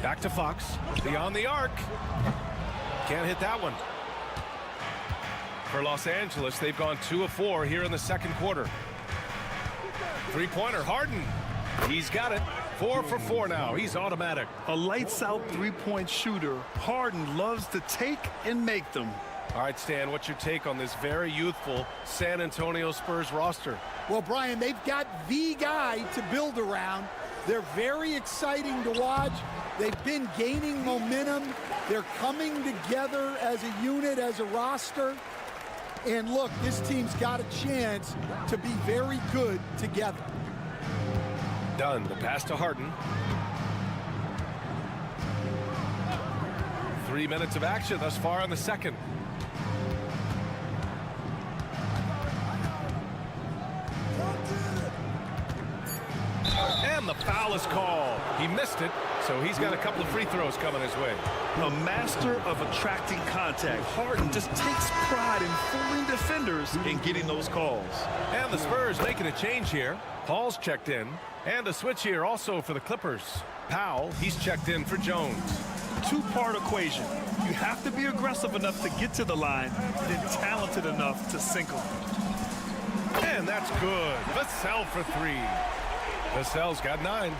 Back to Fox. Beyond the arc. Can't hit that one. For Los Angeles, they've gone 2 of 4 here in the second quarter. Three-pointer, Harden. He's got it. 4 for 4 now. He's automatic. A lights-out three-point shooter. Harden loves to take and make them. All right, Stan, what's your take on this very youthful San Antonio Spurs roster? Well, Brian, they've got the guy to build around. They're very exciting to watch. They've been gaining momentum. They're coming together as a unit, as a roster. And look, this team's got a chance to be very good together. Done. The pass to Harden. 3 minutes of action thus far in the second. And the foul is called. He missed it, so he's got a couple of free throws coming his way. A master of attracting contact. Harden just takes pride in fooling defenders and getting those calls. And the Spurs making a change here. Paul's checked in. And a switch here also for the Clippers. Powell, he's checked in for Jones. two-part equation. You have to be aggressive enough to get to the line, then talented enough to sink them. And that's good. Vassell for 3. Vassell's got 9.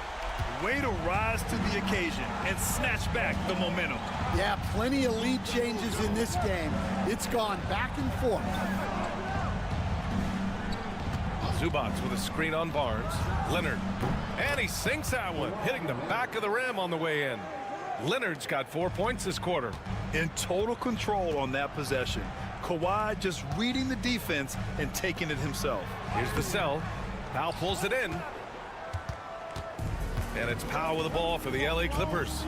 Way to rise to the occasion and snatch back the momentum. Yeah, plenty of lead changes in this game. It's gone back and forth. Zubats with a screen on Barnes. Leonard. And he sinks that one, hitting the back of the rim on the way in. Leonard's got 4 points this quarter. In total control on that possession. Kawhi just reading the defense and taking it himself. Here's Vassell. Powell pulls it in. And it's Powell with the ball for the LA Clippers.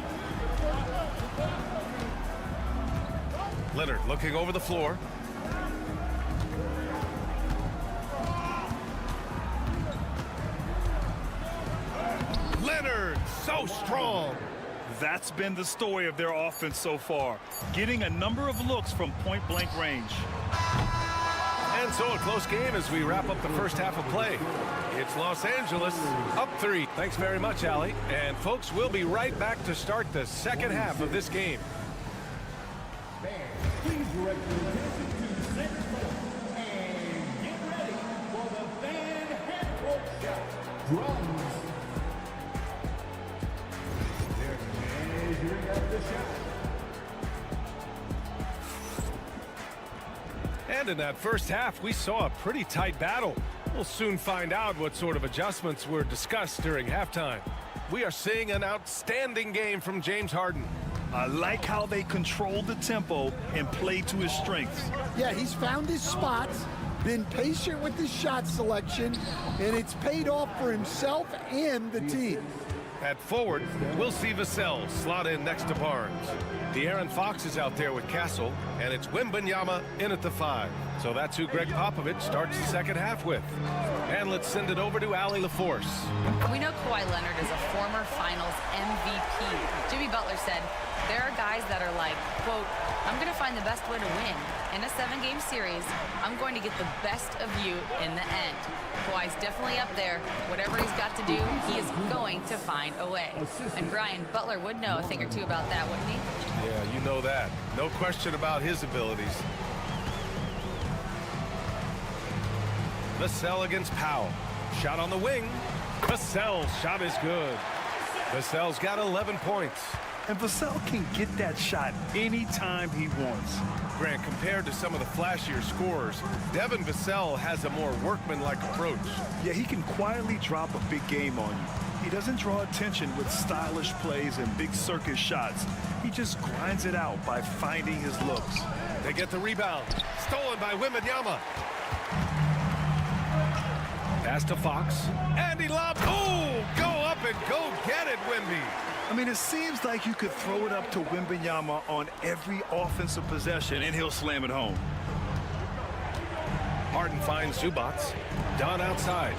Leonard looking over the floor. Leonard, so strong. That's been the story of their offense so far, getting a number of looks from point-blank range. And so a close game as we wrap up the first half of play. It's Los Angeles up 3. Thanks very much, Allie. And folks, we'll be right back to start the second half of this game. Please direct your attention to center court and get ready for the fan half-court shot. Drums. They're measuring up the shot. And in that first half, we saw a pretty tight battle. We'll soon find out what sort of adjustments were discussed during halftime. We are seeing an outstanding game from James Harden. I like how they controlled the tempo and played to his strengths. Yeah, he's found his spots, been patient with his shot selection, and it's paid off for himself and the team. At forward, we'll see Vassell slot in next to Barnes. De'Aaron Fox is out there with Castle, and it's Wembanyama in at the 5. So that's who Greg Popovich starts the second half with. And let's send it over to Allie LaForce. We know Kawhi Leonard is a former Finals MVP. Jimmy Butler said, there are guys that are like, quote, I'm going to find the best way to win. In a 7-game series, I'm going to get the best of you in the end. Kawhi's definitely up there. Whatever he's got to do, he is going to find a way. And Brian, Butler would know a thing or two about that, wouldn't he? Yeah, you know that. No question about his abilities. Vassell against Powell. Shot on the wing. Vassell's shot is good. Vassell's got 11 points. And Vassell can get that shot anytime he wants. Grant, compared to some of the flashier scorers, Devin Vassell has a more workmanlike approach. Yeah, he can quietly drop a big game on you. He doesn't draw attention with stylish plays and big circus shots. He just grinds it out by finding his looks. They get the rebound. Stolen by Wembanyama. Pass to Fox. And he lobs. Oh, go up and go get it, Wemby. I mean, it seems like you could throw it up to Wembanyama on every offensive possession, and he'll slam it home. Harden finds Zubats. Don outside.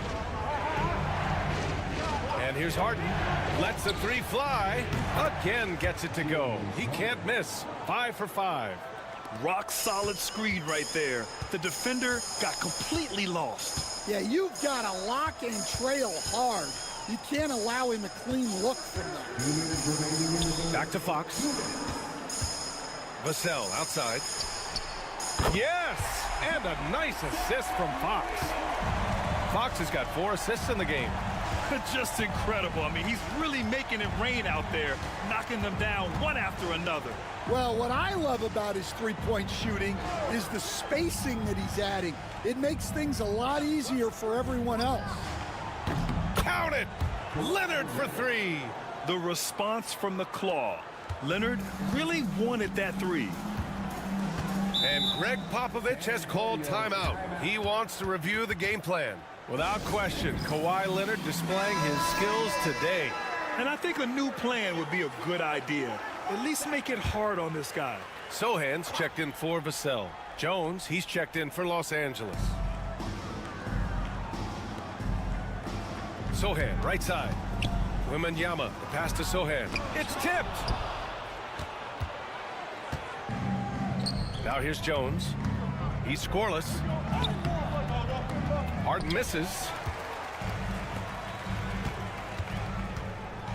And here's Harden. Lets the 3 fly. Again gets it to go. He can't miss. 5 for 5. Rock solid screen right there. The defender got completely lost. Yeah, you've got to lock and trail hard. You can't allow him a clean look from there. Back to Fox. Vassell outside. Yes! And a nice assist from Fox. Fox has got 4 assists in the game. Just incredible. I mean, he's really making it rain out there, knocking them down one after another. Well, what I love about his three-point shooting is the spacing that he's adding. It makes things a lot easier for everyone else. Count it! Leonard for 3. The response from the claw. Leonard really wanted that 3. And Greg Popovich has called timeout. He wants to review the game plan. Without question, Kawhi Leonard displaying his skills today. And I think a new plan would be a good idea. At least make it hard on this guy. Sohan's checked in for Vassell. Jones, he's checked in for Los Angeles. Sohan, right side. Wembanyama, the pass to Sohan. It's tipped. Now here's Jones. He's scoreless. Harden misses.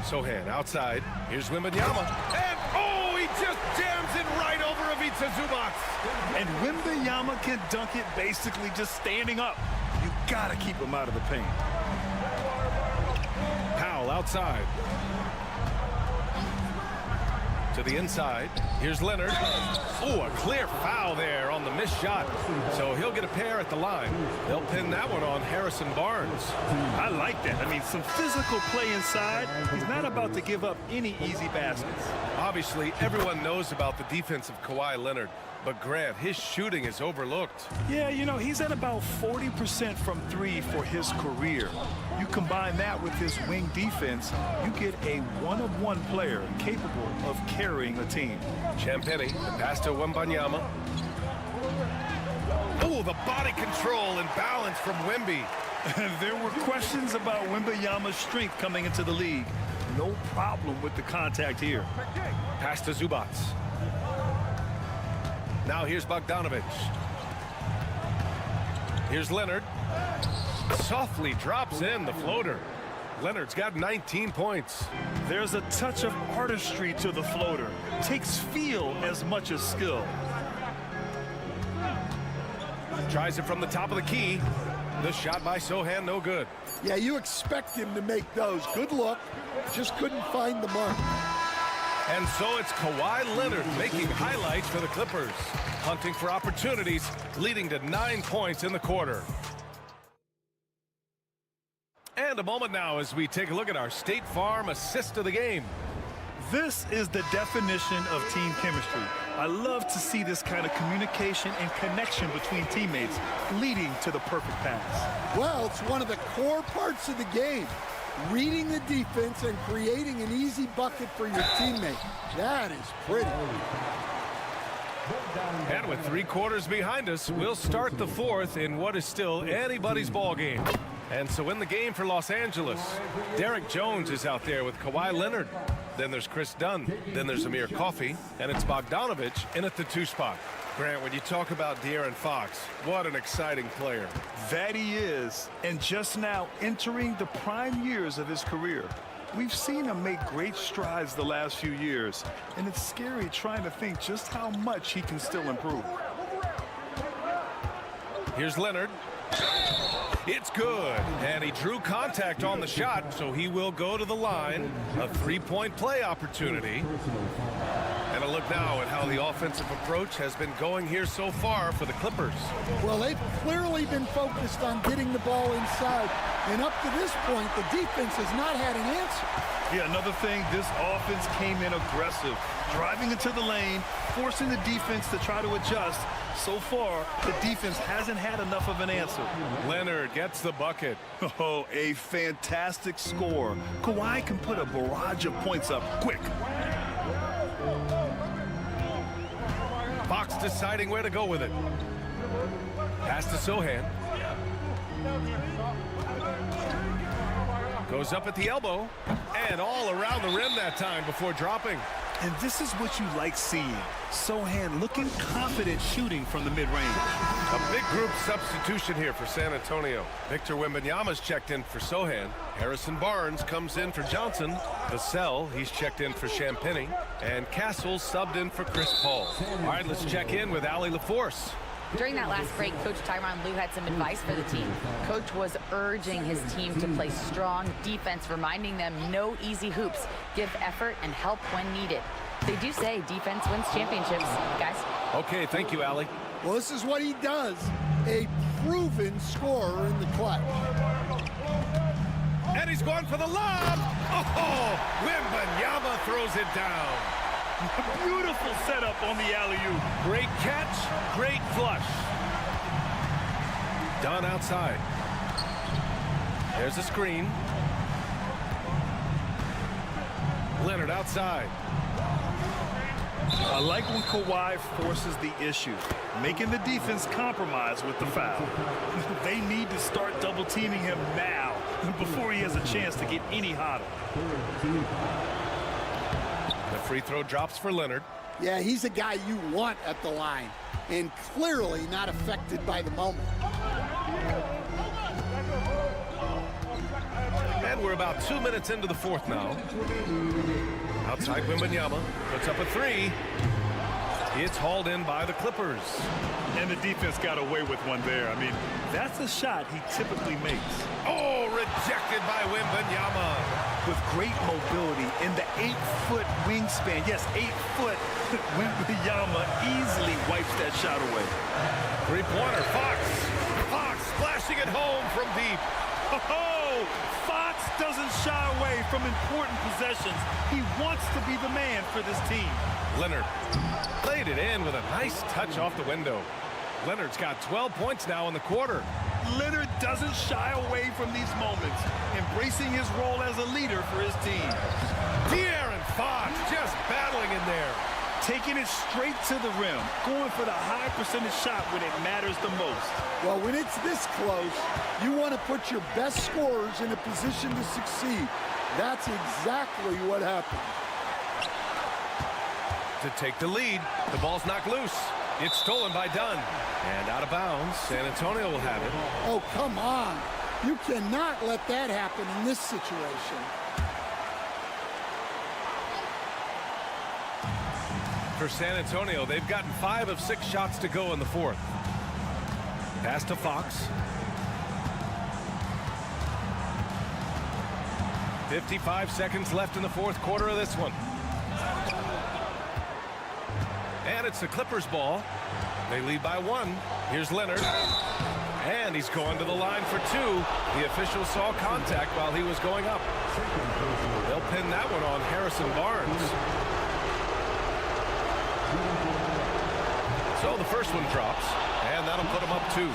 Sohan outside. Here's Wembanyama. And, oh, beats a Zubats. And Wembanyama can dunk it basically just standing up. You gotta keep him out of the paint. Powell outside. To the inside. Here's Leonard. Oh, a clear foul there on the missed shot. So he'll get a pair at the line. They'll pin that one on Harrison Barnes. I like that. I mean, some physical play inside. He's not about to give up any easy baskets. Obviously, everyone knows about the defense of Kawhi Leonard. But Grant, his shooting is overlooked. Yeah, you know, he's at about 40% from three for his career. You combine that with his wing defense, you get a one-of-one player capable of carrying a team. Champagny, the pass to Wembanyama. Oh, the body control and balance from Wemby. There were questions about Wembanyama's strength coming into the league. No problem with the contact here. Pass to Zubats. Now here's Bogdanovich. Here's Leonard. Softly drops in the floater. Leonard's got 19 points. There's a touch of artistry to the floater. Takes feel as much as skill. Tries it from the top of the key. The shot by Sohan, no good. Yeah, you expect him to make those. Good look. Just couldn't find the mark. And so it's Kawhi Leonard making highlights for the Clippers. Hunting for opportunities, leading to 9 points in the quarter. And a moment now as we take a look at our State Farm assist of the game. This is the definition of team chemistry. I love to see this kind of communication and connection between teammates leading to the perfect pass. Well, it's one of the core parts of the game. Reading the defense and creating an easy bucket for your teammate. That is pretty. And with 3 quarters behind us, we'll start the fourth in what is still anybody's ball game. And so in the game for Los Angeles, Derek Jones is out there with Kawhi Leonard. Then there's Chris Dunn. Then there's Amir Coffey. And it's Bogdanovich in at the 2 spot. Grant, when you talk about De'Aaron Fox, what an exciting player. That he is, and just now entering the prime years of his career. We've seen him make great strides the last few years, and it's scary trying to think just how much he can still improve. Here's Leonard. It's good, and he drew contact on the shot, so he will go to the line. A 3-point play opportunity. And a look now at how the offensive approach has been going here so far for the Clippers. Well, they've clearly been focused on getting the ball inside. And up to this point, the defense has not had an answer. Yeah, another thing, this offense came in aggressive, driving into the lane, forcing the defense to try to adjust. So far, the defense hasn't had enough of an answer. Leonard gets the bucket. Oh, a fantastic score. Kawhi can put a barrage of points up quick. Fox deciding where to go with it. Pass to Sohan. Goes up at the elbow. And all around the rim that time before dropping. And this is what you like seeing. Sohan looking confident shooting from the mid-range. A big group substitution here for San Antonio. Victor Wembanyama's checked in for Sohan. Harrison Barnes comes in for Johnson. Vassell, he's checked in for Champagny. And Castle subbed in for Chris Paul. All right, let's check in with Allie LaForce. During that last break, Coach Tyronn Lue had some advice for the team. Coach was urging his team to play strong defense, reminding them no easy hoops, give effort, and help when needed. They do say defense wins championships, guys. Okay, thank you, Allie. Well, this is what he does. A proven scorer in the clutch. And he's going for the lob. Oh, Wembanyama throws it down. Beautiful setup on the alley-oop. Great catch, great flush. Dunn outside. There's a screen. Leonard outside. I like when Kawhi forces the issue, making the defense compromise with the foul. They need to start double-teaming him now before he has a chance to get any hotter. The free throw drops for Leonard. Yeah, he's a guy you want at the line, and clearly not affected by the moment. And we're about 2 minutes into the fourth now. Outside Wembanyama puts up a 3. It's hauled in by the Clippers. And the defense got away with one there. I mean, that's a shot he typically makes. Oh, rejected by Wembanyama. With great mobility in the 8-foot wingspan. Yes, 8 foot. Wembanyama easily wipes that shot away. Three-pointer, Fox. Fox splashing it home from deep. Oh, Fox doesn't shy away from important possessions. He wants to be the man for this team. Leonard laid it in with a nice touch off the window. Leonard's got 12 points now in the quarter. Leonard doesn't shy away from these moments, embracing his role as a leader for his team. De'Aaron Fox just battling in there. Taking it straight to the rim, going for the high percentage shot when it matters the most. Well, when it's this close, you want to put your best scorers in a position to succeed. That's exactly what happened. To take the lead, the ball's knocked loose. It's stolen by Dunn. And out of bounds, San Antonio will have it. Oh, come on. You cannot let that happen in this situation. For San Antonio, they've gotten 5 of 6 shots to go in the fourth. Pass to Fox. 55 seconds left in the fourth quarter of this one. And it's the Clippers' ball. They lead by 1. Here's Leonard. And he's going to the line for 2. The official saw contact while he was going up. They'll pin that one on Harrison Barnes. So the first one drops, and that'll put him up 2.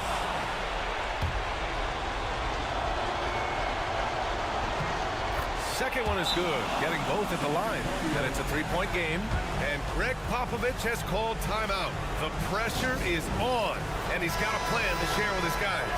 Second one is good, getting both at the line. And it's a 3-point game, and Greg Popovich has called timeout. The pressure is on, and he's got a plan to share with his guys.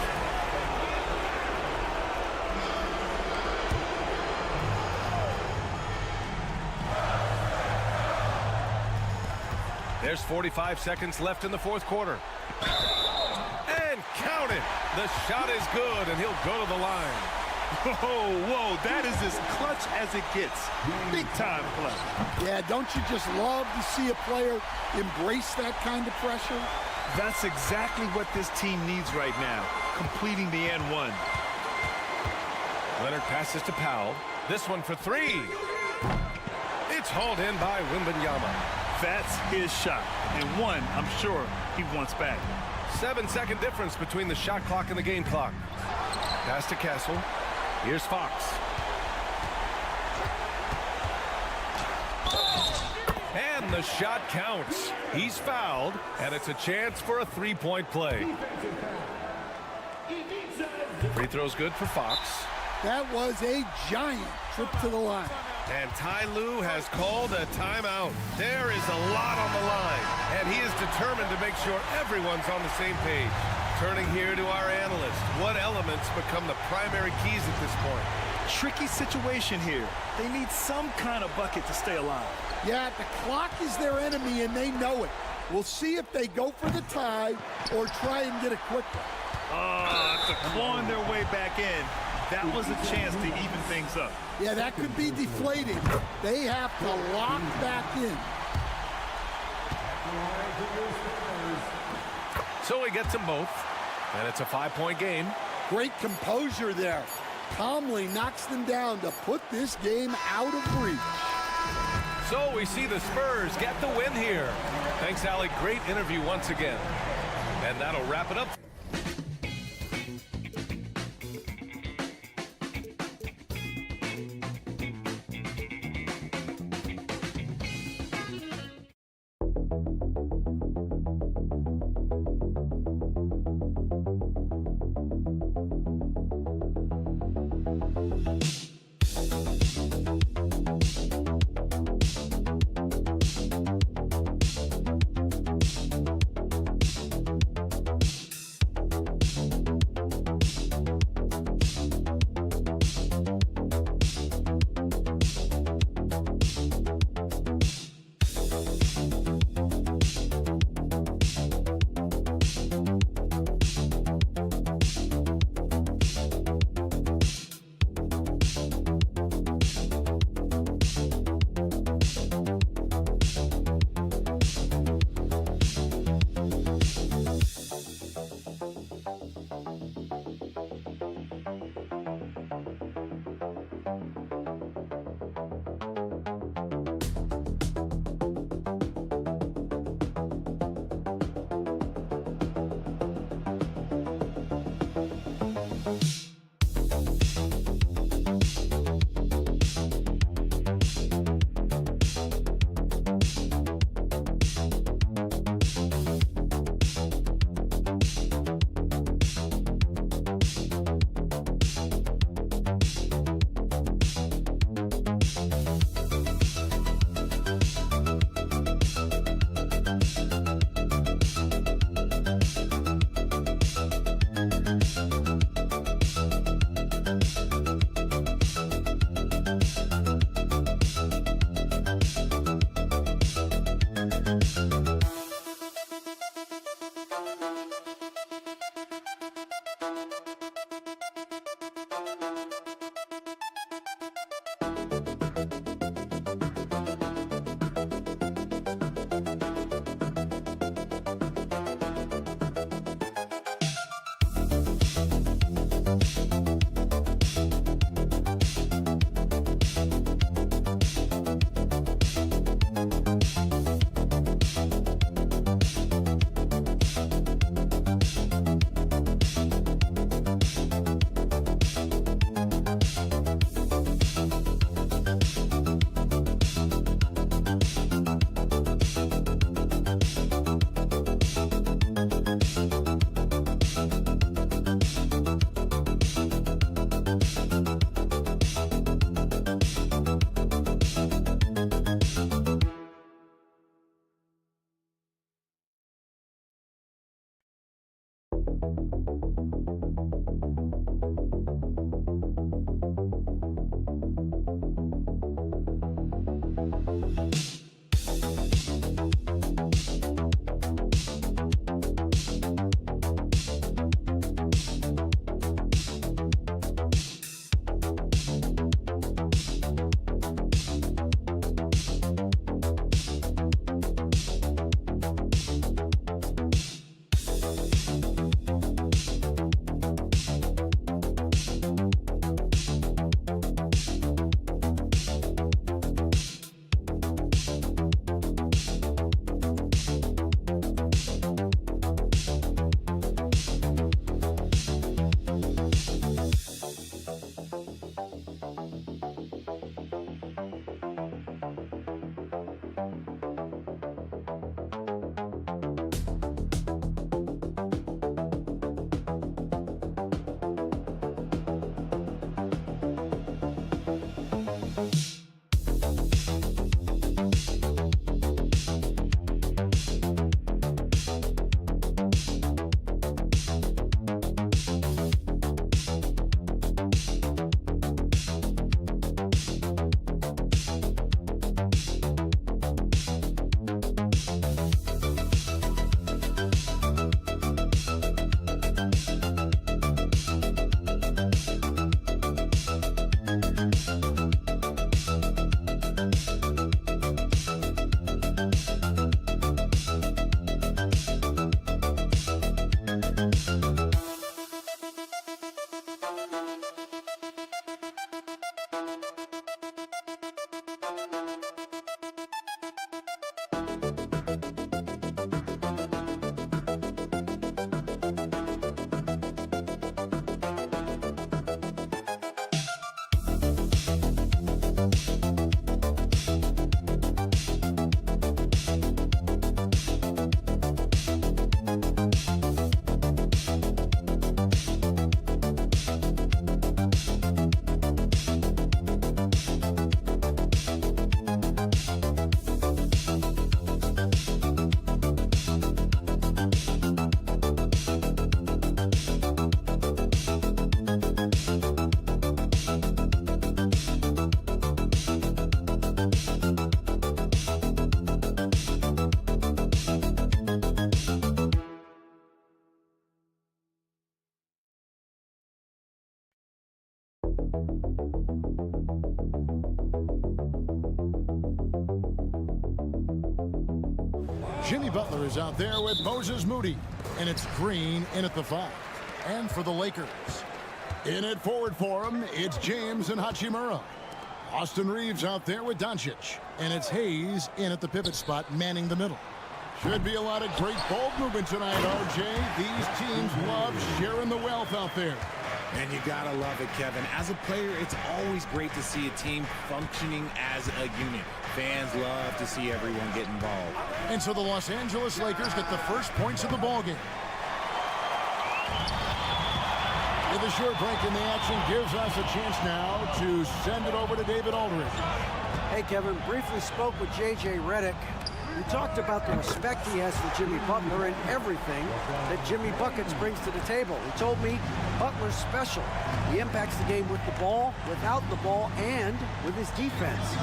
There's 45 seconds left in the fourth quarter. And count it. The shot is good, and he'll go to the line. Whoa, that is as clutch as it gets. Big time play. Yeah, don't you just love to see a player embrace that kind of pressure? That's exactly what this team needs right now, completing the and one. Leonard passes to Powell. This one for 3. It's hauled in by Wembanyama. That's his shot, and one I'm sure he wants back. 7-second difference between the shot clock and the game clock. Pass to Castle. Here's Fox. And the shot counts. He's fouled, and it's a chance for a 3-point play. Free throw's good for Fox. That was a giant trip to the line. And Ty Lue has called a timeout. There is a lot on the line, and he is determined to make sure everyone's on the same page. Turning here to our analyst, what elements become the primary keys at this point? Tricky situation here. They need some kind of bucket to stay alive. Yeah, the clock is their enemy, and they know it. We'll see if they go for the tie or try and get a quick one. After clawing their way back in, that was a chance to even things up. Yeah, that could be deflating. They have to lock back in. So he gets them both, and it's a 5-point game. Great composure there. Calmly knocks them down to put this game out of reach. So we see the Spurs get the win here. Thanks, Allie. Great interview once again. And that'll wrap it up. Jimmy Butler is out there with Moses Moody. And it's Green in at the 5. And for the Lakers, in at forward for him, it's James and Hachimura. Austin Reeves out there with Doncic. And it's Hayes in at the pivot spot, manning the middle. Should be a lot of great ball movement tonight, RJ. These teams love sharing the wealth out there. And you gotta love it, Kevin. As a player, it's always great to see a team functioning as a unit. Fans love to see everyone get involved. And so the Los Angeles Lakers get the first points of the ballgame. With a short break in the action gives us a chance now to send it over to David Aldridge. Hey, Kevin, briefly spoke with J.J. Redick. We talked about the respect he has for Jimmy Butler and everything that Jimmy Buckets brings to the table. He told me Butler's special. He impacts the game with the ball, without the ball, and with his defense.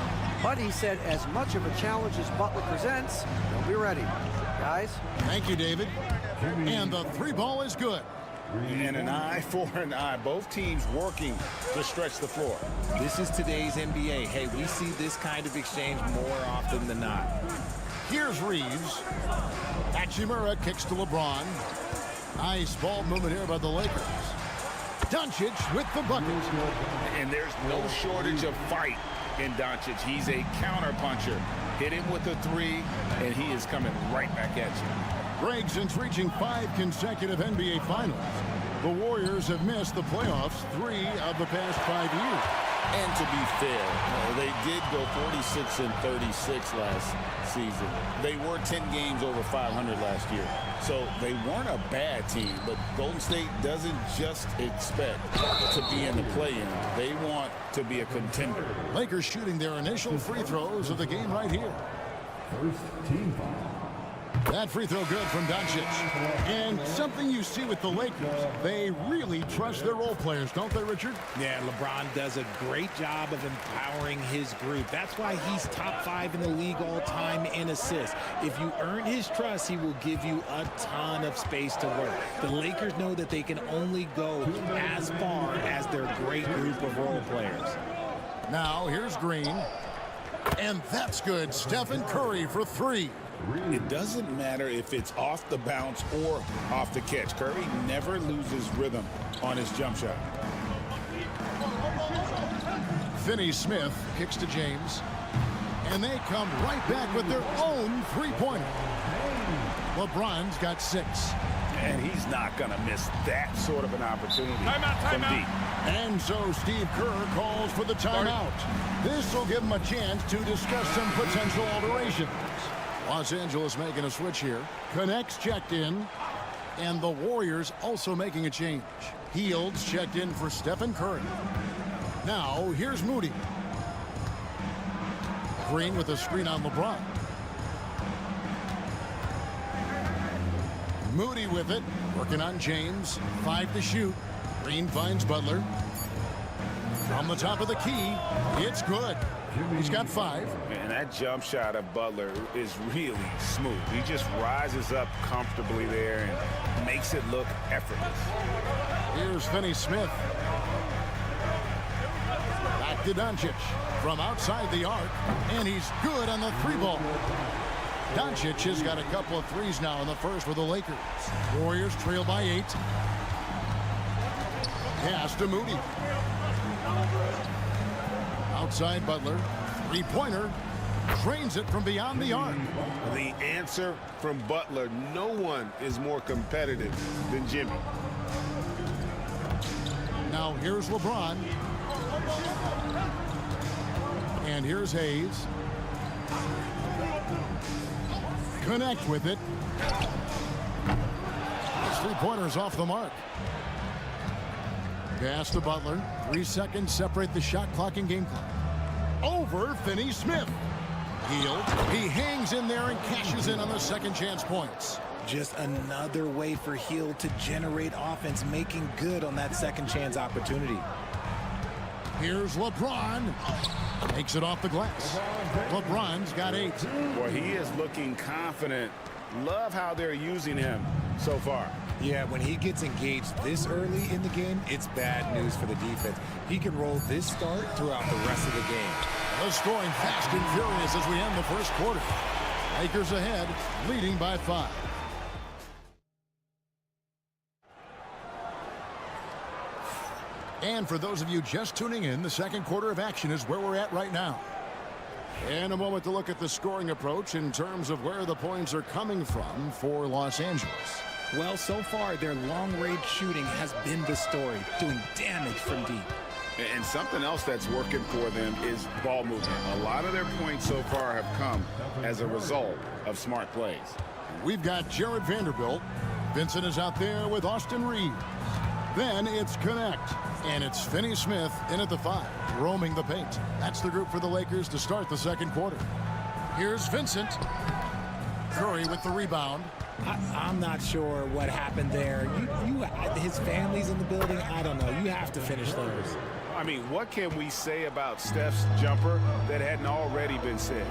But he said as much of a challenge as Butler presents, he'll be ready. Guys? Thank you, David. And the 3 ball is good. And an eye for an eye. Both teams working to stretch the floor. This is today's NBA. Hey, we see this kind of exchange more often than not. Here's Reeves. Hachimura kicks to LeBron. Nice ball movement here by the Lakers. Doncic with the bucket. And there's no shortage of fight in Doncic. He's a counter-puncher. Hit him with a 3, and he is coming right back at you. Greg, since reaching 5 consecutive NBA Finals, the Warriors have missed the playoffs 3 of the past 5 years. And to be fair, they did go 46-36 last season. They were 10 games over 500 last year. So they weren't a bad team, but Golden State doesn't just expect to be in the play-in. They want to be a contender. Lakers shooting their initial free throws of the game right here. First team foul. That free throw good from Doncic. And something you see with the Lakers, they really trust their role players, don't they, Richard? Yeah, LeBron does a great job of empowering his group. That's why he's top 5 in the league all time in assists. If you earn his trust, he will give you a ton of space to work. The Lakers know that they can only go as far as their great group of role players. Now, here's Green. And that's good. Stephen Curry for 3. It doesn't matter if it's off the bounce or off the catch. Curry never loses rhythm on his jump shot. Finney-Smith kicks to James. And they come right back with their own 3-pointer. LeBron's got 6. And he's not going to miss that sort of an opportunity from deep. And so Steve Kerr calls for the timeout. This will give him a chance to discuss some potential alterations. Los Angeles making a switch here. Connects checked in. And the Warriors also making a change. Fields checked in for Stephen Curry. Now, here's Moody. Green with a screen on LeBron. Moody with it, working on James. 5 to shoot. Green finds Butler. From the top of the key, it's good. He's got 5. And that jump shot of Butler is really smooth. He just rises up comfortably there and makes it look effortless. Here's Finney-Smith. Back to Doncic from outside the arc, and he's good on the 3-ball. Doncic has got a couple of threes now in the first for the Lakers. Warriors trail by 8. Pass to Moody. Outside Butler. 3-pointer. Drains it from beyond the arc. The answer from Butler, no one is more competitive than Jimmy. Now here's LeBron. And here's Hayes. Connect with it. This 3-pointer's off the mark. Pass to Butler. 3 seconds separate the shot clock and game clock. Over Finney-Smith. Hield. He hangs in there and cashes in on the second chance points. Just another way for Hield to generate offense, making good on that second chance opportunity. Here's LeBron. Takes it off the glass. LeBron's got 8. Well, he is looking confident. Love how they're using him so far. Yeah, when he gets engaged this early in the game, it's bad news for the defense. He can roll this start throughout the rest of the game. The scoring fast and furious as we end the first quarter. Lakers ahead, leading by 5. And for those of you just tuning in, the second quarter of action is where we're at right now. And a moment to look at the scoring approach in terms of where the points are coming from for Los Angeles. Well, so far, their long-range shooting has been the story, doing damage from deep. And something else that's working for them is ball movement. A lot of their points so far have come as a result of smart plays. We've got Jared Vanderbilt. Vincent is out there with Austin Reed. Then it's Connect, and it's Finney-Smith in at the 5, roaming the paint. That's the group for the Lakers to start the second quarter. Here's Vincent. Curry with the rebound. I'm not sure what happened there. His family's in the building. I don't know. You have to finish those. I mean, what can we say about Steph's jumper that hadn't already been said?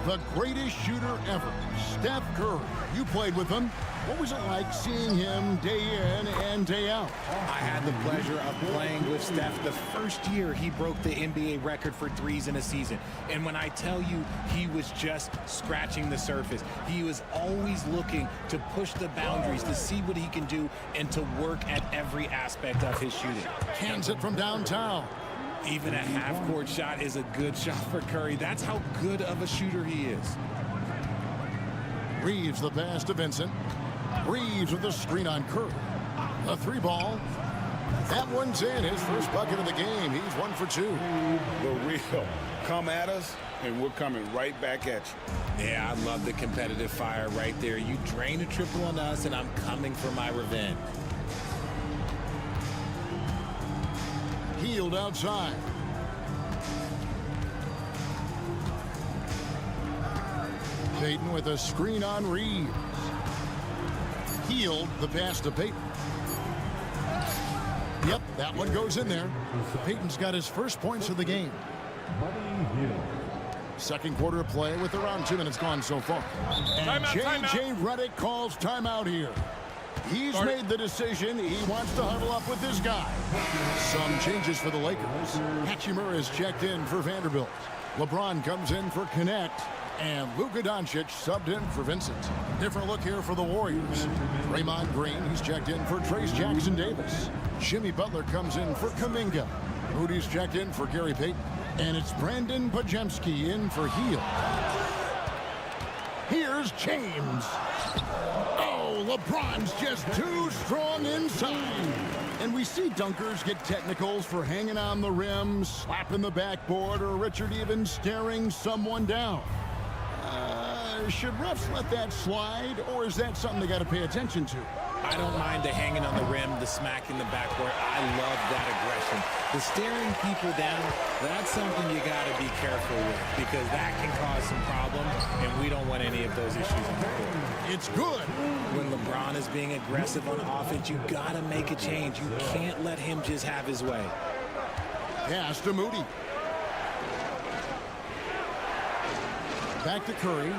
The greatest shooter ever, Steph Curry. You played with him. What was it like seeing him day in and day out? I had the pleasure of playing with Steph the first year he broke the NBA record for threes in a season. And when I tell you he was just scratching the surface, he was always looking to push the boundaries, to see what he can do, and to work at every aspect of his shooting. Cans it from downtown. Even a half-court shot is a good shot for Curry. That's how good of a shooter he is. Reeves the pass to Vincent. Reeves with the screen on Curry. A 3-ball. That one's in. His first bucket of the game. He's 1 for 2. The real. Come at us, and we're coming right back at you. Yeah, I love the competitive fire right there. You drain a triple on us, and I'm coming for my revenge. Hield outside. Payton with a screen on Reeves. Hield the pass to Payton. Yep, that one goes in there. Payton's got his first points of the game. Second quarter of play with around 2 minutes gone so far. And J.J. Redick calls timeout here. He's made the decision. He wants to huddle up with this guy. Some changes for the Lakers. Hachimura is checked in for Vanderbilt. LeBron comes in for Connect. And Luka Doncic subbed in for Vincent. Different look here for the Warriors. Draymond Green, he's checked in for Trace Jackson-Davis. Jimmy Butler comes in for Kuminga. Moody's checked in for Gary Payton. And it's Brandon Pajemski in for Hield. Here's James. Oh, LeBron's just too strong inside. And we see dunkers get technicals for hanging on the rim, slapping the backboard, or Richard even staring someone down. Should refs let that slide, or is that something they got to pay attention to? I don't mind the hanging on the rim, the smacking the backboard. I love that aggression. The staring people down, that's something you got to be careful with because that can cause some problems, and we don't want any of those issues on the court. It's good. When LeBron is being aggressive on offense, you got to make a change. You can't let him just have his way. Pass to Moody. Back to Curry.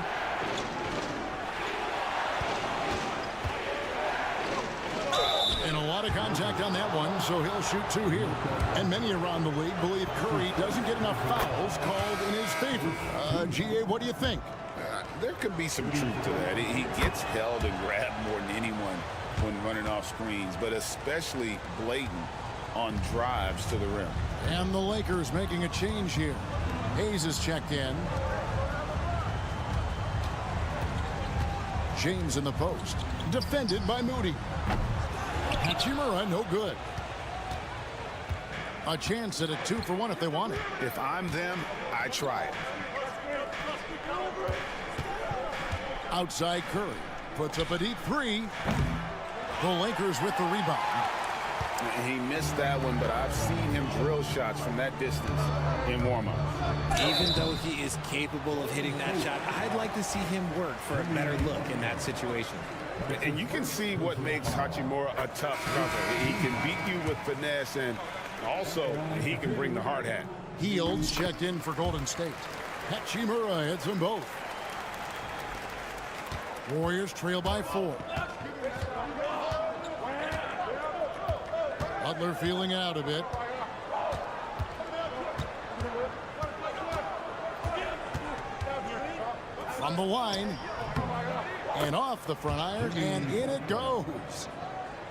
And a lot of contact on that one, so he'll shoot 2 here. And many around the league believe Curry doesn't get enough fouls called in his favor. GA, what do you think? There could be some truth to that. He gets held and grabbed more than anyone when running off screens, but especially blatant on drives to the rim. And the Lakers making a change here. Hayes is checked in. James in the post. Defended by Moody. Hachimura, no good. A chance at a 2-for-1 if they want it. If I'm them, I try it. Outside Curry. Puts up a deep 3. The Lakers with the rebound. He missed that one, but I've seen him drill shots from that distance in warm-up. Even though he is capable of hitting that shot, I'd like to see him work for a better look in that situation. And you can see what makes Hachimura a tough cover. He can beat you with finesse, and also he can bring the hard hat. Heels checked in for Golden State. Hachimura hits them both. Warriors trail by 4. Butler feeling it out a bit. From the line. And off the front iron, and in it goes.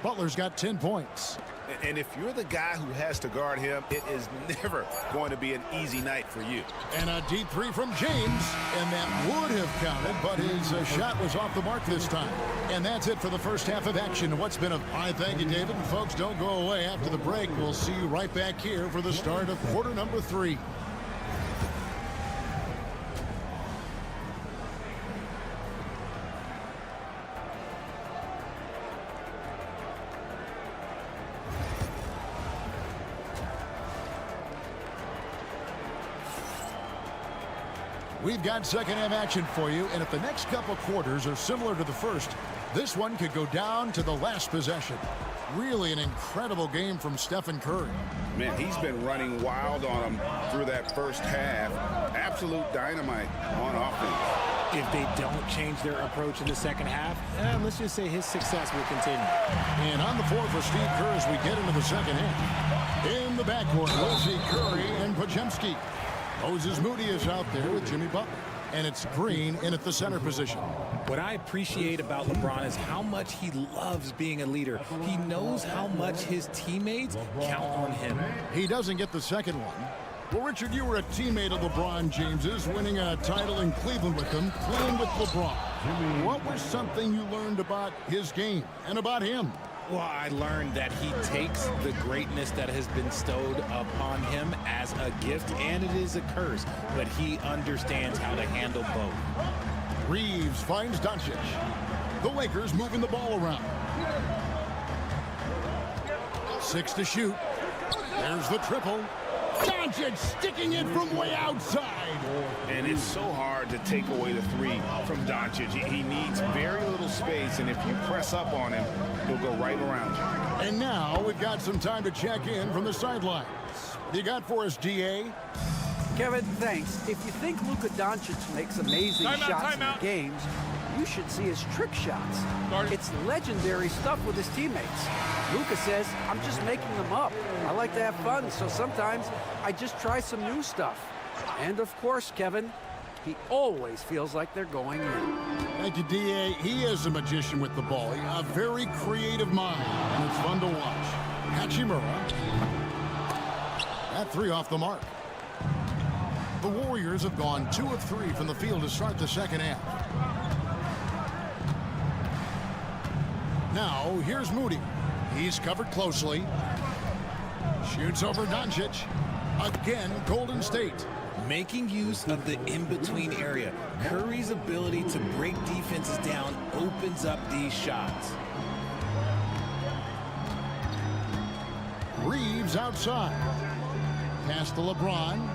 Butler's got 10 points. And if you're the guy who has to guard him, it is never going to be an easy night for you. And a deep 3 from James, and that would have counted, but his shot was off the mark this time. And that's it for the first half of action. What's been a... I thank you, David. And folks, don't go away after the break. We'll see you right back here for the start of quarter number 3. We've got second half action for you, and if the next couple quarters are similar to the first, this one could go down to the last possession. Really an incredible game from Stephen Curry. Man, he's been running wild on him through that first half. Absolute dynamite on offense. If they don't change their approach in the second half, let's just say his success will continue. And on the floor for Steve Kerr as we get into the second half. In the backcourt, we'll see Curry and Podziemski. Moses Moody is out there with Jimmy Butler. And it's Green in at the center position. What I appreciate about LeBron is how much he loves being a leader. He knows how much his teammates count on him. He doesn't get the second one. Well, Richard, you were a teammate of LeBron James's, winning a title in Cleveland with him, playing with LeBron. What was something you learned about his game and about him? Well, I learned that he takes the greatness that has been bestowed upon him as a gift, and it is a curse, but he understands how to handle both. Reeves finds Doncic. The Lakers moving the ball around. 6 to shoot. There's the triple. Doncic sticking it from way outside. And it's so hard to take away the 3 from Doncic. He needs very little space, and if you press up on him, he'll go right around you. And now we've got some time to check in from the sidelines. What you got for us, DA? Kevin, thanks. If you think Luka Doncic makes amazing shots in the games, you should see his trick shots. It's legendary stuff with his teammates. Luka says, I'm just making them up. I like to have fun, so sometimes I just try some new stuff. And of course, Kevin, he always feels like they're going in. Thank you, DA. He is a magician with the ball. A very creative mind, and it's fun to watch. Hachimura. That 3 off the mark. The Warriors have gone 2 of 3 from the field to start the second half. Now, here's Moody. He's covered closely. Shoots over Doncic. Again, Golden State. Making use of the in-between area. Curry's ability to break defenses down opens up these shots. Reeves outside. Pass to LeBron.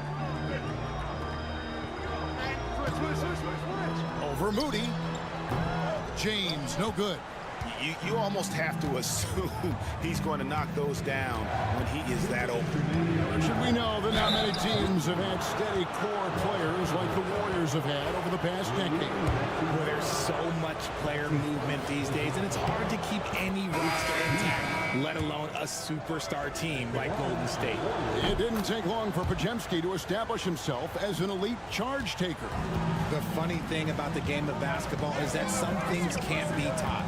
Over Moody. James, no good. You almost have to assume he's going to knock those down when he is that open. Should we know that not many teams have had steady core players like the Warriors have had over the past decade? Well, there's so much player movement these days, and it's hard to keep any roster intact, let alone a superstar team like Golden State. It didn't take long for Podziemski to establish himself as an elite charge taker. The funny thing about the game of basketball is that some things can't be taught.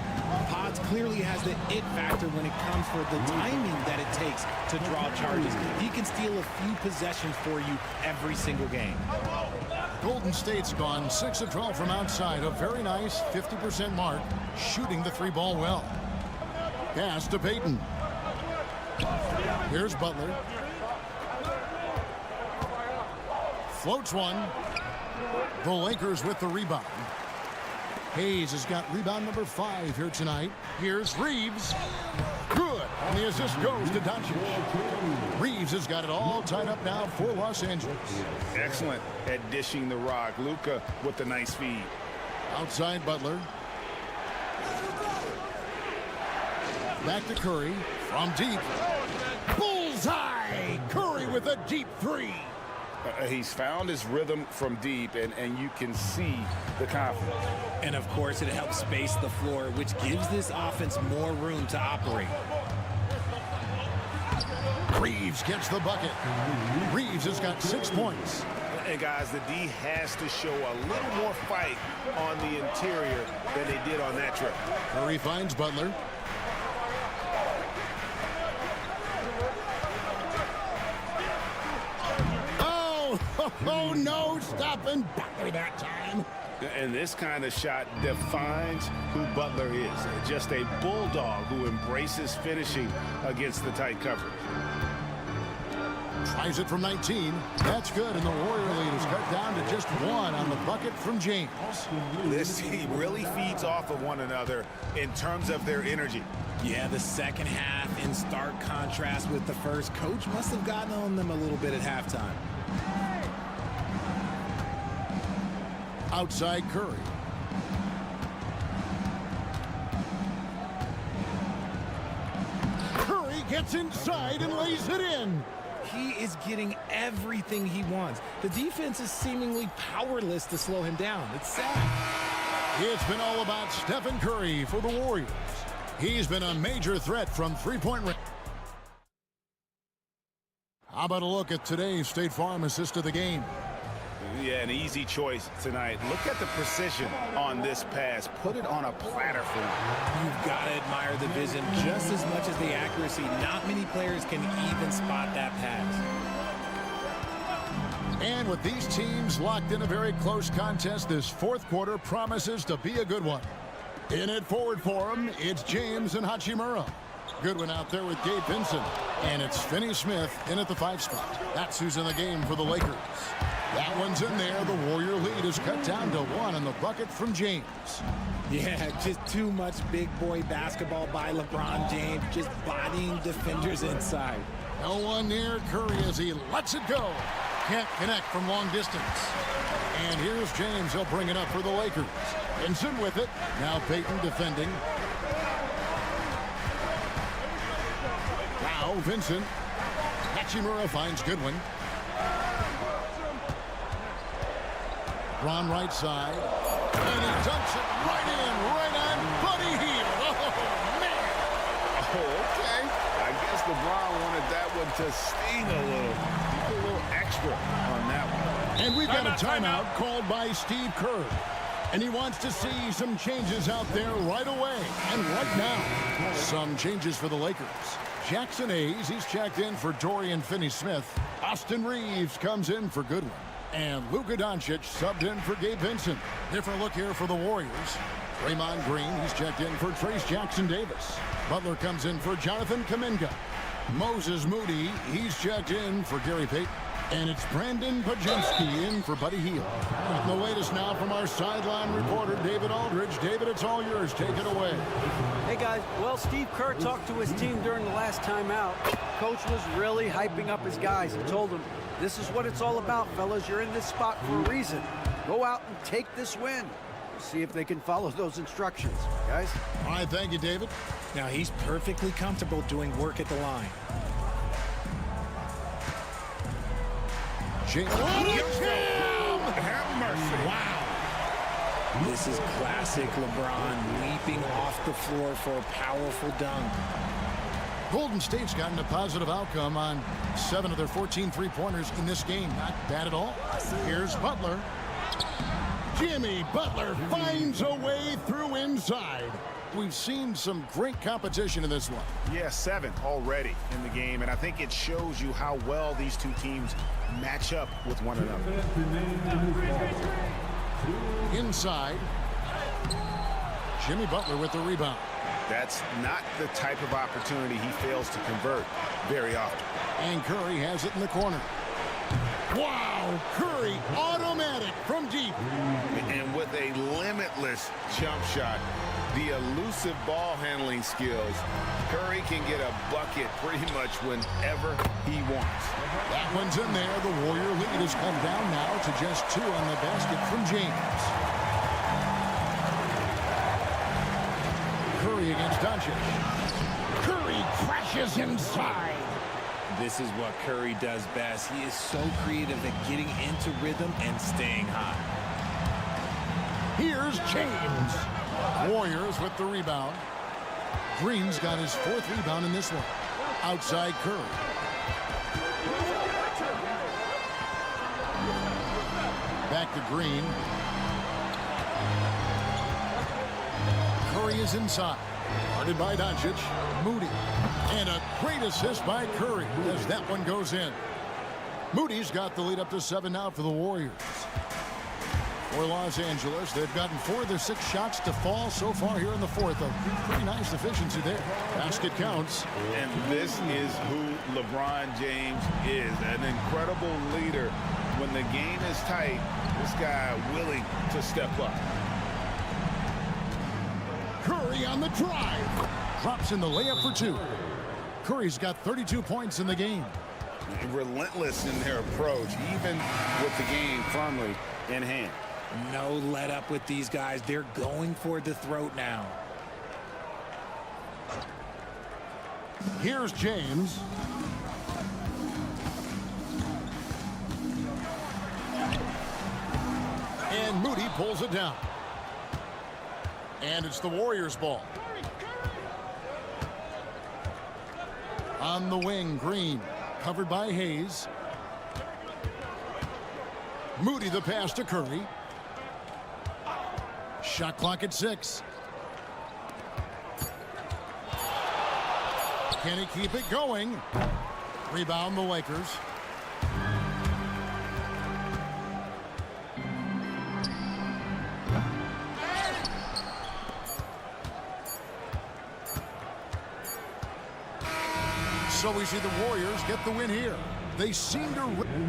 Pods clearly has the it factor when it comes for the timing that it takes to draw charges. He can steal a few possessions for you every single game. Golden State's gone 6 of 12 from outside, a very nice 50% mark, shooting the three ball well. Pass to Payton. Here's Butler. Floats one. The Lakers with the rebound. Hayes has got rebound number 5 here tonight. Here's Reeves. Good. And the assist goes to Doncic. Reeves has got it all tied up now for Los Angeles. Excellent at dishing the rock. Luka with the nice feed. Outside Butler. Back to Curry from deep. Bullseye! Curry with a deep 3. He's found his rhythm from deep, and you can see the confidence. And of course, it helps space the floor, which gives this offense more room to operate. Reeves gets the bucket. Reeves has got 6 points. And guys, the D has to show a little more fight on the interior than they did on that trip. Curry finds Butler. Oh, no, stopping Butler that time. And this kind of shot defines who Butler is. Just a bulldog who embraces finishing against the tight coverage. Tries it from 19. That's good, and the Warrior lead is cut down to just 1 on the bucket from James. This team really feeds off of one another in terms of their energy. Yeah, the second half in stark contrast with the first. Coach must have gotten on them a little bit at halftime. Outside Curry. Curry gets inside and lays it in. He is getting everything he wants. The defense is seemingly powerless to slow him down. It's sad. It's been all about Stephen Curry for the Warriors. He's been a major threat from three-point range. How about a look at today's State Farm assist of the game? Yeah, an easy choice tonight. Look at the precision on this pass. Put it on a platter for him. You've got to admire the vision just as much as the accuracy. Not many players can even spot that pass. And with these teams locked in a very close contest, this fourth quarter promises to be a good one. In it forward for him, it's James and Hachimura. Goodwin out there with Gabe Vincent. And it's Finney Smith in at the 5 spot. That's who's in the game for the Lakers. That one's in there. The Warrior lead is cut down to 1 on the bucket from James. Yeah, just too much big boy basketball by LeBron James, just bodying defenders inside. No one near Curry as he lets it go. Can't connect from long distance. And here's James. He'll bring it up for the Lakers. Vincent with it. Now Payton defending. Now Vincent. Hachimura finds Goodwin. Ron right side. And he dunks it right in, right on Buddy Hield. Oh, man. Oh, okay. I guess LeBron wanted that one to sting a little. He put a little extra on that one. And we've got a timeout called by Steve Kerr. And he wants to see some changes out there right away. And right now, some changes for the Lakers. Jackson Hayes, he's checked in for Dorian Finney-Smith. Austin Reeves comes in for Goodwin. And Luka Doncic subbed in for Gabe Vincent. Different look here for the Warriors. Draymond Green, he's checked in for Trace Jackson-Davis. Butler comes in for Jonathan Kuminga. Moses Moody, he's checked in for Gary Payton. And it's Brandon Pajemski in for Buddy Hield. And the latest now from our sideline reporter, David Aldridge. David, it's all yours. Take it away. Hey, guys. Well, Steve Kerr talked to his team during the last timeout. Coach was really hyping up his guys. He told them, this is what it's all about, fellas. You're in this spot for a reason. Go out and take this win. See if they can follow those instructions, guys. All right, thank you, David. Now, he's perfectly comfortable doing work at the line. Have mercy. Wow. This is classic LeBron leaping off the floor for a powerful dunk. Golden State's gotten a positive outcome on 7 of their 14 three-pointers in this game. Not bad at all. Here's Butler. Jimmy Butler finds a way through inside. We've seen some great competition in this one. Yeah, 7 already in the game, and I think it shows you how well these two teams match up with one another. Inside. Jimmy Butler with the rebound. That's not the type of opportunity he fails to convert very often. And Curry has it in the corner. Wow, Curry automatic from deep. And with a limitless jump shot, the elusive ball handling skills, Curry can get a bucket pretty much whenever he wants. That one's in there. The Warrior lead has come down now to just 2 on the basket from James. Curry against Doncic. Curry crashes inside. This is what Curry does best. He is so creative at getting into rhythm and staying hot. Here's James. Warriors with the rebound. Green's got his 4th rebound in this one. Outside Curry. Back to Green. Curry is inside. Guarded by Doncic. Moody. And a great assist by Curry as that one goes in. Moody's got the lead up to 7 now for the Warriors. For Los Angeles, they've gotten 4 of their 6 shots to fall so far here in the 4th. A pretty nice efficiency there. Basket counts. And this is who LeBron James is, an incredible leader. When the game is tight, this guy willing to step up. Curry on the drive. Drops in the layup for 2. Curry's got 32 points in the game. Relentless in their approach, even with the game firmly in hand. No let up with these guys. They're going for the throat now. Here's James. And Moody pulls it down. And it's the Warriors' ball. On the wing, Green. Covered by Hayes. Moody the pass to Curry. Shot clock at 6. Can he keep it going? Rebound the Lakers. So we see the Warriors get the win here. They seem to...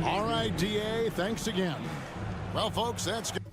All right, DA, thanks again. Well, folks, that's good.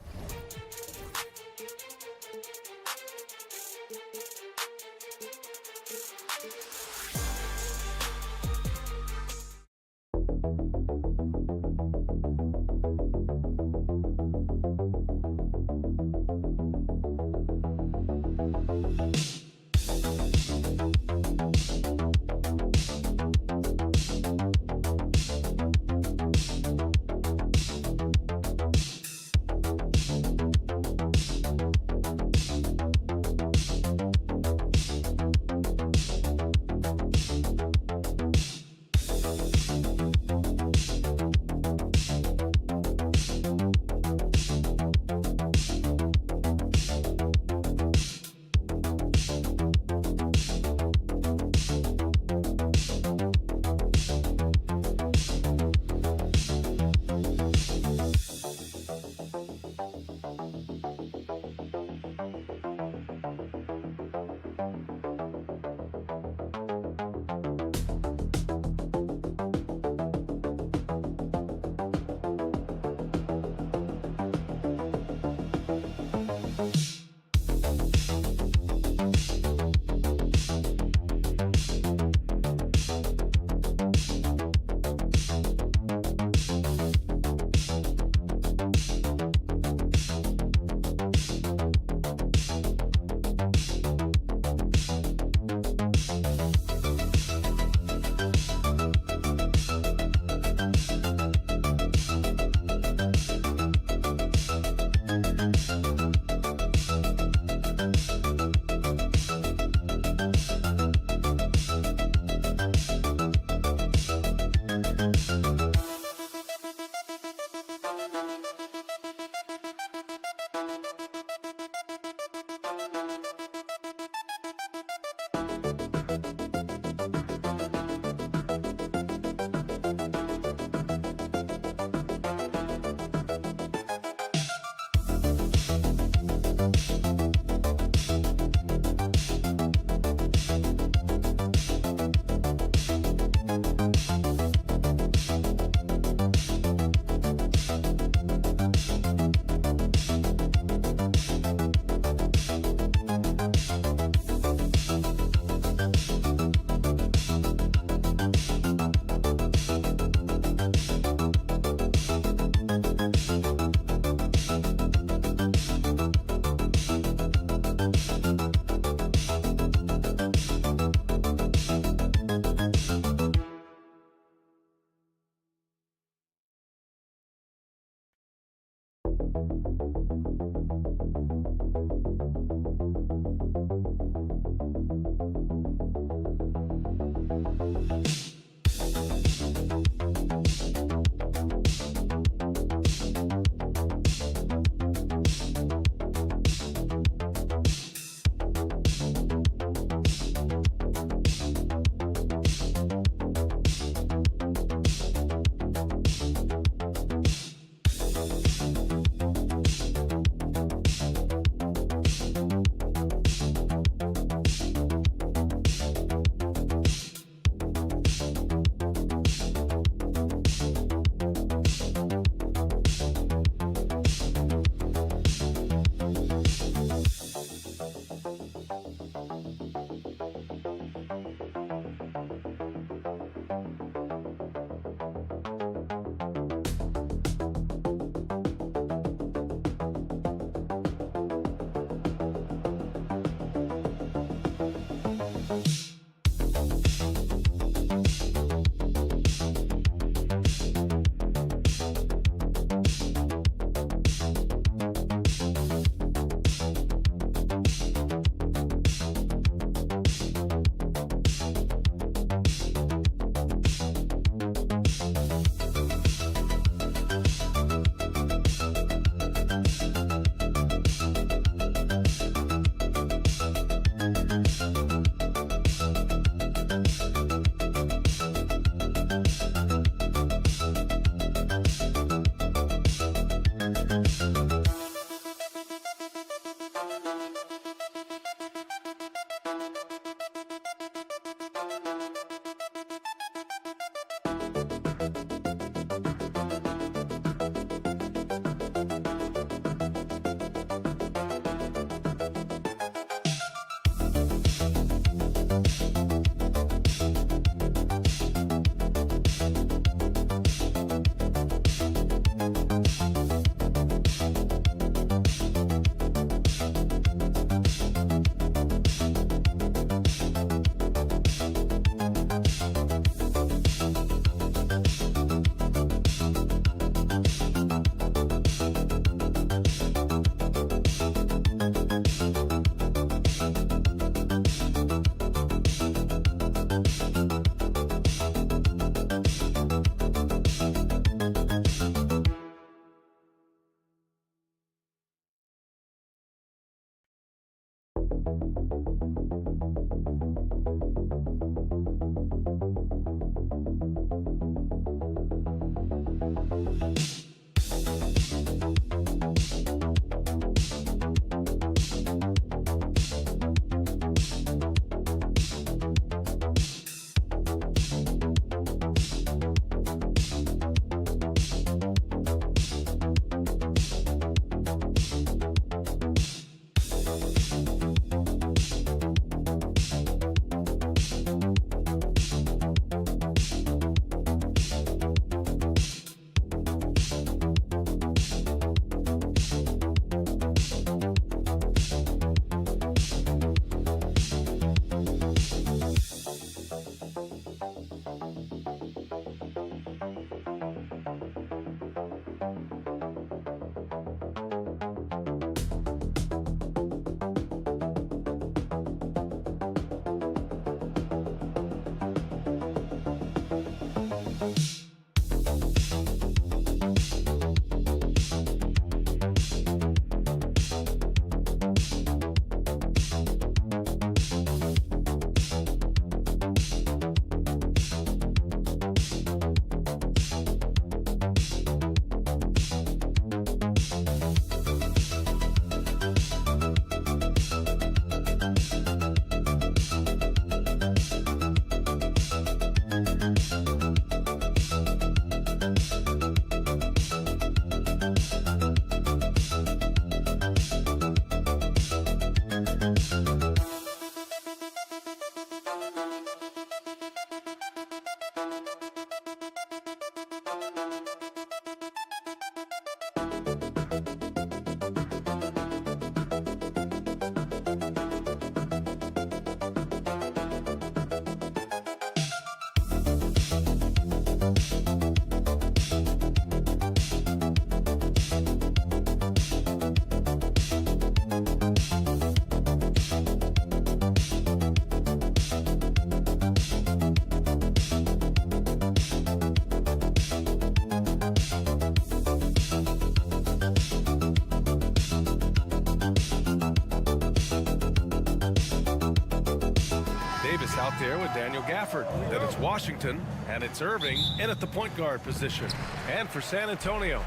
Davis out there with Daniel Gafford. Then it's Washington, and it's Irving in at the point guard position. And for San Antonio,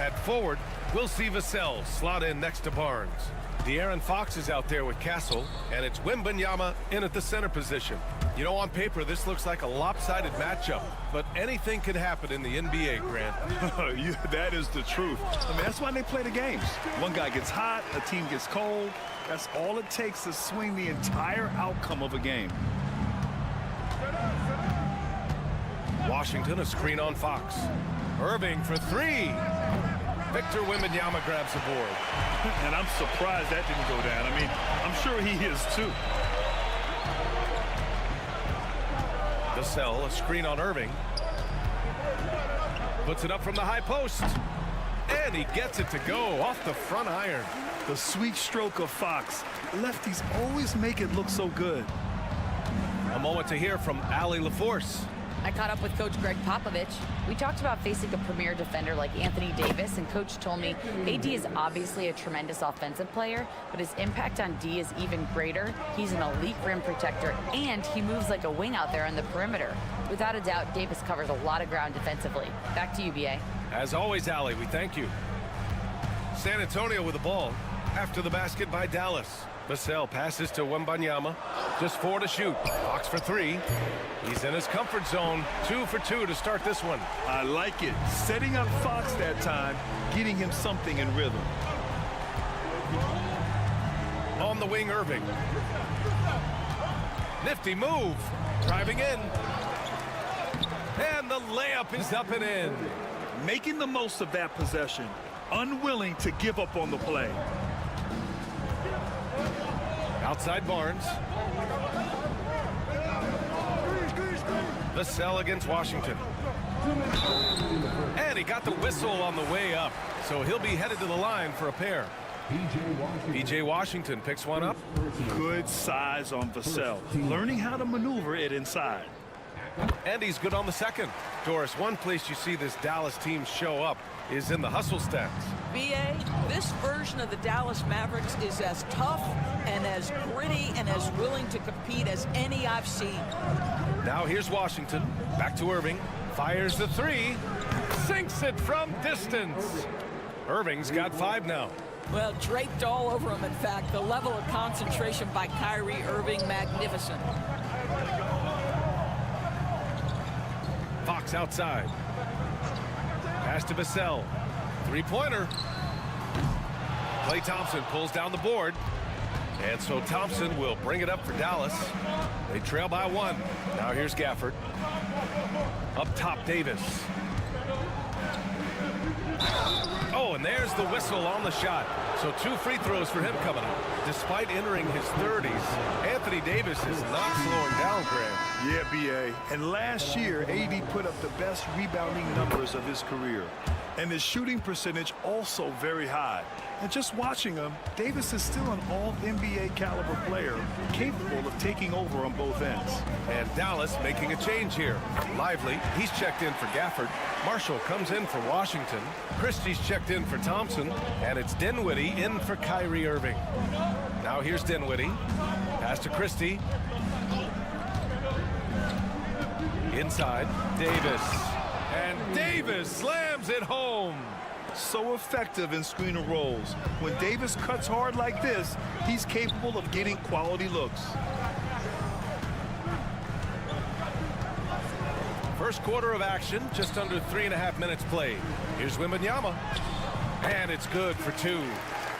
at forward, we'll see Vassell slot in next to Barnes. De'Aaron Fox is out there with Castle, and it's Wembanyama in at the center position. You know, on paper, this looks like a lopsided matchup, but anything could happen in the NBA, Grant. Yeah, that is the truth. I mean, that's why they play the games. One guy gets hot, a team gets cold. That's all it takes to swing the entire outcome of a game. Washington, a screen on Fox. Irving for three. Victor Wembanyama grabs the board. And I'm surprised that didn't go down. I mean, I'm sure he is too. Vassell, a screen on Irving. Puts it up from the high post. And he gets it to go off the front iron. The sweet stroke of Fox. Lefties always make it look so good. A moment to hear from Allie LaForce. I caught up with Coach Greg Popovich. We talked about facing a premier defender like Anthony Davis, and Coach told me AD is obviously a tremendous offensive player, but his impact on D is even greater. He's an elite rim protector, and he moves like a wing out there on the perimeter. Without a doubt, Davis covers a lot of ground defensively. Back to you, B.A. As always, Allie, we thank you. San Antonio with the ball after the basket by Dallas. Vassell passes to Wembanyama. Just 4 to shoot. Fox for 3. He's in his comfort zone. 2 for 2 to start this one. I like it. Setting up Fox that time, getting him something in rhythm. On the wing, Irving. Nifty move. Driving in. And the layup is up and in. Making the most of that possession. Unwilling to give up on the play. Outside Barnes. Vassell against Washington. And he got the whistle on the way up. So he'll be headed to the line for a pair. P.J. Washington picks one up. Good size on Vassell. Learning how to maneuver it inside. And he's good on the second. Doris, one place you see this Dallas team show up is in the hustle stats. B.A., this version of the Dallas Mavericks is as tough and as gritty and as willing to compete as any I've seen. Now here's Washington. Back to Irving. Fires the 3. Sinks it from distance. Irving's got 5 now. Well, draped all over him, in fact. The level of concentration by Kyrie Irving, magnificent. Fox outside. Pass to Vassell. 3-pointer. Klay Thompson pulls down the board. And so Thompson will bring it up for Dallas. They trail by 1. Now here's Gafford. Up top, Davis. Oh, and there's the whistle on the shot. So 2 free throws for him coming up. Despite entering his 30s, Anthony Davis is not slowing down, Graham. Yeah, B.A. And last year, AD put up the best rebounding numbers of his career. And his shooting percentage also very high. And just watching him, Davis is still an all-NBA caliber player, capable of taking over on both ends. And Dallas making a change here. Lively, he's checked in for Gafford. Marshall comes in for Washington. Christie's checked in for Thompson. And it's Dinwiddie in for Kyrie Irving. Now here's Dinwiddie. Pass to Christie. Inside, Davis. And Davis slams it home. So effective in screen and rolls. When Davis cuts hard like this, he's capable of getting quality looks. First quarter of action, just under 3.5 minutes played. Here's Wembanyama. And it's good for 2.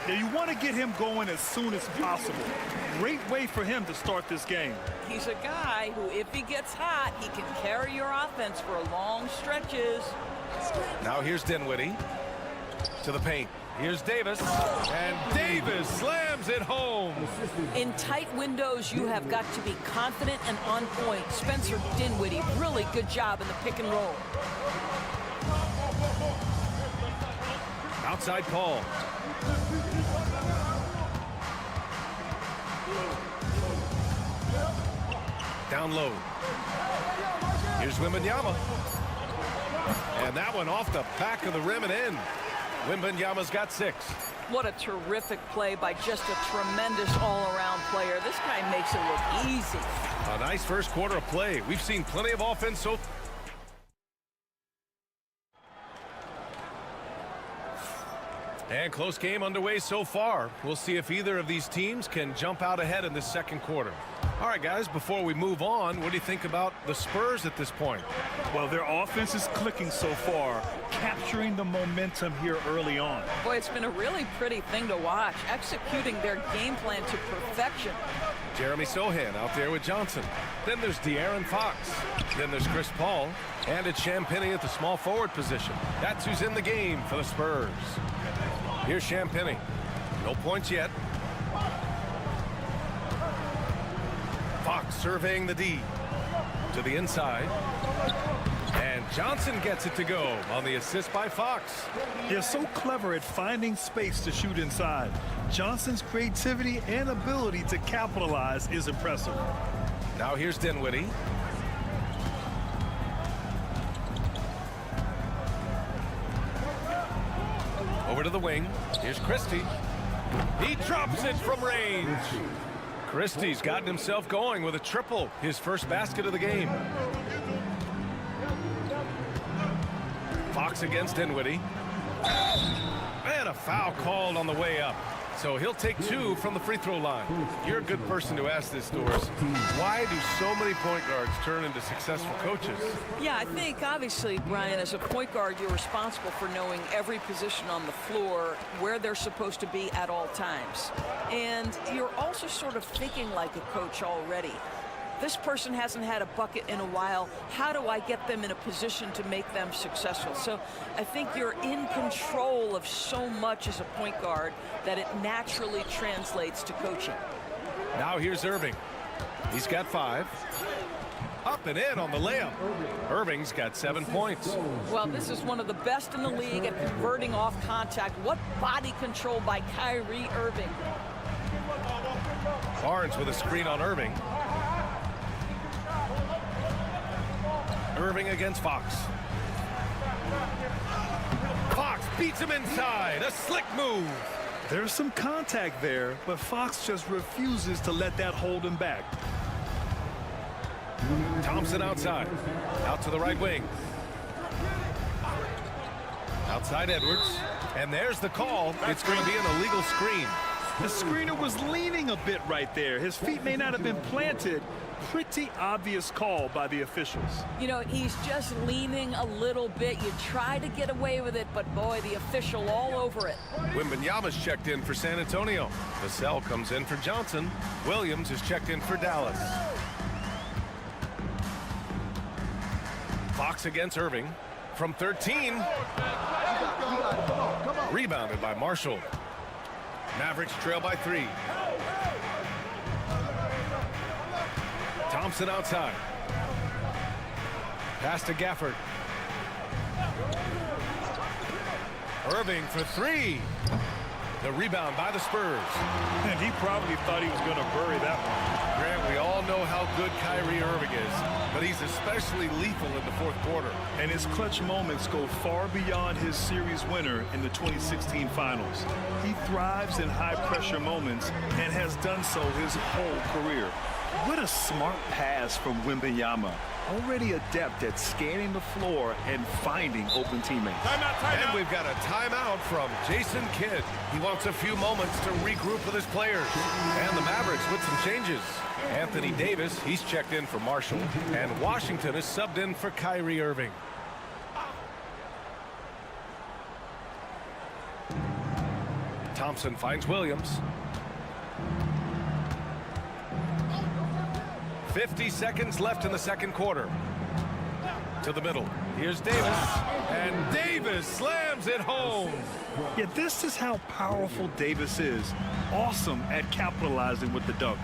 Now you want to get him going as soon as possible. Great way for him to start this game. He's a guy who, if he gets hot, he can carry your offense for long stretches. Now here's Dinwiddie to the paint. Here's Davis, and Davis slams it home. In tight windows, you have got to be confident and on point. Spencer Dinwiddie, really good job in the pick and roll. Outside Paul. Down low. Here's Wembanyama. And that one off the back of the rim and in. Wembanyama's got 6. What a terrific play by just a tremendous all-around player. This guy makes it look easy. A nice first quarter of play. We've seen plenty of offense so far. And close game underway so far. We'll see if either of these teams can jump out ahead in this second quarter. All right, guys, before we move on, what do you think about the Spurs at this point? Well, their offense is clicking so far, capturing the momentum here early on. Boy, it's been a really pretty thing to watch, executing their game plan to perfection. Jeremy Sohan out there with Johnson. Then there's De'Aaron Fox. Then there's Chris Paul. And it's Champagnie at the small forward position. That's who's in the game for the Spurs. Here's Champagnie. No points yet. Fox surveying the D to the inside. And Johnson gets it to go on the assist by Fox. They're so clever at finding space to shoot inside. Johnson's creativity and ability to capitalize is impressive. Now here's Dinwiddie. Over to the wing. Here's Christie. He drops it from range. Christie's gotten himself going with a triple, his first basket of the game. Fox against Dinwiddie. And a foul called on the way up. So he'll take 2 from the free throw line. You're a good person to ask this, Doris. Why do so many point guards turn into successful coaches? Yeah, I think obviously, Brian, as a point guard, you're responsible for knowing every position on the floor, where they're supposed to be at all times. And you're also sort of thinking like a coach already. This person hasn't had a bucket in a while. How do I get them in a position to make them successful? So I think you're in control of so much as a point guard that it naturally translates to coaching. Now here's Irving. He's got 5. Up and in on the layup. Irving's got 7 points. Well, this is one of the best in the league at converting off contact. What body control by Kyrie Irving. Barnes with a screen on Irving. Irving against Fox. Fox beats him inside. A slick move. There's some contact there, but Fox just refuses to let that hold him back. Thompson outside. Out to the right wing. Outside Edwards. And there's the call. It's going to be an illegal screen. The screener was leaning a bit right there. His feet may not have been planted. Pretty obvious call by the officials. You know, he's just leaning a little bit. You try to get away with it, but boy, the official all over it. Wembanyama's checked in for San Antonio. Vassell comes in for Johnson. Williams is checked in for Dallas. Fox against Irving from 13. Rebounded by Marshall. Mavericks trail by 3. Thompson outside. Pass to Gafford. Irving for 3. The rebound by the Spurs. And he probably thought he was going to bury that one. Grant, we all know how good Kyrie Irving is, but he's especially lethal in the fourth quarter. And his clutch moments go far beyond his series winner in the 2016 finals. He thrives in high-pressure moments and has done so his whole career. What a smart pass from Wembanyama. Already adept at scanning the floor and finding open teammates. And we've got a timeout from Jason Kidd. He wants a few moments to regroup with his players. And the Mavericks with some changes. Anthony Davis, he's checked in for Marshall. And Washington is subbed in for Kyrie Irving. Thompson finds Williams. 50 seconds left in the second quarter. To the middle. Here's Davis. And Davis slams it home. Yeah, this is how powerful Davis is. Awesome at capitalizing with the dunk.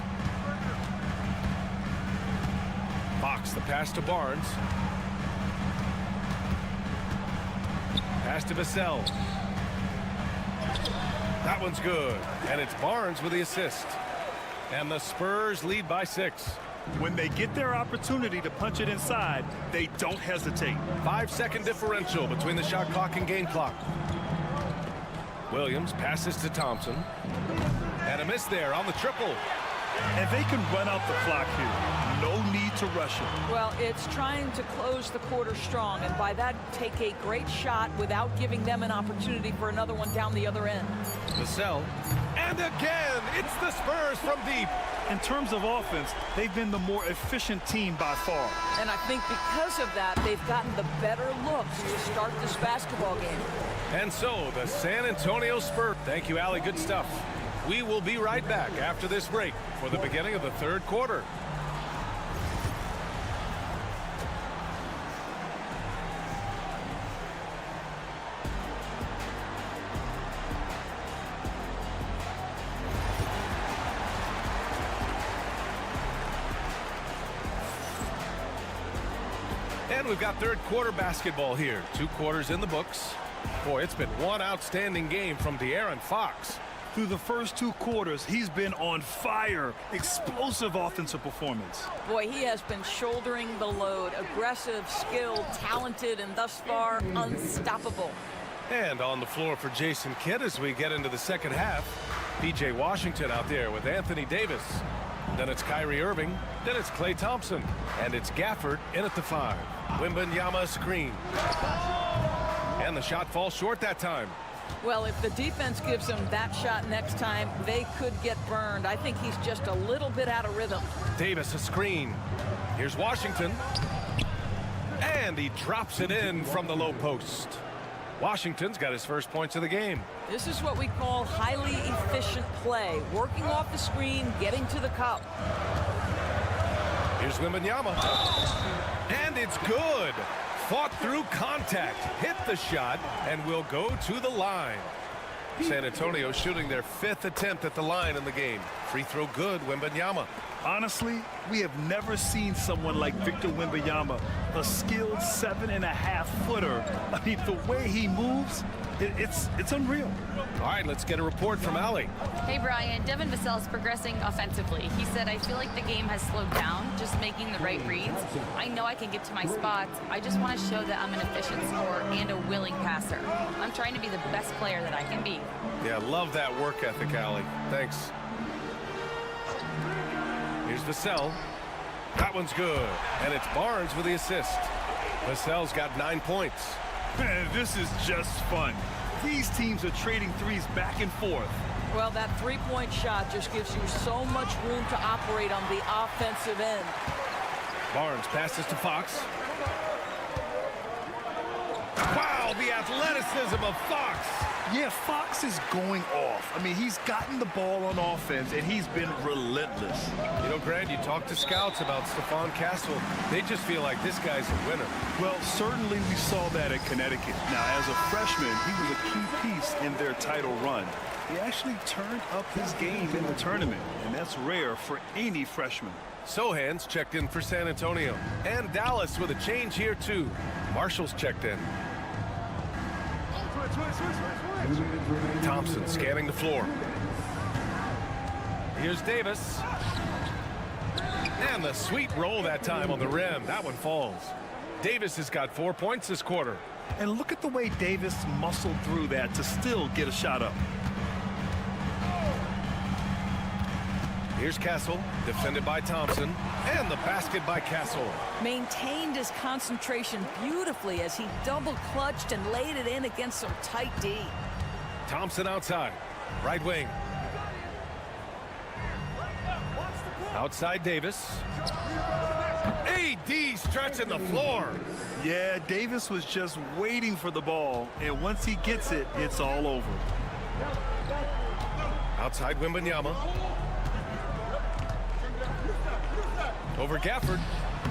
Fox, the pass to Barnes. Pass to Vassell. That one's good. And it's Barnes with the assist. And the Spurs lead by 6. When they get their opportunity to punch it inside, they don't hesitate. 5-second differential between the shot clock and game clock. Williams passes to Thompson. And a miss there on the triple. And they can run out the clock here. No need to rush it. Well, it's trying to close the quarter strong, and by that, take a great shot without giving them an opportunity for another one down the other end. Vassell. And again, it's the Spurs from deep. In terms of offense, they've been the more efficient team by far. And I think because of that, they've gotten the better looks to start this basketball game. And so, the San Antonio Spurs. Thank you, Allie. Good stuff. We will be right back after this break for the beginning of the third quarter. And we've got third quarter basketball here. 2 quarters in the books. Boy, it's been one outstanding game from De'Aaron Fox. Through the first 2 quarters, he's been on fire. Explosive offensive performance. Boy, he has been shouldering the load. Aggressive, skilled, talented, and thus far, unstoppable. And on the floor for Jason Kidd as we get into the second half. P.J. Washington out there with Anthony Davis. Then it's Kyrie Irving. Then it's Klay Thompson. And it's Gafford in at the 5. Wembanyama screen. And the shot falls short that time. Well, if the defense gives him that shot next time, they could get burned. I think he's just a little bit out of rhythm. Davis a screen. Here's Washington. And he drops it in from the low post. Washington's got his first points of the game. This is what we call highly efficient play. Working off the screen, getting to the cup. Here's Wembanyama. And it's good. Fought through contact, hit the shot, and will go to the line. San Antonio shooting their 5th attempt at the line in the game. Free throw good, Wembanyama. Honestly, we have never seen someone like Victor Wembanyama, a skilled 7.5-footer. I mean, the way he moves, it's unreal. All right, let's get a report from Allie. Hey, Brian. Devin Vassell's progressing offensively. He said, I feel like the game has slowed down, just making the right reads. I know I can get to my spots. I just want to show that I'm an efficient scorer and a willing passer. I'm trying to be the best player that I can be. Yeah, love that work ethic, Allie. Thanks. Here's Vassell. That one's good. And it's Barnes with the assist. Vassell's got 9 points. Man, this is just fun. These teams are trading threes back and forth. Well, that three-point shot just gives you so much room to operate on the offensive end. Barnes passes to Fox. Wow, the athleticism of Fox. Yeah, Fox is going off. I mean, he's gotten the ball on offense, and he's been relentless. You know, Grant, you talk to scouts about Stephon Castle. They just feel like this guy's a winner. Well, certainly we saw that at Connecticut. Now, as a freshman, he was a key piece in their title run. He actually turned up his game in the tournament, and that's rare for any freshman. Sohan's checked in for San Antonio. And Dallas with a change here, too. Marshall's checked in. Thompson scanning the floor. Here's Davis. And the sweet roll that time on the rim. That one falls. Davis has got 4 points this quarter. And look at the way Davis muscled through that to still get a shot up. Here's Castle, defended by Thompson, and the basket by Castle. Maintained his concentration beautifully as he double clutched and laid it in against some tight D. Thompson outside, right wing. Outside Davis. AD stretching the floor. Yeah, Davis was just waiting for the ball, and once he gets it, it's all over. Outside Wembanyama. Over Gafford.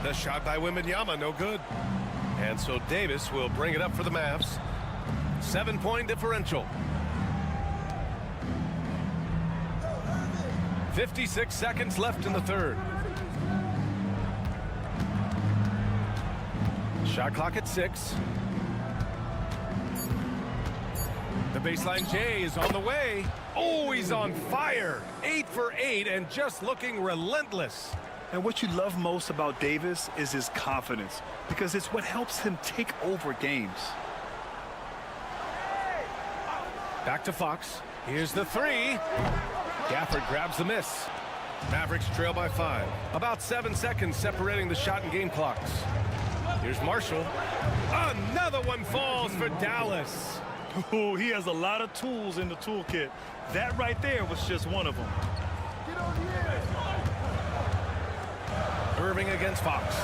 The shot by Wembanyama, no good. And so Davis will bring it up for the Mavs. 7-point differential. 56 seconds left in the third. Shot clock at 6. The baseline J is on the way. Oh, he's on fire. 8 for 8 and just looking relentless. And what you love most about Davis is his confidence, because it's what helps him take over games. Back to Fox. Here's the three. Gafford grabs the miss. Mavericks trail by 5. About 7 seconds separating the shot and game clocks. Here's Marshall. Another one falls for Dallas. Oh, he has a lot of tools in the toolkit. That right there was just one of them. Irving against Fox.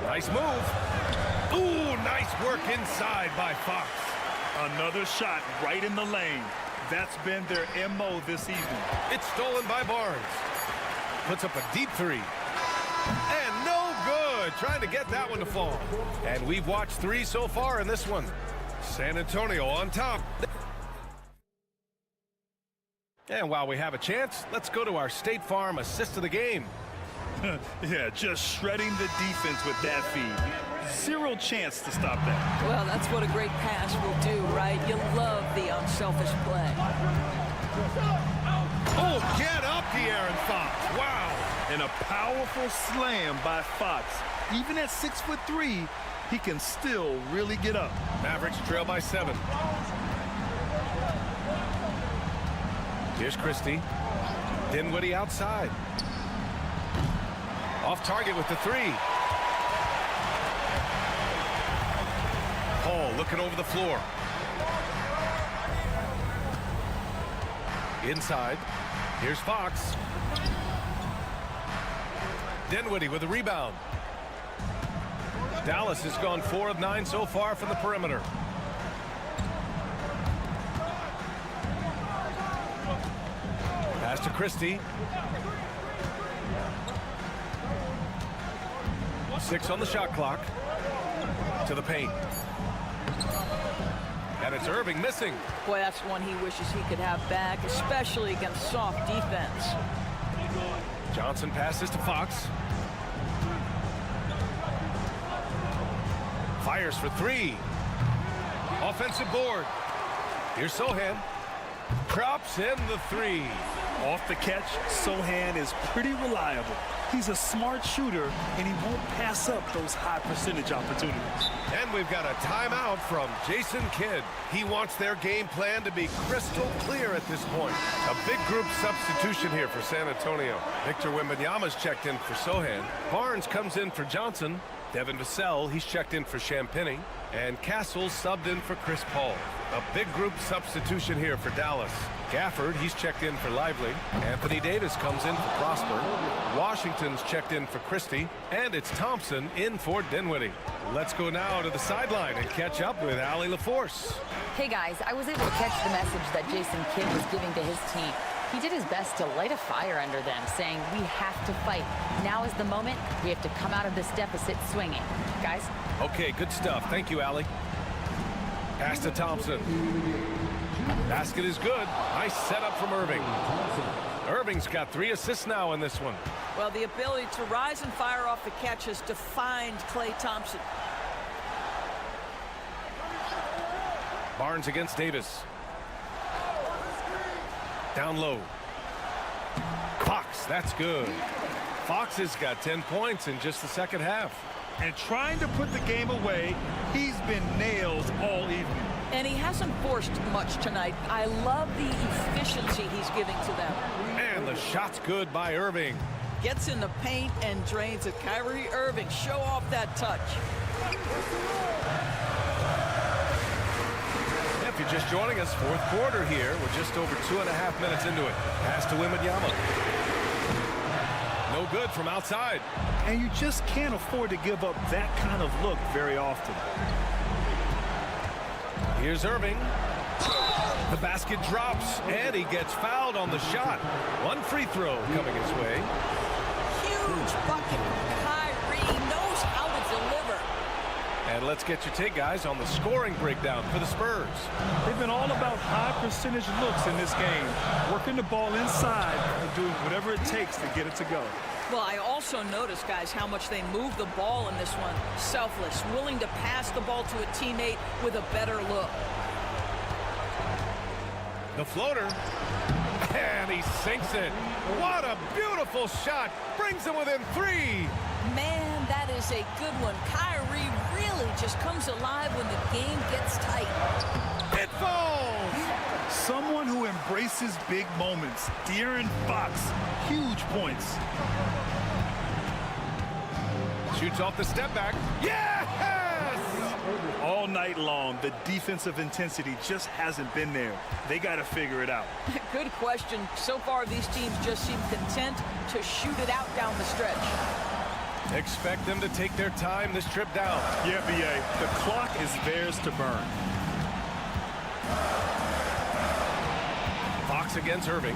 Nice move. Ooh, nice work inside by Fox. Another shot right in the lane. That's been their MO this evening. It's stolen by Barnes. Puts up a deep three. And no good. Trying to get that one to fall. And we've watched 3 so far in this one. San Antonio on top. And while we have a chance, let's go to our State Farm assist of the game. Yeah, just shredding the defense with that feed. 0 chance to stop that. Well, that's what a great pass will do, right? You love the unselfish play. Oh, get up the Aaron Fox. Wow. And a powerful slam by Fox. Even at 6'3", he can still really get up. Mavericks trail by 7. Here's Christie. Dinwiddie outside. Off target with the 3. Paul looking over the floor. Inside. Here's Fox. Dinwiddie with a rebound. Dallas has gone 4 of 9 so far from the perimeter. Pass to Christie. 6 on the shot clock. To the paint. And it's Irving missing. Boy, that's one he wishes he could have back, especially against soft defense. Johnson passes to Fox. Fires for 3. Offensive board. Here's Sohan. Drops in the 3. Off the catch, Sohan is pretty reliable. He's a smart shooter, and he won't pass up those high percentage opportunities. And we've got a timeout from Jason Kidd. He wants their game plan to be crystal clear at this point. A big group substitution here for San Antonio. Victor Wembanyama's checked in for Sohan. Barnes comes in for Johnson. Devin Vassell, he's checked in for Champagny. And Castle subbed in for Chris Paul. A big group substitution here for Dallas. Gafford, he's checked in for Lively. Anthony Davis comes in for Prosper. Washington's checked in for Christie. And it's Thompson in for Dinwiddie. Let's go now to the sideline and catch up with Allie LaForce. Hey guys, I was able to catch the message that Jason Kidd was giving to his team. He did his best to light a fire under them, saying we have to fight. Now is the moment. We have to come out of this deficit swinging. Guys? Okay, good stuff. Thank you, Allie. Pass to Thompson. Basket is good. Nice setup from Irving. Irving's got 3 assists now in this one. Well, the ability to rise and fire off the catch has defined Klay Thompson. Barnes against Davis. Down low. Fox, that's good. Fox has got 10 points in just the second half. And trying to put the game away, he's been nailed all evening. And he hasn't forced much tonight. I love the efficiency he's giving to them. And the shot's good by Irving. Gets in the paint and drains it. Kyrie Irving, show off that touch. If you're just joining us, 4th quarter here. We're just over 2.5 minutes into it. Pass to Wembanyama. No good from outside. And you just can't afford to give up that kind of look very often. Here's Irving. The basket drops, and he gets fouled on the shot. 1 free throw coming his way. Huge bucket. Kyrie knows how to deliver. And let's get your take, guys, on the scoring breakdown for the Spurs. They've been all about high percentage looks in this game, working the ball inside and doing whatever it takes to get it to go. Well, I also noticed, guys, how much they move the ball in this one. Selfless, willing to pass the ball to a teammate with a better look. The floater. And he sinks it. What a beautiful shot. Brings him within 3. Man, is a good one. Kyrie really just comes alive when the game gets tight. It falls! Someone who embraces big moments. De'Aaron Fox, huge points. Shoots off the step back. Yes! All night long, the defensive intensity just hasn't been there. They got to figure it out. Good question. So far, these teams just seem content to shoot it out down the stretch. Expect them to take their time this trip down. Yeah, B.A., the clock is theirs to burn. Fox against Irving.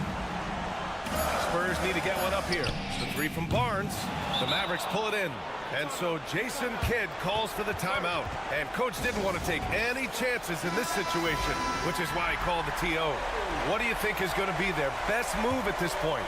Spurs need to get one up here. The three from Barnes. The Mavericks pull it in. And so Jason Kidd calls for the timeout. And coach didn't want to take any chances in this situation, which is why he called the TO. What do you think is going to be their best move at this point?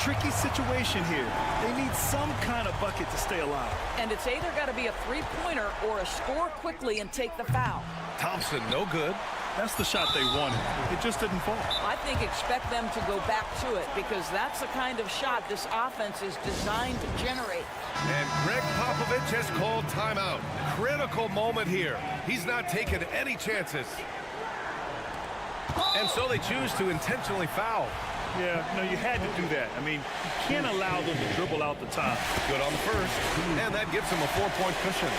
Tricky situation here. They need some kind of bucket to stay alive. And it's either got to be a three-pointer or a score quickly and take the foul. Thompson, no good. That's the shot they wanted. It just didn't fall. I think expect them to go back to it because that's the kind of shot this offense is designed to generate. And Greg Popovich has called timeout. Critical moment here. He's not taking any chances. And so they choose to intentionally foul. Yeah, no, you had to do that. I mean, you can't allow them to dribble out the top. Good on the first. And that gives him a 4-point cushion.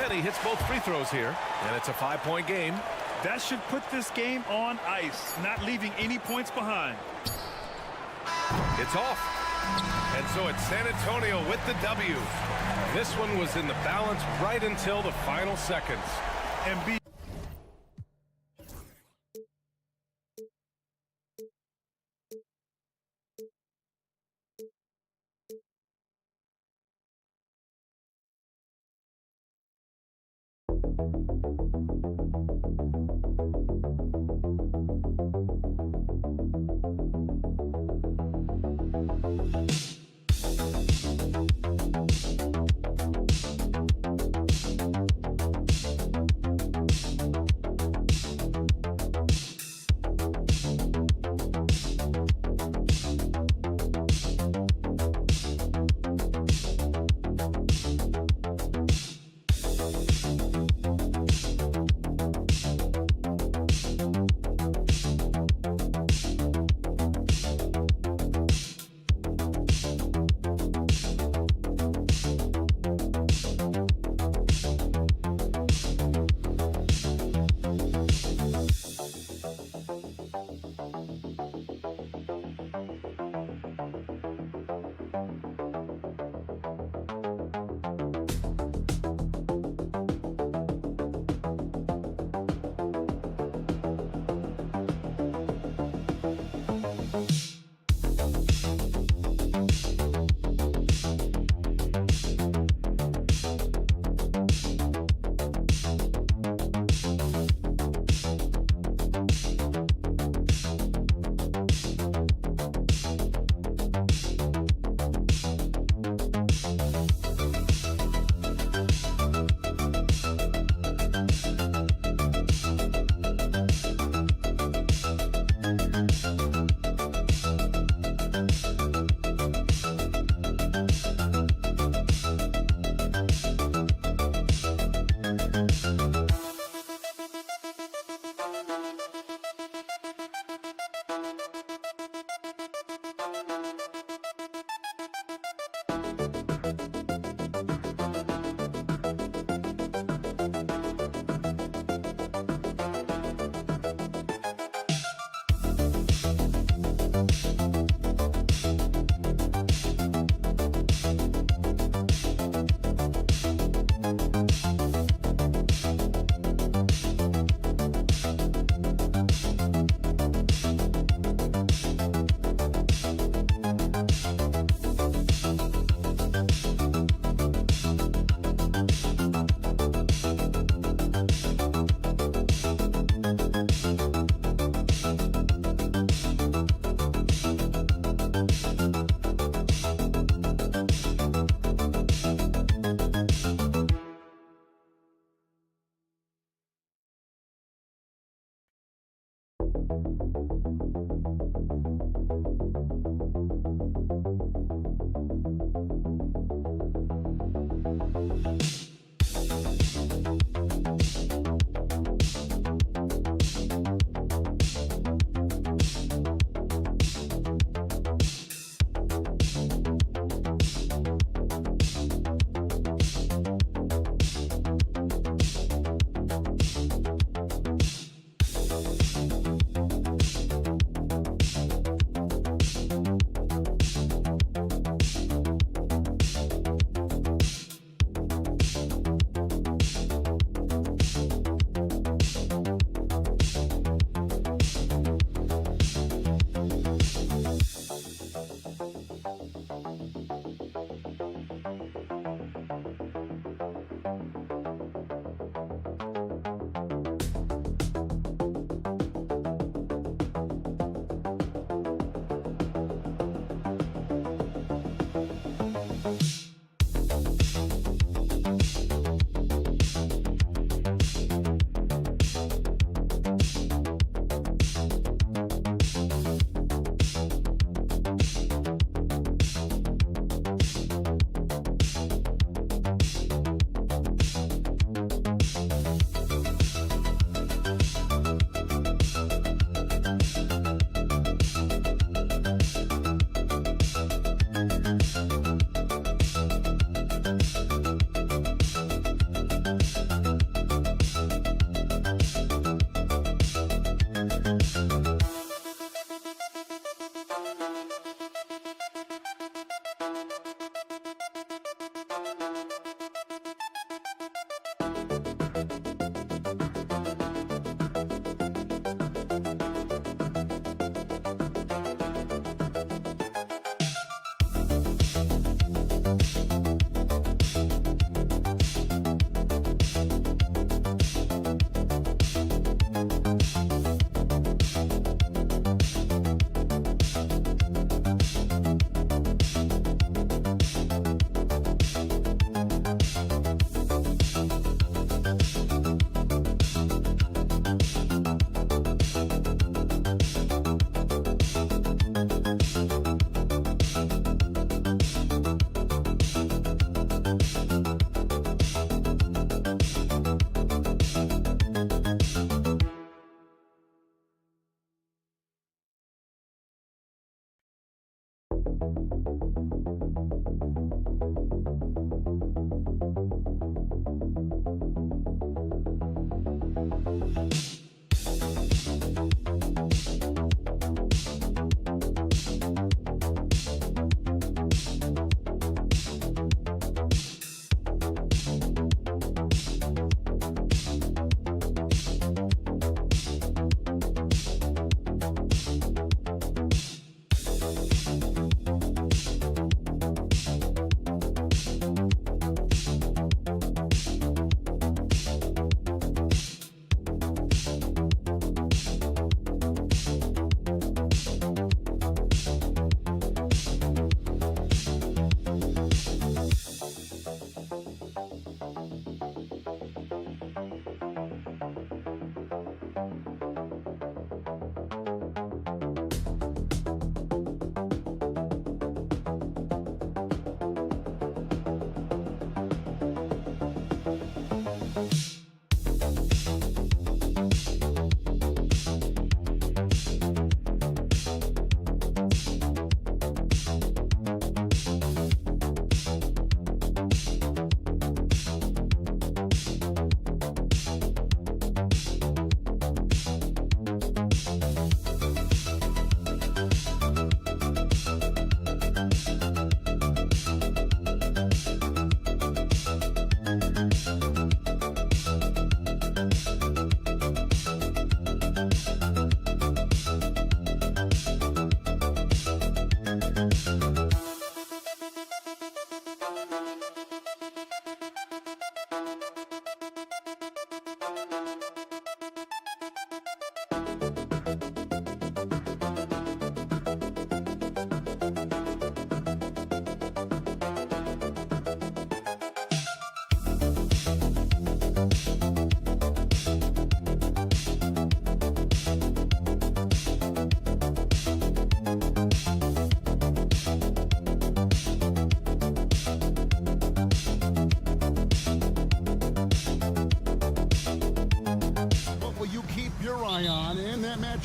And he hits both free throws here. And it's a 5-point game. That should put this game on ice, not leaving any points behind. It's off. And so it's San Antonio with the W. This one was in the balance right until the final seconds. And B.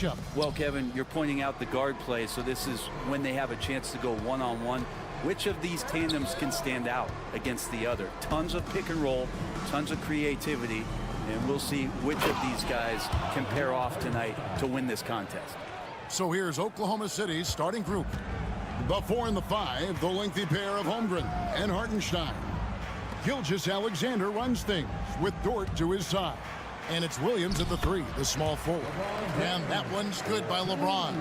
matchup. Well, Kevin, you're pointing out the guard play, so this is when they have a chance to go one-on-one. Which of these tandems can stand out against the other? Tons of pick and roll, tons of creativity, and we'll see which of these guys can pair off tonight to win this contest. So here's Oklahoma City's starting group. The 4 and the 5, the lengthy pair of Holmgren and Hartenstein. Gilgeous-Alexander runs things with Dort to his side. And it's Williams at the 3, the small forward. And that one's good by LeBron.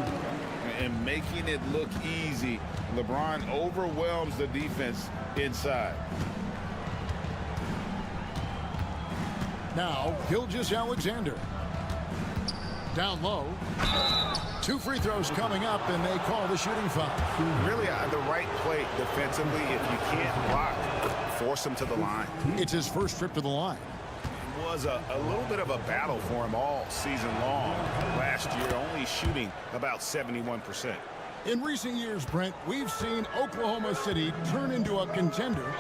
And making it look easy, LeBron overwhelms the defense inside. Now, Gilgeous-Alexander. Down low. 2 free throws coming up, and they call the shooting foul. Really, the right play defensively. If you can't block, force him to the line. It's his first trip to the line. It was a little bit of a battle for him all season long. Last year, only shooting about 71%. In recent years, Brent, we've seen Oklahoma City turn into a contender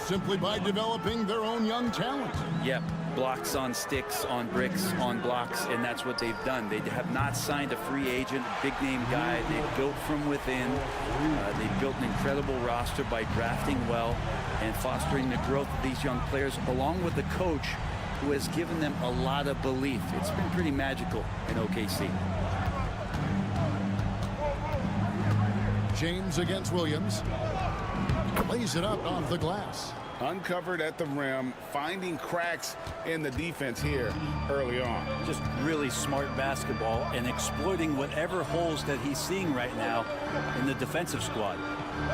simply by developing their own young talent. Yep. Blocks on sticks, on bricks, on blocks, and that's what they've done. They have not signed a free agent, big-name guy. They've built from within. They've built an incredible roster by drafting well and fostering the growth of these young players, along with the coach who has given them a lot of belief. It's been pretty magical in OKC. James against Williams. Lays it up off the glass. Uncovered at the rim, finding cracks in the defense here early on. Just really smart basketball and exploiting whatever holes that he's seeing right now in the defensive squad.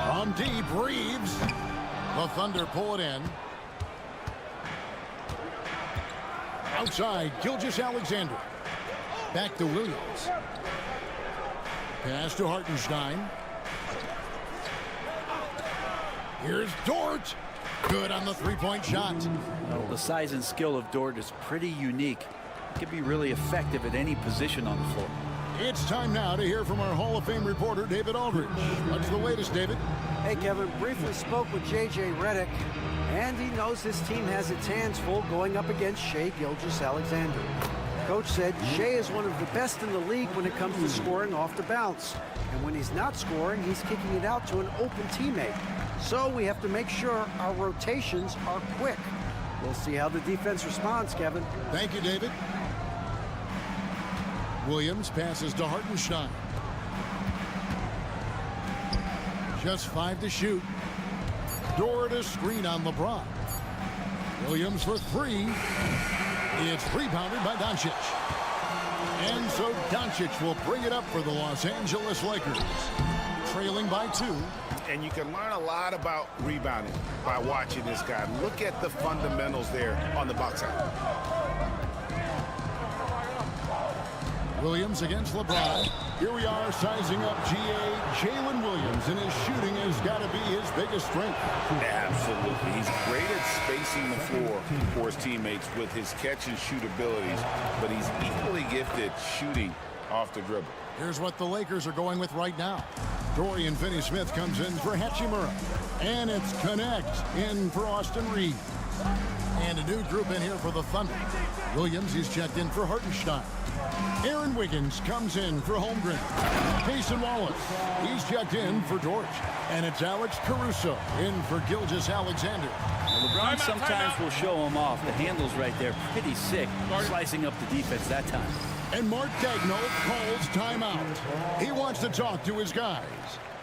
From deep, Reeves. The Thunder pull it in. Outside, Gilgeous-Alexander. Back to Williams. Pass to Hartenstein. Here's Dort. Good on the three-point shot. Well, the size and skill of Dort is pretty unique. He can be really effective at any position on the floor. It's time now to hear from our Hall of Fame reporter, David Aldridge. What's the latest, David? Hey, Kevin, briefly spoke with J.J. Redick, and he knows his team has its hands full going up against Shai Gilgeous-Alexander. Coach said Shea is one of the best in the league when it comes to scoring off the bounce. And when he's not scoring, he's kicking it out to an open teammate. So we have to make sure our rotations are quick. We'll see how the defense responds, Kevin. Thank you, David. Williams passes to Hartenstein. Just 5 to shoot. Dort to screen on LeBron. Williams for 3. It's rebounded by Doncic. And so Doncic will bring it up for the Los Angeles Lakers. Trailing by 2. And you can learn a lot about rebounding by watching this guy. Look at the fundamentals there on the box out. Williams against LeBron. Here we are sizing up Jalen Williams, and his shooting has got to be his biggest strength. Absolutely. He's great at spacing the floor for his teammates with his catch and shoot abilities, but he's equally gifted shooting off the dribble. Here's what the Lakers are going with right now. Dorian Finney-Smith comes in for Hachimura. And it's Connect in for Austin Reeves. And a new group in here for the Thunder. Williams is checked in for Hartenstein. Aaron Wiggins comes in for Holmgren. Jason Wallace, he's checked in for George. And it's Alex Caruso in for Gilgeous-Alexander. LeBron sometimes will show him off. The handle's right there, pretty sick, slicing up the defense that time. And Mark Daigneault calls timeout. He wants to talk to his guys.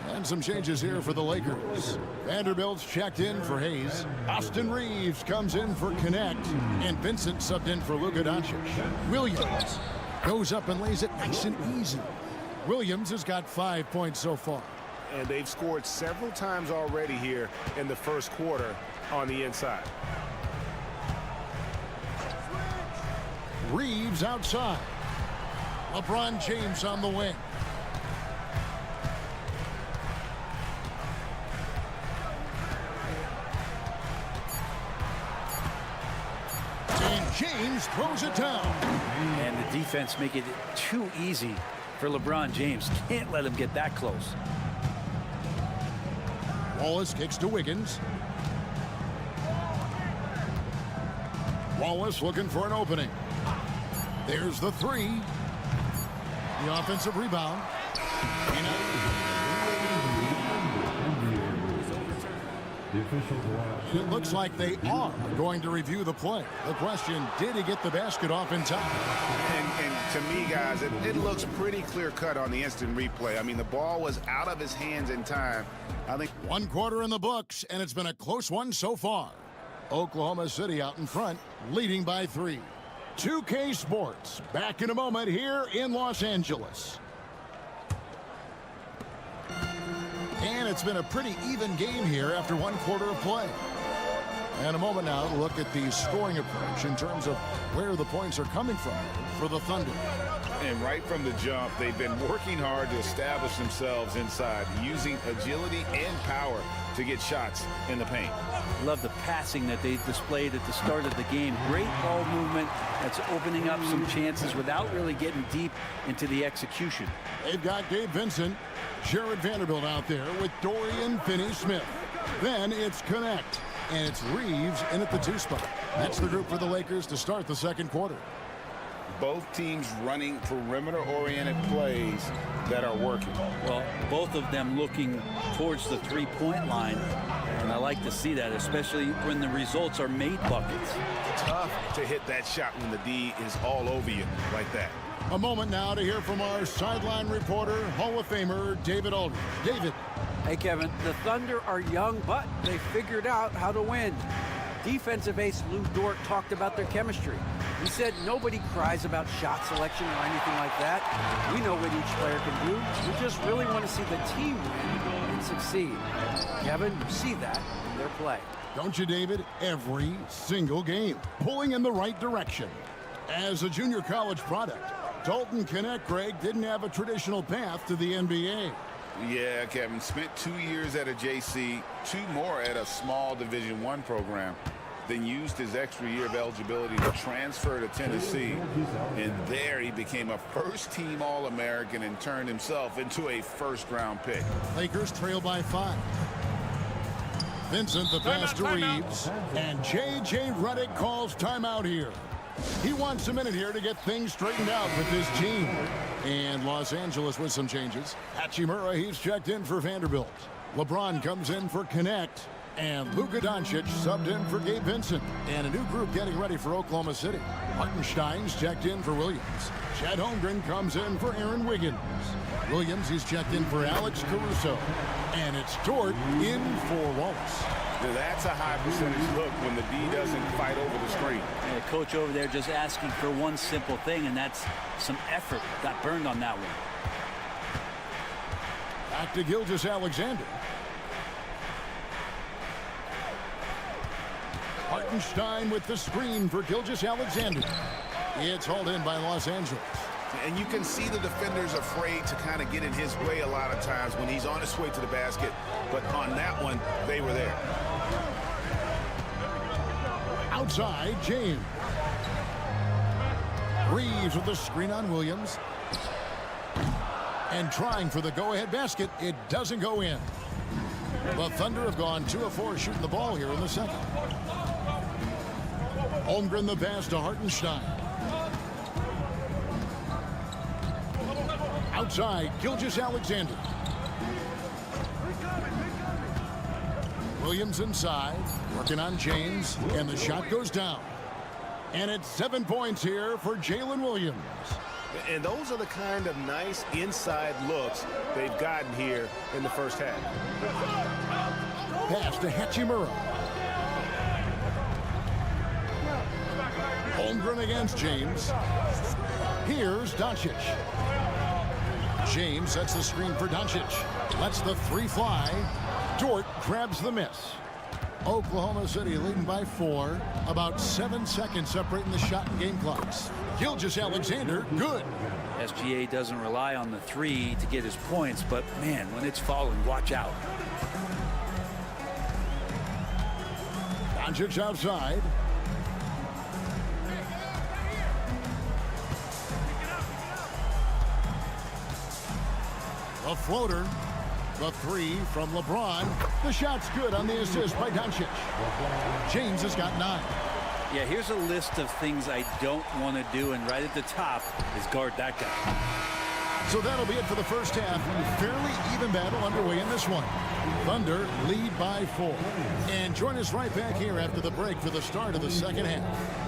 And some changes here for the Lakers. Vanderbilt's checked in for Hayes. Austin Reeves comes in for Connect. And Vincent subbed in for Luka Doncic. Williams goes up and lays it nice and easy. Williams has got 5 points so far. And they've scored several times already here in the first quarter on the inside. Reeves outside. LeBron James on the wing. And James throws it down. And the defense making it too easy for LeBron James. Can't let him get that close. Wallace kicks to Wiggins. Wallace looking for an opening. There's the 3. The offensive rebound. It looks like they are going to review the play. The question, did he get the basket off in time? And to me, guys, it looks pretty clear-cut on the instant replay. I mean, the ball was out of his hands in time. I think 1 quarter in the books, and it's been a close one so far. Oklahoma City out in front, leading by 3. 2K Sports, back in a moment here in Los Angeles. And it's been a pretty even game here after 1 quarter of play. And a moment now to look at the scoring approach in terms of where the points are coming from for the Thunder. And right from the jump, they've been working hard to establish themselves inside, using agility and power to get shots in the paint. Love the passing that they displayed at the start of the game. Great ball movement that's opening up some chances without really getting deep into the execution. They've got Gabe Vincent, Jared Vanderbilt out there with Dorian Finney-Smith. Then it's Connect, and it's Reeves in at the 2 spot. That's the group for the Lakers to start the second quarter. Both teams running perimeter-oriented plays that are working. Well, both of them looking towards the three-point line, and I like to see that, especially when the results are made buckets. tough to hit that shot when the D is all over you like that. A moment now to hear from our sideline reporter, Hall of Famer David Aldridge. David. Hey, Kevin, the Thunder are young, but they figured out how to win. Defensive ace Lou Dort talked about their chemistry. He said nobody cries about shot selection or anything like that. We know what each player can do. We just really want to see the team win and succeed. Kevin, you see that in their play. Don't you, David? Every single game, pulling in the right direction. As a junior college product, Dalton Connect, Greg, didn't have a traditional path to the NBA. Yeah, Kevin, spent 2 years at a JC, 2 more at a small Division I program, then used his extra year of eligibility to transfer to Tennessee, and there he became a first-team All-American and turned himself into a first-round pick. Lakers trail by 5. Vincent the pass to Reeves, and J.J. Redick calls timeout here. He wants a minute here to get things straightened out with his team. And Los Angeles with some changes. Hachimura, he's checked in for Vanderbilt. LeBron comes in for Connect. And Luka Doncic subbed in for Gabe Vincent. And a new group getting ready for Oklahoma City. Hartenstein's checked in for Williams. Chet Holmgren comes in for Aaron Wiggins. Williams, he's checked in for Alex Caruso. And it's Dort in for Wallace. Now that's a high percentage look when the D doesn't fight over the screen. And the coach over there just asking for one simple thing, and that's some effort. Got burned on that one. Back to Gilgeous-Alexander. Hartenstein with the screen for Gilgeous-Alexander. It's hauled in by Los Angeles. And you can see the defender's afraid to kind of get in his way a lot of times when he's on his way to the basket. But on that one, they were there. Outside, James. Reeves with the screen on Williams. And trying for the go-ahead basket. It doesn't go in. The Thunder have gone 2 of 4 shooting the ball here in the second. Holmgren the pass to Hartenstein. Outside, Gilgeous-Alexander. Williams inside, working on James, and the shot goes down. And it's 7 points here for Jalen Williams. And those are the kind of nice inside looks they've gotten here in the first half. Pass to Hachimura. Holmgren against James. Here's Doncic. James sets the screen for Doncic. Lets the 3 fly. Dort grabs the miss. Oklahoma City leading by 4. About 7 seconds separating the shot and game clocks. Gilgeous-Alexander, good. SGA doesn't rely on the 3 to get his points, but man, when it's falling, watch out. Doncic outside. A floater. The 3 from LeBron. The shot's good on the assist by Doncic. James has got 9. Yeah, here's a list of things I don't want to do, and right at the top is guard that guy. So that'll be it for the first half. Fairly even battle underway in this one. Thunder lead by 4. And join us right back here after the break for the start of the second half.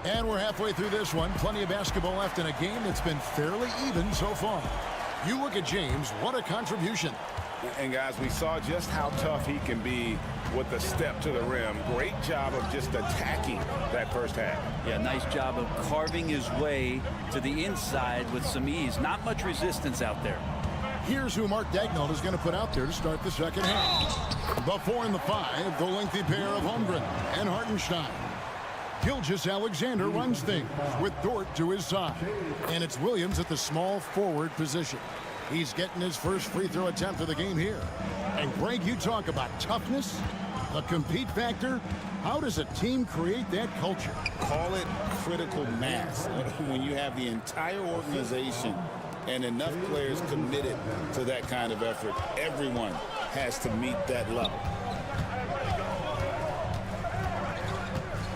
And we're halfway through this one. Plenty of basketball left in a game that's been fairly even so far. You look at James, what a contribution. And guys, we saw just how tough he can be with the step to the rim. Great job of just attacking that first half. Yeah, nice job of carving his way to the inside with some ease. Not much resistance out there. Here's who Mark Daigneault is going to put out there to start the second half. The 4 and the 5, the lengthy pair of Holmgren and Hartenstein. Gilgeous-Alexander runs things with Dort to his side. And it's Williams at the small forward position. He's getting his first free throw attempt of the game here. And Greg, you talk about toughness, the compete factor. How does a team create that culture? Call it critical mass. When you have the entire organization and enough players committed to that kind of effort, everyone has to meet that level.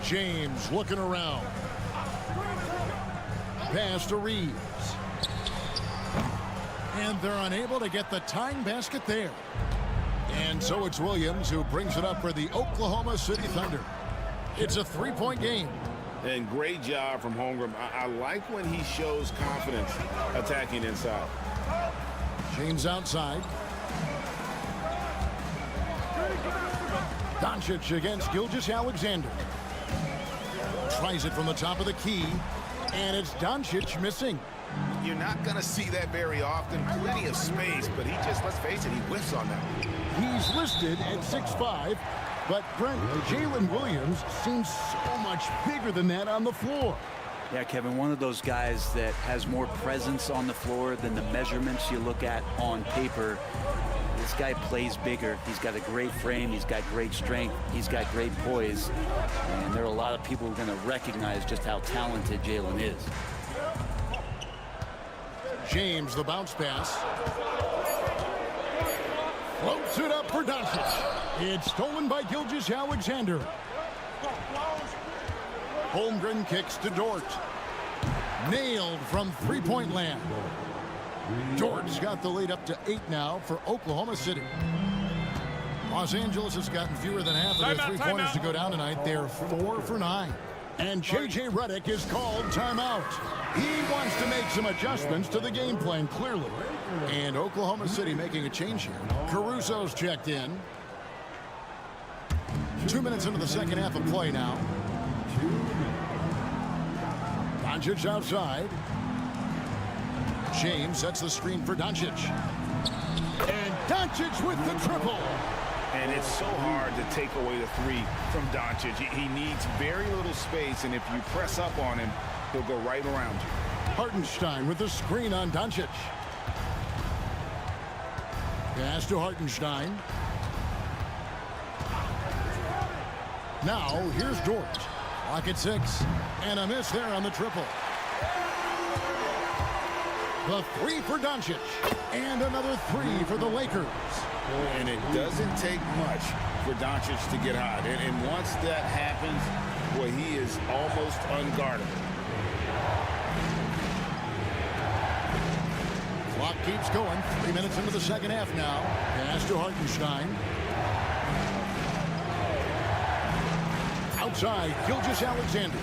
James looking around. Pass to Reeves. And they're unable to get the tying basket there. And so it's Williams who brings it up for the Oklahoma City Thunder. It's a 3-point game. And great job from Holmgren. I like when he shows confidence attacking inside. James outside. Doncic against Gilgeous-Alexander. Tries it from the top of the key. And it's Doncic missing. You're not going to see that very often. Plenty of space, but he just, let's face it, he whiffs on that. He's listed at 6'5", but Brent, Jalen Williams seems so much bigger than that on the floor. Yeah, Kevin, one of those guys that has more presence on the floor than the measurements you look at on paper. This guy plays bigger. He's got a great frame. He's got great strength. He's got great poise. And there are a lot of people who are going to recognize just how talented Jalen is. James, the bounce pass. Floats it up for Doncic. It's stolen by Gilgeous-Alexander. Holmgren kicks to Dort. Nailed from three-point land. Dort's got the lead up to 8 now for Oklahoma City. Los Angeles has gotten fewer than half of their three-pointers to go down tonight. They're 4 for 9. And J.J. Redick is called timeout. He wants to make some adjustments to the game plan, clearly. And Oklahoma City making a change here. Caruso's checked in. 2 minutes into the second half of play now. Doncic outside. James sets the screen for Doncic. And Doncic with the triple. And it's so hard to take away the three from Doncic. He needs very little space, and if you press up on him, he'll go right around you. Hartenstein with the screen on Doncic. Pass to Hartenstein. Now, here's Dort. Clock at 6. And a miss there on the triple. The 3 for Doncic. And another 3 for the Lakers. And it doesn't take much for Doncic to get hot. And once that happens, well, he is almost unguardable. Clock keeps going. 3 minutes into the second half now. Pass to Hartenstein. Outside, Gilgeous-Alexander.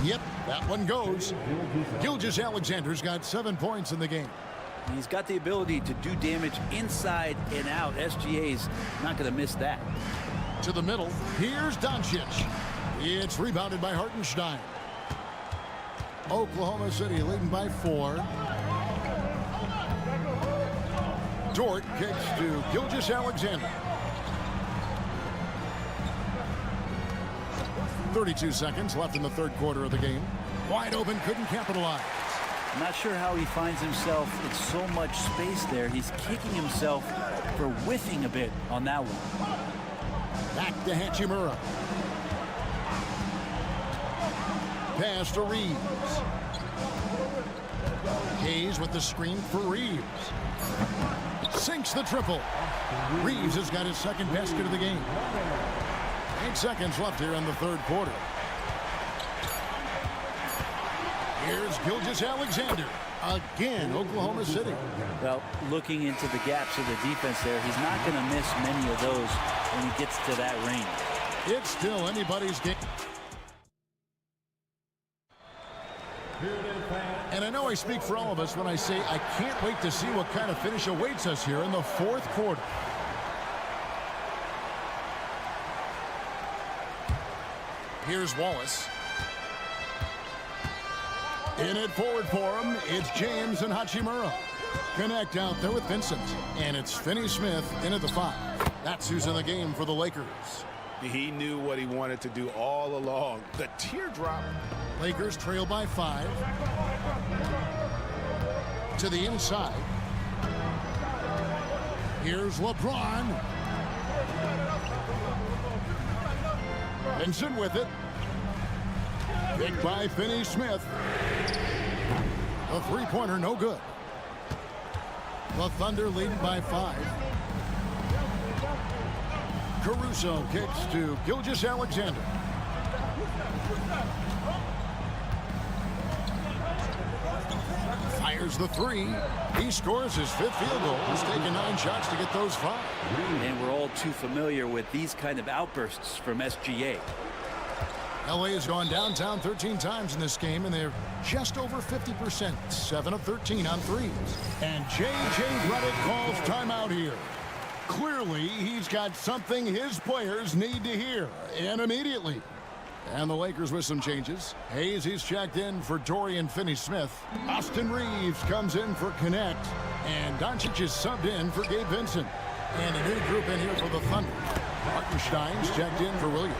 Yep, that one goes. Gilgeous-Alexander's got 7 points in the game. He's got the ability to do damage inside and out. SGA's not going to miss that. To the middle, here's Doncic. It's rebounded by Hartenstein. Oklahoma City leading by 4. Dort kicks to Gilgeous-Alexander. 32 seconds left in the third quarter of the game. Wide open, couldn't capitalize. I'm not sure how he finds himself in so much space there. He's kicking himself for whiffing a bit on that one. Back to Hachimura. Pass to Reeves. Hayes with the screen for Reeves. Sinks the triple. Reeves has got his second basket of the game. 8 seconds left here in the third quarter. Here's Gilgeous-Alexander. Again, Oklahoma City. Well, looking into the gaps of the defense there, he's not going to miss many of those when he gets to that range. It's still anybody's game. And I know I speak for all of us when I say I can't wait to see what kind of finish awaits us here in the fourth quarter. Here's Wallace. In it forward for him, it's James and Hachimura. Connect out there with Vincent. And it's Finney-Smith in at the 5. That's who's in the game for the Lakers. He knew what he wanted to do all along. The teardrop. Lakers trail by 5. To the inside. Here's LeBron. Vincent with it. Picked by Finney-Smith. The three-pointer no good. The Thunder leading by 5. Caruso kicks to Gilgeous-Alexander. Fires the 3. He scores his 5th field goal. He's taken 9 shots to get those 5. And we're all too familiar with these kind of outbursts from SGA. LA has gone downtown 13 times in this game, and they're just over 50%. 7 of 13 on threes. And J.J. Redick calls timeout here. Clearly, he's got something his players need to hear, and immediately. And the Lakers with some changes. Hayes, he's checked in for Dorian Finney-Smith. Austin Reeves comes in for Connect. And Doncic is subbed in for Gabe Vincent. And a new group in here for the Thunder. Hartenstein's checked in for Williams.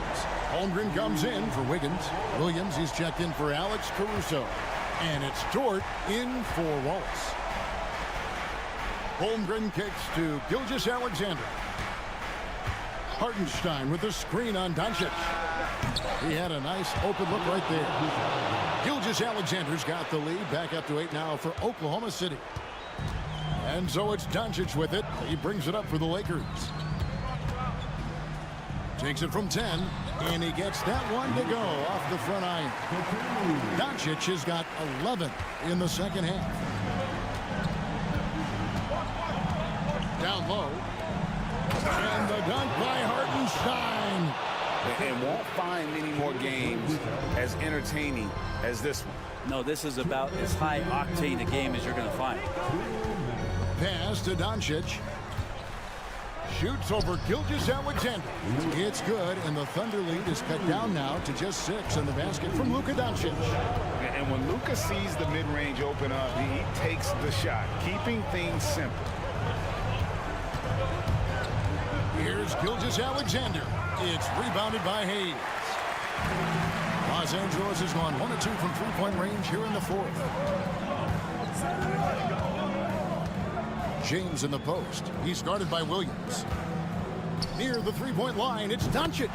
Holmgren comes in for Wiggins. Williams, he's checked in for Alex Caruso. And it's Dort in for Wallace. Holmgren kicks to Gilgeous-Alexander. Hartenstein with the screen on Doncic. He had a nice open look right there. Gilgeous-Alexander's got the lead. Back up to 8 now for Oklahoma City. And so it's Doncic with it. He brings it up for the Lakers. Takes it from 10, and he gets that one to go off the front iron. Doncic has got 11 in the second half. Down low. And the dunk by Hartenstein. And won't find many more games as entertaining as this one. No, this is about as high octane a game as you're going to find. Pass to Doncic. Shoots over Gilgeous-Alexander. It's good, and the Thunder lead is cut down now to just 6 in the basket from Luka Doncic. And when Luka sees the mid-range open up, he takes the shot, keeping things simple. Here's Gilgeous-Alexander. It's rebounded by Hayes. Los Angeles has gone 1 of 2 from three-point range here in the fourth. James in the post. He's guarded by Williams. Near the three-point line, it's Doncic.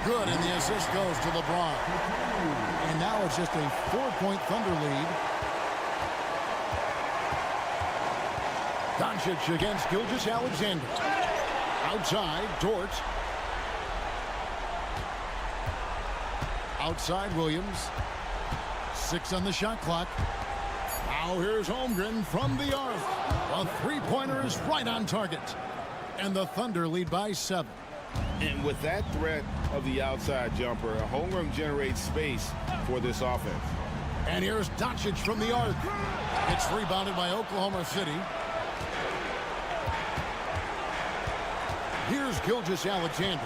Good, and the assist goes to LeBron. And now it's just a 4-point Thunder lead. Doncic against Gilgeous-Alexander. Outside, Dort. Outside, Williams. 6 on the shot clock. Now here's Holmgren from the arc. A three-pointer is right on target. And the Thunder lead by 7. And with that threat of the outside jumper, Holmgren generates space for this offense. And here's Doncic from the arc. It's rebounded by Oklahoma City. Here's Gilgeous-Alexander.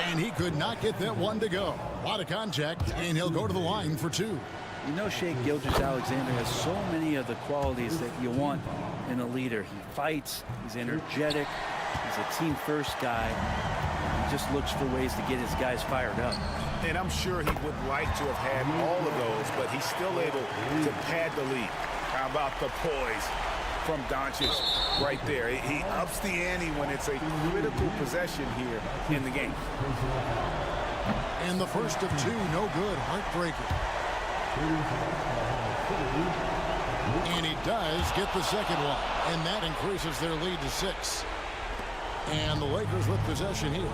And he could not get that one to go. A lot of contact, and he'll go to the line for 2. You know, Shea Gilgeous-Alexander has so many of the qualities that you want in a leader. He fights, he's energetic, he's a team-first guy. He just looks for ways to get his guys fired up. And I'm sure he would like to have had all of those, but he's still able to pad the lead. How about the poise from Doncic right there? He ups the ante when it's a critical possession here in the game. And the first of 2, no good, heartbreaking. And he does get the second one, and that increases their lead to 6. And the Lakers with possession here.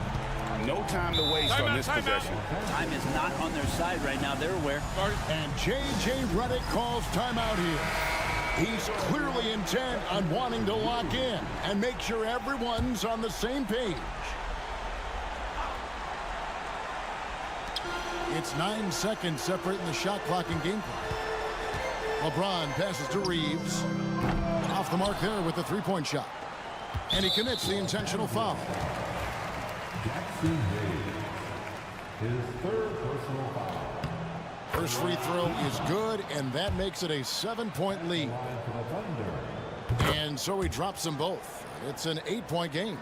No time to waste on this possession. Time is not on their side right now. They're aware. And J.J. Redick calls timeout here. He's clearly intent on wanting to lock in and make sure everyone's on the same page. It's 9 seconds separating the shot clock and game clock. LeBron passes to Reeves. Off the mark there with the three-point shot. And he commits the intentional foul. Jackson Hayes, his third personal foul. First free throw is good, and that makes it a 7-point lead. And so he drops them both. It's an 8-point game.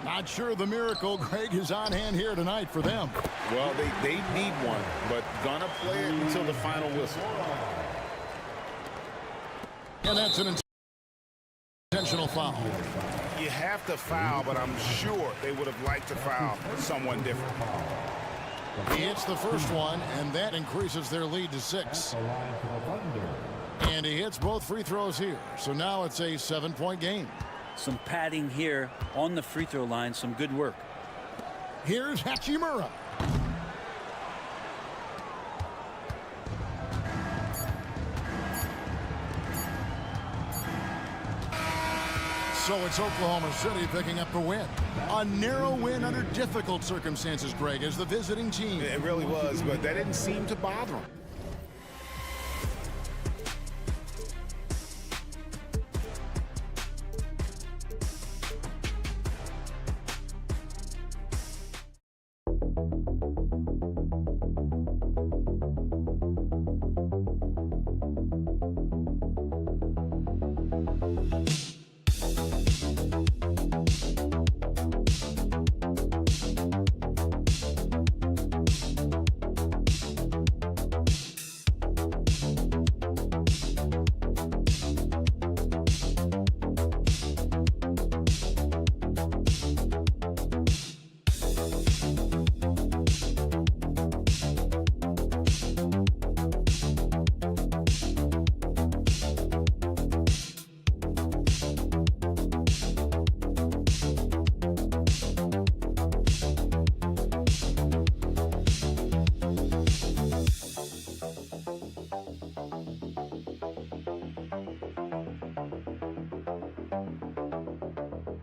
Not sure the miracle, Greg, is on hand here tonight for them. Well, they need one, but gonna play it until the final whistle. And that's an intentional foul. You have to foul, but I'm sure they would have liked to foul someone different. He hits the first one, and that increases their lead to 6. And he hits both free throws here. So now it's a 7-point game. Some padding here on the free throw line. Some good work. Here's Hachimura. So it's Oklahoma City picking up the win. A narrow win under difficult circumstances, Greg, as the visiting team. It really was, but that didn't seem to bother them.